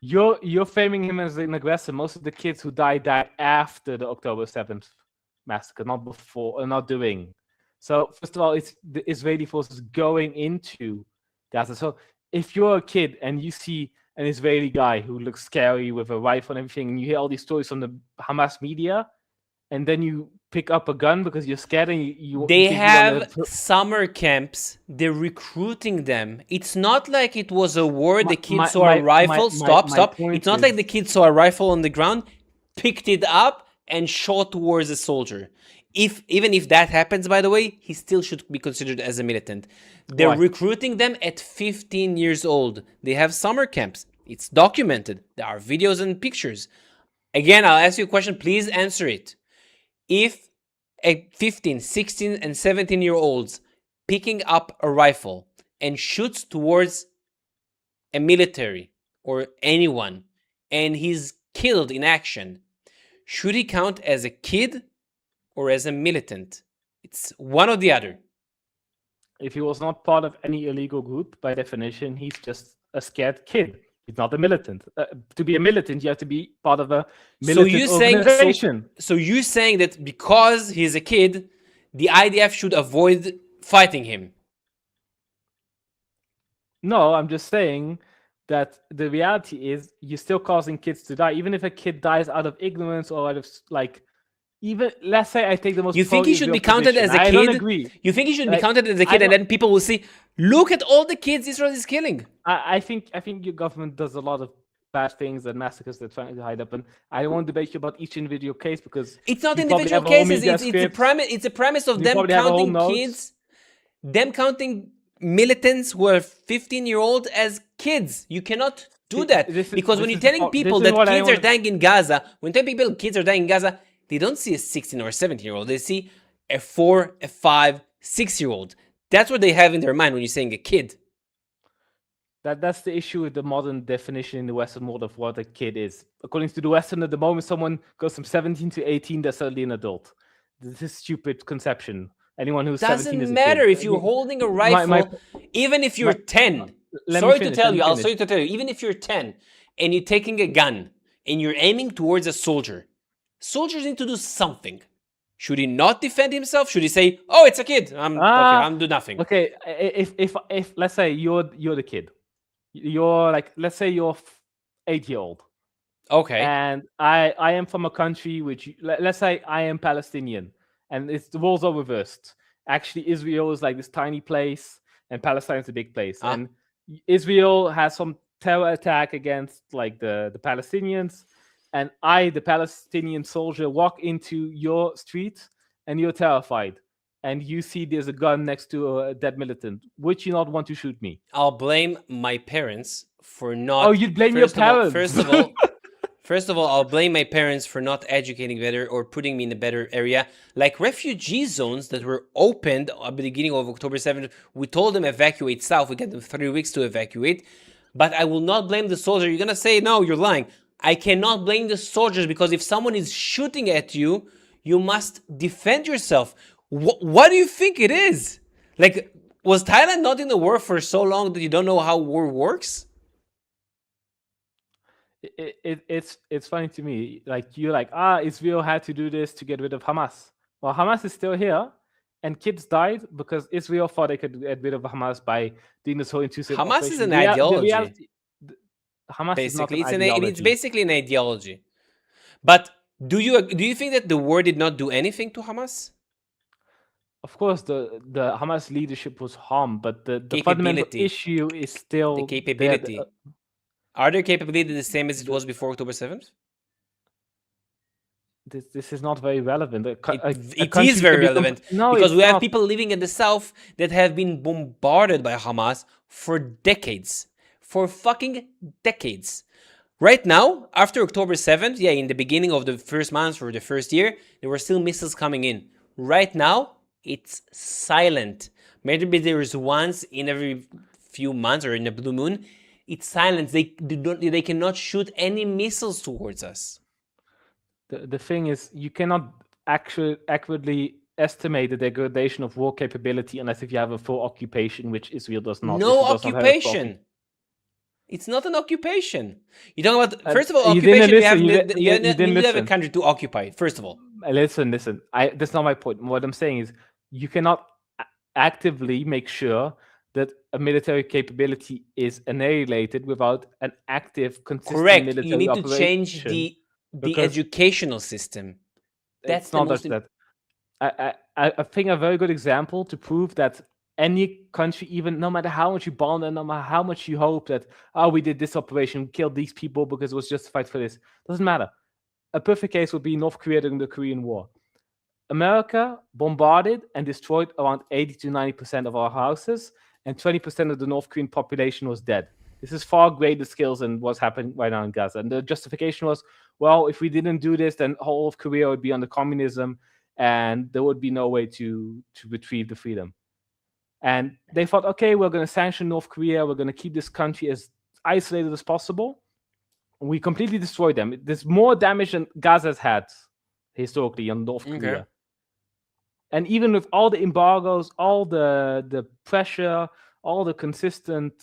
You're framing him as an aggressor. Most of the kids who died after the October 7th massacre, not before, or not during. So first of all, it's the Israeli forces going into Gaza. So if you're a kid and you see an Israeli guy who looks scary with a rifle and everything, and you hear all these stories from the Hamas media, and then you pick up a gun because you're scared and they have summer camps. They're recruiting them. It's not like it was a war. The kids saw a rifle. Stop. It's not like the kids saw a rifle on the ground, picked it up, and shot towards a soldier. Even if that happens, by the way, he still should be considered as a militant. They're recruiting them at 15 years old. They have summer camps. It's documented. There are videos and pictures. Again, I'll ask you a question. Please answer it. If a 15, 16, and 17-year-olds picking up a rifle and shoots towards a military or anyone, and he's killed in action, should he count as a kid or as a militant? It's one or the other. If he was not part of any illegal group, by definition, he's just a scared kid. He's not a militant. To be a militant, you have to be part of a militant organization. So you're saying that because he's a kid, the IDF should avoid fighting him? No, I'm just saying that the reality is you're still causing kids to die. Even if a kid dies out of ignorance or out of even let's say I take the most. You think he should be counted as a kid? I don't agree. You think he should be counted as a kid, and then people will see, look at all the kids Israel is killing. I think your government does a lot of bad things and massacres that trying to hide up, and I don't want to debate you about each individual case because it's not individual cases. It's a premise of them counting kids, them counting militants who are 15-year-old as kids. You cannot do that because when you're telling people that kids are dying in Gaza, when telling people kids are dying in Gaza, they don't see a 16 or a 17-year-old. They see a 4, a 5, 6-year-old. That's what they have in their mind when you're saying a kid. That's the issue with the modern definition in the Western world of what a kid is. According to the Western, at the moment someone goes from 17 to 18, they're suddenly an adult. This is stupid conception. Anyone who's 17 is Doesn't a kid. matter if you're holding a rifle, even if you're 10. Sorry to tell you, even if you're 10 and you're taking a gun and you're aiming towards a soldier, soldiers need to do something. Should he not defend himself? Should he say, "Oh, it's a kid. I'm do nothing." Okay, if let's say you're the kid, you're like, let's say you're 8-year-old. Okay. And I am from a country which, let's say I am Palestinian, and the roles are reversed. Actually, Israel is like this tiny place, and Palestine is a big place. And Israel has some terror attack against like the Palestinians, and I, the Palestinian soldier, walk into your street, and you're terrified, and you see there's a gun next to a dead militant. Would you not want to shoot me? I'll blame my parents for not. Oh, you'd blame your parents. First of all, I'll blame my parents for not educating better or putting me in a better area. Like refugee zones that were opened at the beginning of October 7th, we told them evacuate south. We gave them 3 weeks to evacuate. But I will not blame the soldier. You're going to say, no, you're lying. I cannot blame the soldiers because if someone is shooting at you, you must defend yourself. What do you think it is? Like, was Thailand not in the war for so long that you don't know how war works? It's funny to me. Like, you're like, Israel had to do this to get rid of Hamas. Well, Hamas is still here, and kids died because Israel thought they could get rid of Hamas by doing this whole intrusive Hamas operation. is an ideology. Hamas basically, is not an ideology. It's basically an ideology. But do you think that the war did not do anything to Hamas? Of course, the Hamas leadership was harmed, but the fundamental issue is still the capability. Are their capability the same as it was before October 7th? This is not very relevant. It is very relevant because we have people living in the south that have been bombarded by Hamas for decades. For fucking decades. Right now, after October 7th, in the beginning of the first month or the first year, there were still missiles coming in. Right now, it's silent. Maybe there is once in every few months or in a blue moon. It's silent. They cannot shoot any missiles towards us. The thing is, you cannot actually accurately estimate the degradation of war capability unless if you have a full occupation, which Israel does not. No occupation. It's not an occupation. You're talking about, first of all, occupation, you need to have a country to occupy, first of all. Listen. That's not my point. What I'm saying is, you cannot actively make sure that a military capability is annihilated without an active, consistent military you need operation. To change the educational system. That's not just that. I think a very good example to prove that any country, even no matter how much you bond and no matter how much you hope that, we did this operation, we killed these people because it was justified for this, doesn't matter. A perfect case would be North Korea during the Korean War. America bombarded and destroyed around 80 to 90% of our houses, and 20% of the North Korean population was dead. This is far greater skills than what's happening right now in Gaza. And the justification was, well, if we didn't do this, then whole of Korea would be under communism, and there would be no way to retrieve the freedom. And they thought, okay, we're going to sanction North Korea. We're going to keep this country as isolated as possible. We completely destroyed them. There's more damage than Gaza's had historically on North Korea. And even with all the embargoes, all the pressure, all the consistent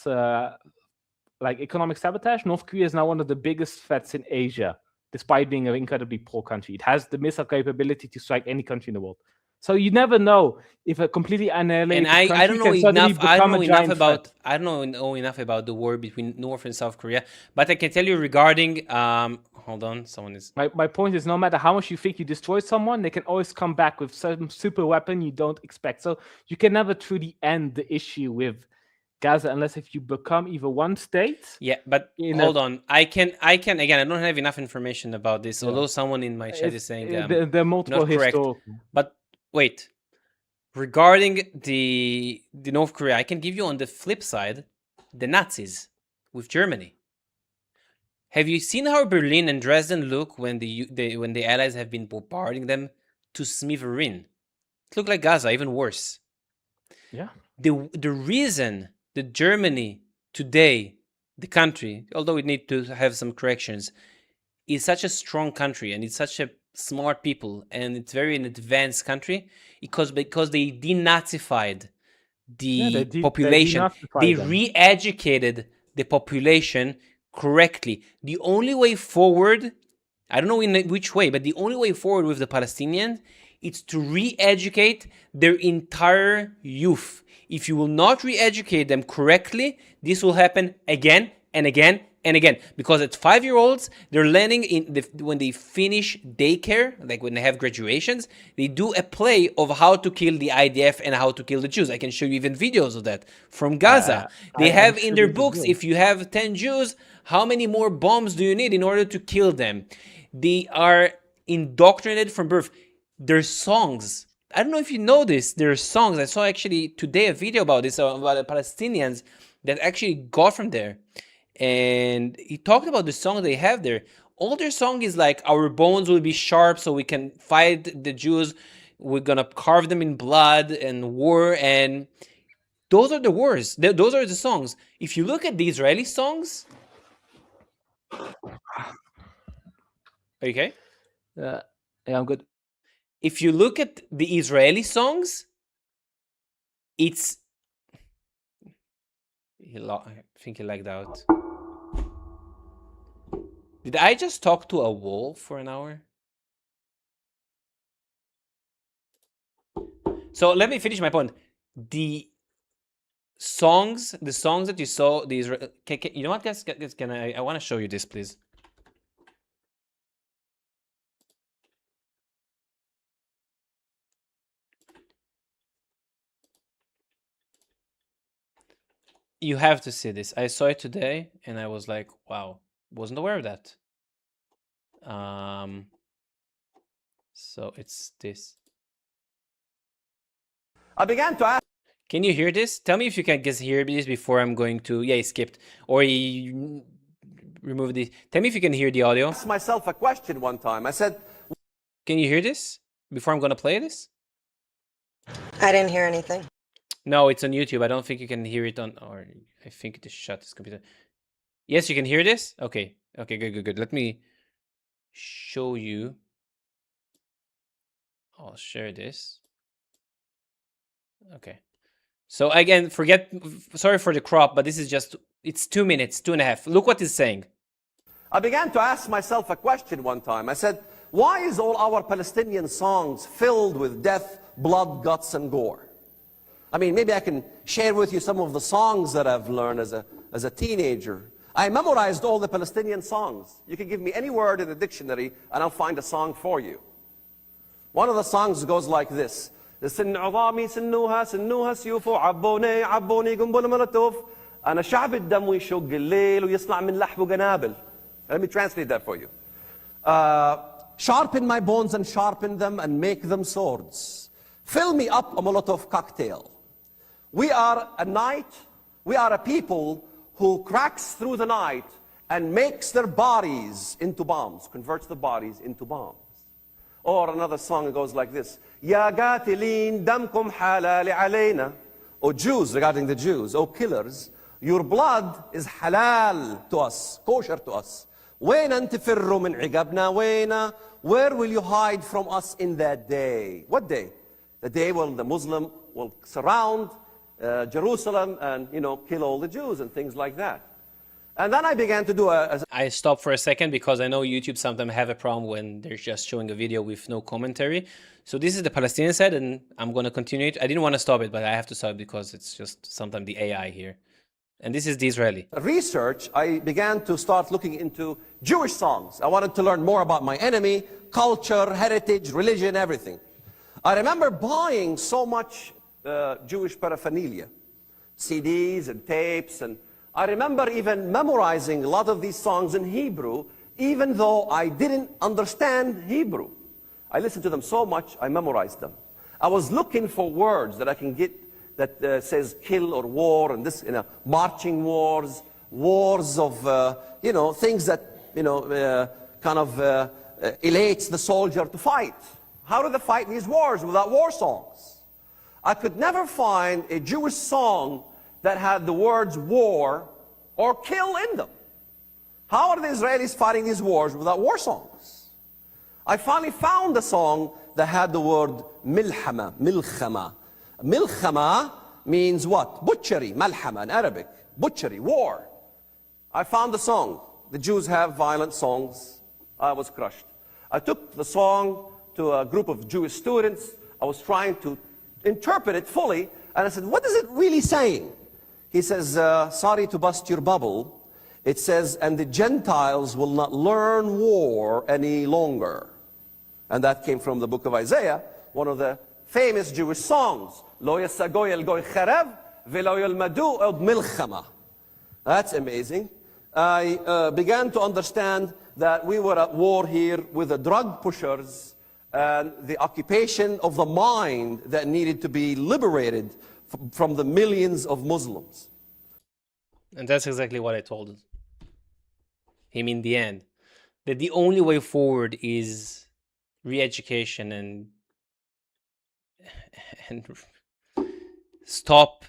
economic sabotage, North Korea is now one of the biggest threats in Asia, despite being an incredibly poor country. It has the missile capability to strike any country in the world. So you never know if a completely annihilated country I don't know can suddenly enough. I become don't a know enough giant about. threat. I don't know enough about the war between North and South Korea. But I can tell you regarding. Hold on, someone is. My point is, no matter how much you think you destroyed someone, they can always come back with some super weapon you don't expect. So you can never truly end the issue with Gaza unless if you become either one state. Yeah, but hold on. I can again. I don't have enough information about this. Yeah. Although someone in my chat is saying there are multiple not correct. historical. But wait, regarding the North Korea, I can give you on the flip side the Nazis with Germany. Have you seen how Berlin and Dresden look when the Allies have been bombarding them to smithereens? It looked like Gaza, even worse. Yeah. The reason that Germany today, the country, although it needs to have some corrections, is such a strong country and it's such a smart people, and it's very an advanced country because they denazified the population. They re-educated the population correctly. The only way forward, I don't know in which way, but the only way forward with the Palestinians is to re-educate their entire youth. If you will not re-educate them correctly, this will happen again and again and again. Because at 5-year-olds, they're learning when they finish daycare, like when they have graduations, they do a play of how to kill the IDF and how to kill the Jews. I can show you even videos of that from Gaza. They have in their books, if you have 10 Jews, how many more bombs do you need in order to kill them? They are indoctrinated from birth. Their songs, I don't know if you know this, their songs, I saw actually today a video about this, about the Palestinians that actually got from there. And he talked about the song they have there. All their song is like, our bones will be sharp so we can fight the Jews. We're gonna carve them in blood and war. And those are the words. Those are the songs. If you look at the Israeli songs, okay? Yeah, I'm good. If you look at the Israeli songs, it's... I think he lagged out. Did I just talk to a wall for an hour? So let me finish my point. The songs that you saw, you know what, guys? Can I want to show you this, please. You have to see this. I saw it today, and I was like, wow, wasn't aware of that. So it's this. I began to ask. Can you hear this? Tell me if you can guess hear this before I'm going to. Yeah, he skipped or he removed the. Tell me if you can hear the audio. I asked myself a question one time. I said, "Can you hear this before I'm going to play this?" I didn't hear anything. No, it's on YouTube. I don't think you can hear it on. Or I think it is shut this computer. Yes, you can hear this. Okay. Okay. Good. Let me show you. I'll share this. Okay. So again, sorry for the crop, but this is just, it's 2 minutes, 2.5. Look what it's saying. I began to ask myself a question one time. I said, why is all our Palestinian songs filled with death, blood, guts, and gore? I mean, maybe I can share with you some of the songs that I've learned as a teenager. I memorized all the Palestinian songs. You can give me any word in the dictionary, and I'll find a song for you. One of the songs goes like this. سن عظامي سنوها سيوف عبوني قنبل مولوتوف أنا شعب الدم ويشق الليل ويصنع من لحم قنابل. Let me translate that for you. Sharpen my bones and sharpen them and make them swords. Fill me up a Molotov cocktail. We are a people who cracks through the night and makes their bodies into bombs, converts the bodies into bombs. Or another song goes like this. Ya qatilin damkum halal alayna. O Jews, regarding the Jews, O killers, your blood is halal to us, kosher to us. وين تفروا من عقابنا وين? Where will you hide from us in that day? What day? The day when the Muslim will surround Jerusalem and, kill all the Jews and things like that. And then I began to do I stopped for a second because I know YouTube sometimes have a problem when they're just showing a video with no commentary. So this is the Palestinian side, and I'm going to continue it. I didn't want to stop it, but I have to stop it because it's just sometimes the AI here. And this is the Israeli. Research, I began to start looking into Jewish songs. I wanted to learn more about my enemy, culture, heritage, religion, everything. I remember buying so much Jewish paraphernalia, CDs and tapes, and I remember even memorizing a lot of these songs in Hebrew, even though I didn't understand Hebrew. I listened to them so much, I memorized them. I was looking for words that I can get that says kill or war, and this, marching wars of, things that, kind of elates the soldier to fight. How do they fight these wars without war songs? I could never find a Jewish song that had the words war or kill in them. How are the Israelis fighting these wars without war songs? I finally found a song that had the word milhama, milchama. Milchama means what? Butchery, malhama in Arabic. Butchery, war. I found the song. The Jews have violent songs. I was crushed. I took the song to a group of Jewish students. I was trying to interpret it fully. And I said, what is it really saying? He says, sorry to bust your bubble. It says, and the Gentiles will not learn war any longer. And that came from the book of Isaiah, one of the famous Jewish songs. Lo yasagoy el goy cherev, velo yelmadu od milchama. That's amazing. I began to understand that we were at war here with the drug pushers and the occupation of the mind that needed to be liberated from the millions of Muslims. And that's exactly what I told him in the end. That the only way forward is re-education and stop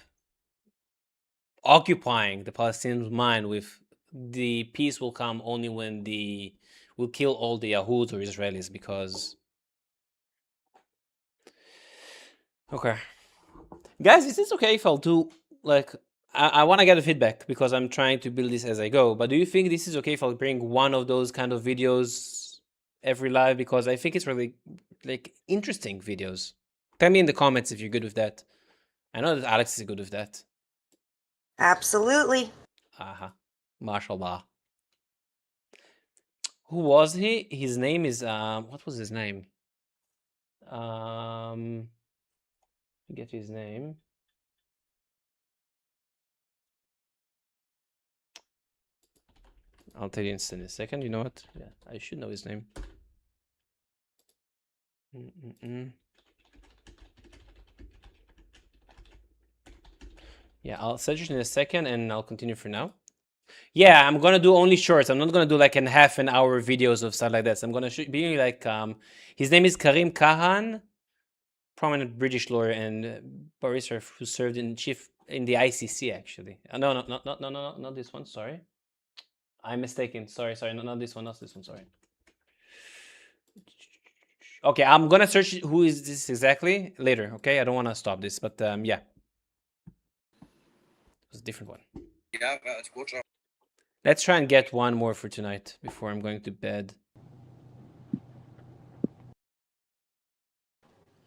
occupying the Palestinians' mind with the peace will come only when we'll kill all the Yahuds or Israelis, because okay. Guys, is this okay if I'll do, like, I want to get a feedback because I'm trying to build this as I go, but do you think this is okay if I'll bring one of those kind of videos every live? Because I think it's really, like, interesting videos. Tell me in the comments if you're good with that. I know that Alex is good with that. Absolutely. Aha. Mashallah. Who was he? His name is, what was his name? Get his name. I'll tell you in a second. You know what? Yeah, I should know his name. Yeah, I'll search it in a second and I'll continue for now. Yeah, I'm gonna do only shorts. I'm not gonna do like an half an hour videos of stuff like that. So I'm gonna be like, his name is Karim Kahan, prominent British lawyer and barrister who served in the ICC actually. No, not this one. Sorry, I'm mistaken. Sorry, not this one. Not this one. Sorry. Okay, I'm gonna search who is this exactly later. Okay, I don't want to stop this, but yeah, it was a different one. Yeah, let's try and get one more for tonight before I'm going to bed.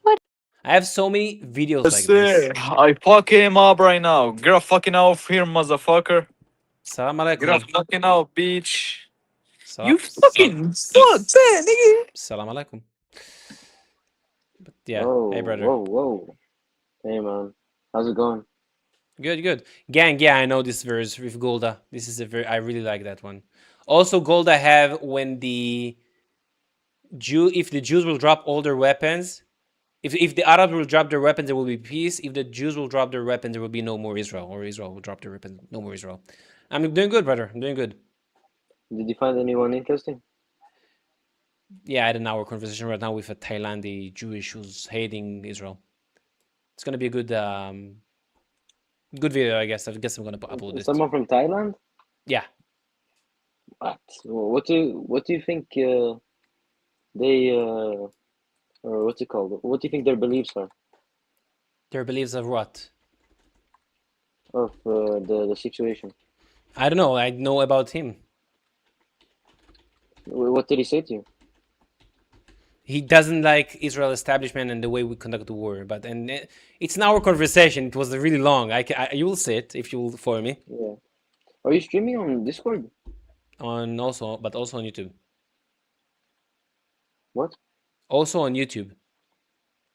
What? I have so many videos like this. I fuck him up right now. Get a fucking out of here, motherfucker. Salam alaikum. Get a fucking out, bitch. You fucking suck, man, nigga. Salam alaikum. But yeah, Whoa, hey brother. whoa. Hey man, how's it going? Good. Gang, yeah, I know this verse with Golda. This is I really like that one. Also, Golda have when if the Jews will drop all their weapons, if the Arabs will drop their weapons, there will be peace. If the Jews will drop their weapons, there will be no more Israel, or Israel will drop their weapons, no more Israel. I'm doing good, brother. I'm doing good. Did you find anyone interesting? Yeah, I had an hour conversation right now with a Thailand Jewish who's hating Israel. It's gonna be a good video, I guess. I guess I'm gonna upload this. Someone from Thailand? Yeah. What do you think they or what's it called? What do you think their beliefs are? Their beliefs of what? Of the situation. I don't know. I know about him. What did he say to you? He doesn't like Israel establishment and the way we conduct the war. But it's an hour conversation. It was really long. You will see it if you will follow me. Yeah. Are you streaming on Discord? But also on YouTube. What? Also on YouTube.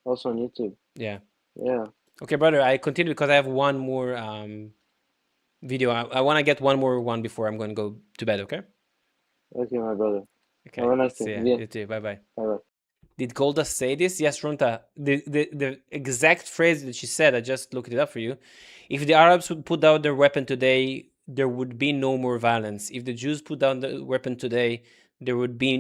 Also on YouTube. Yeah. Yeah. Okay, brother. I continue because I have one more video. I want to get one more one before I'm going to go to bed. Okay. Okay, my brother. Okay. Have a nice See day. ya. Yeah. You too. Bye bye. Bye. Did Golda say this? Yes, Runta. The exact phrase that she said, I just looked it up for you. If the Arabs would put down their weapon today, there would be no more violence. If the Jews put down the weapon today, there would be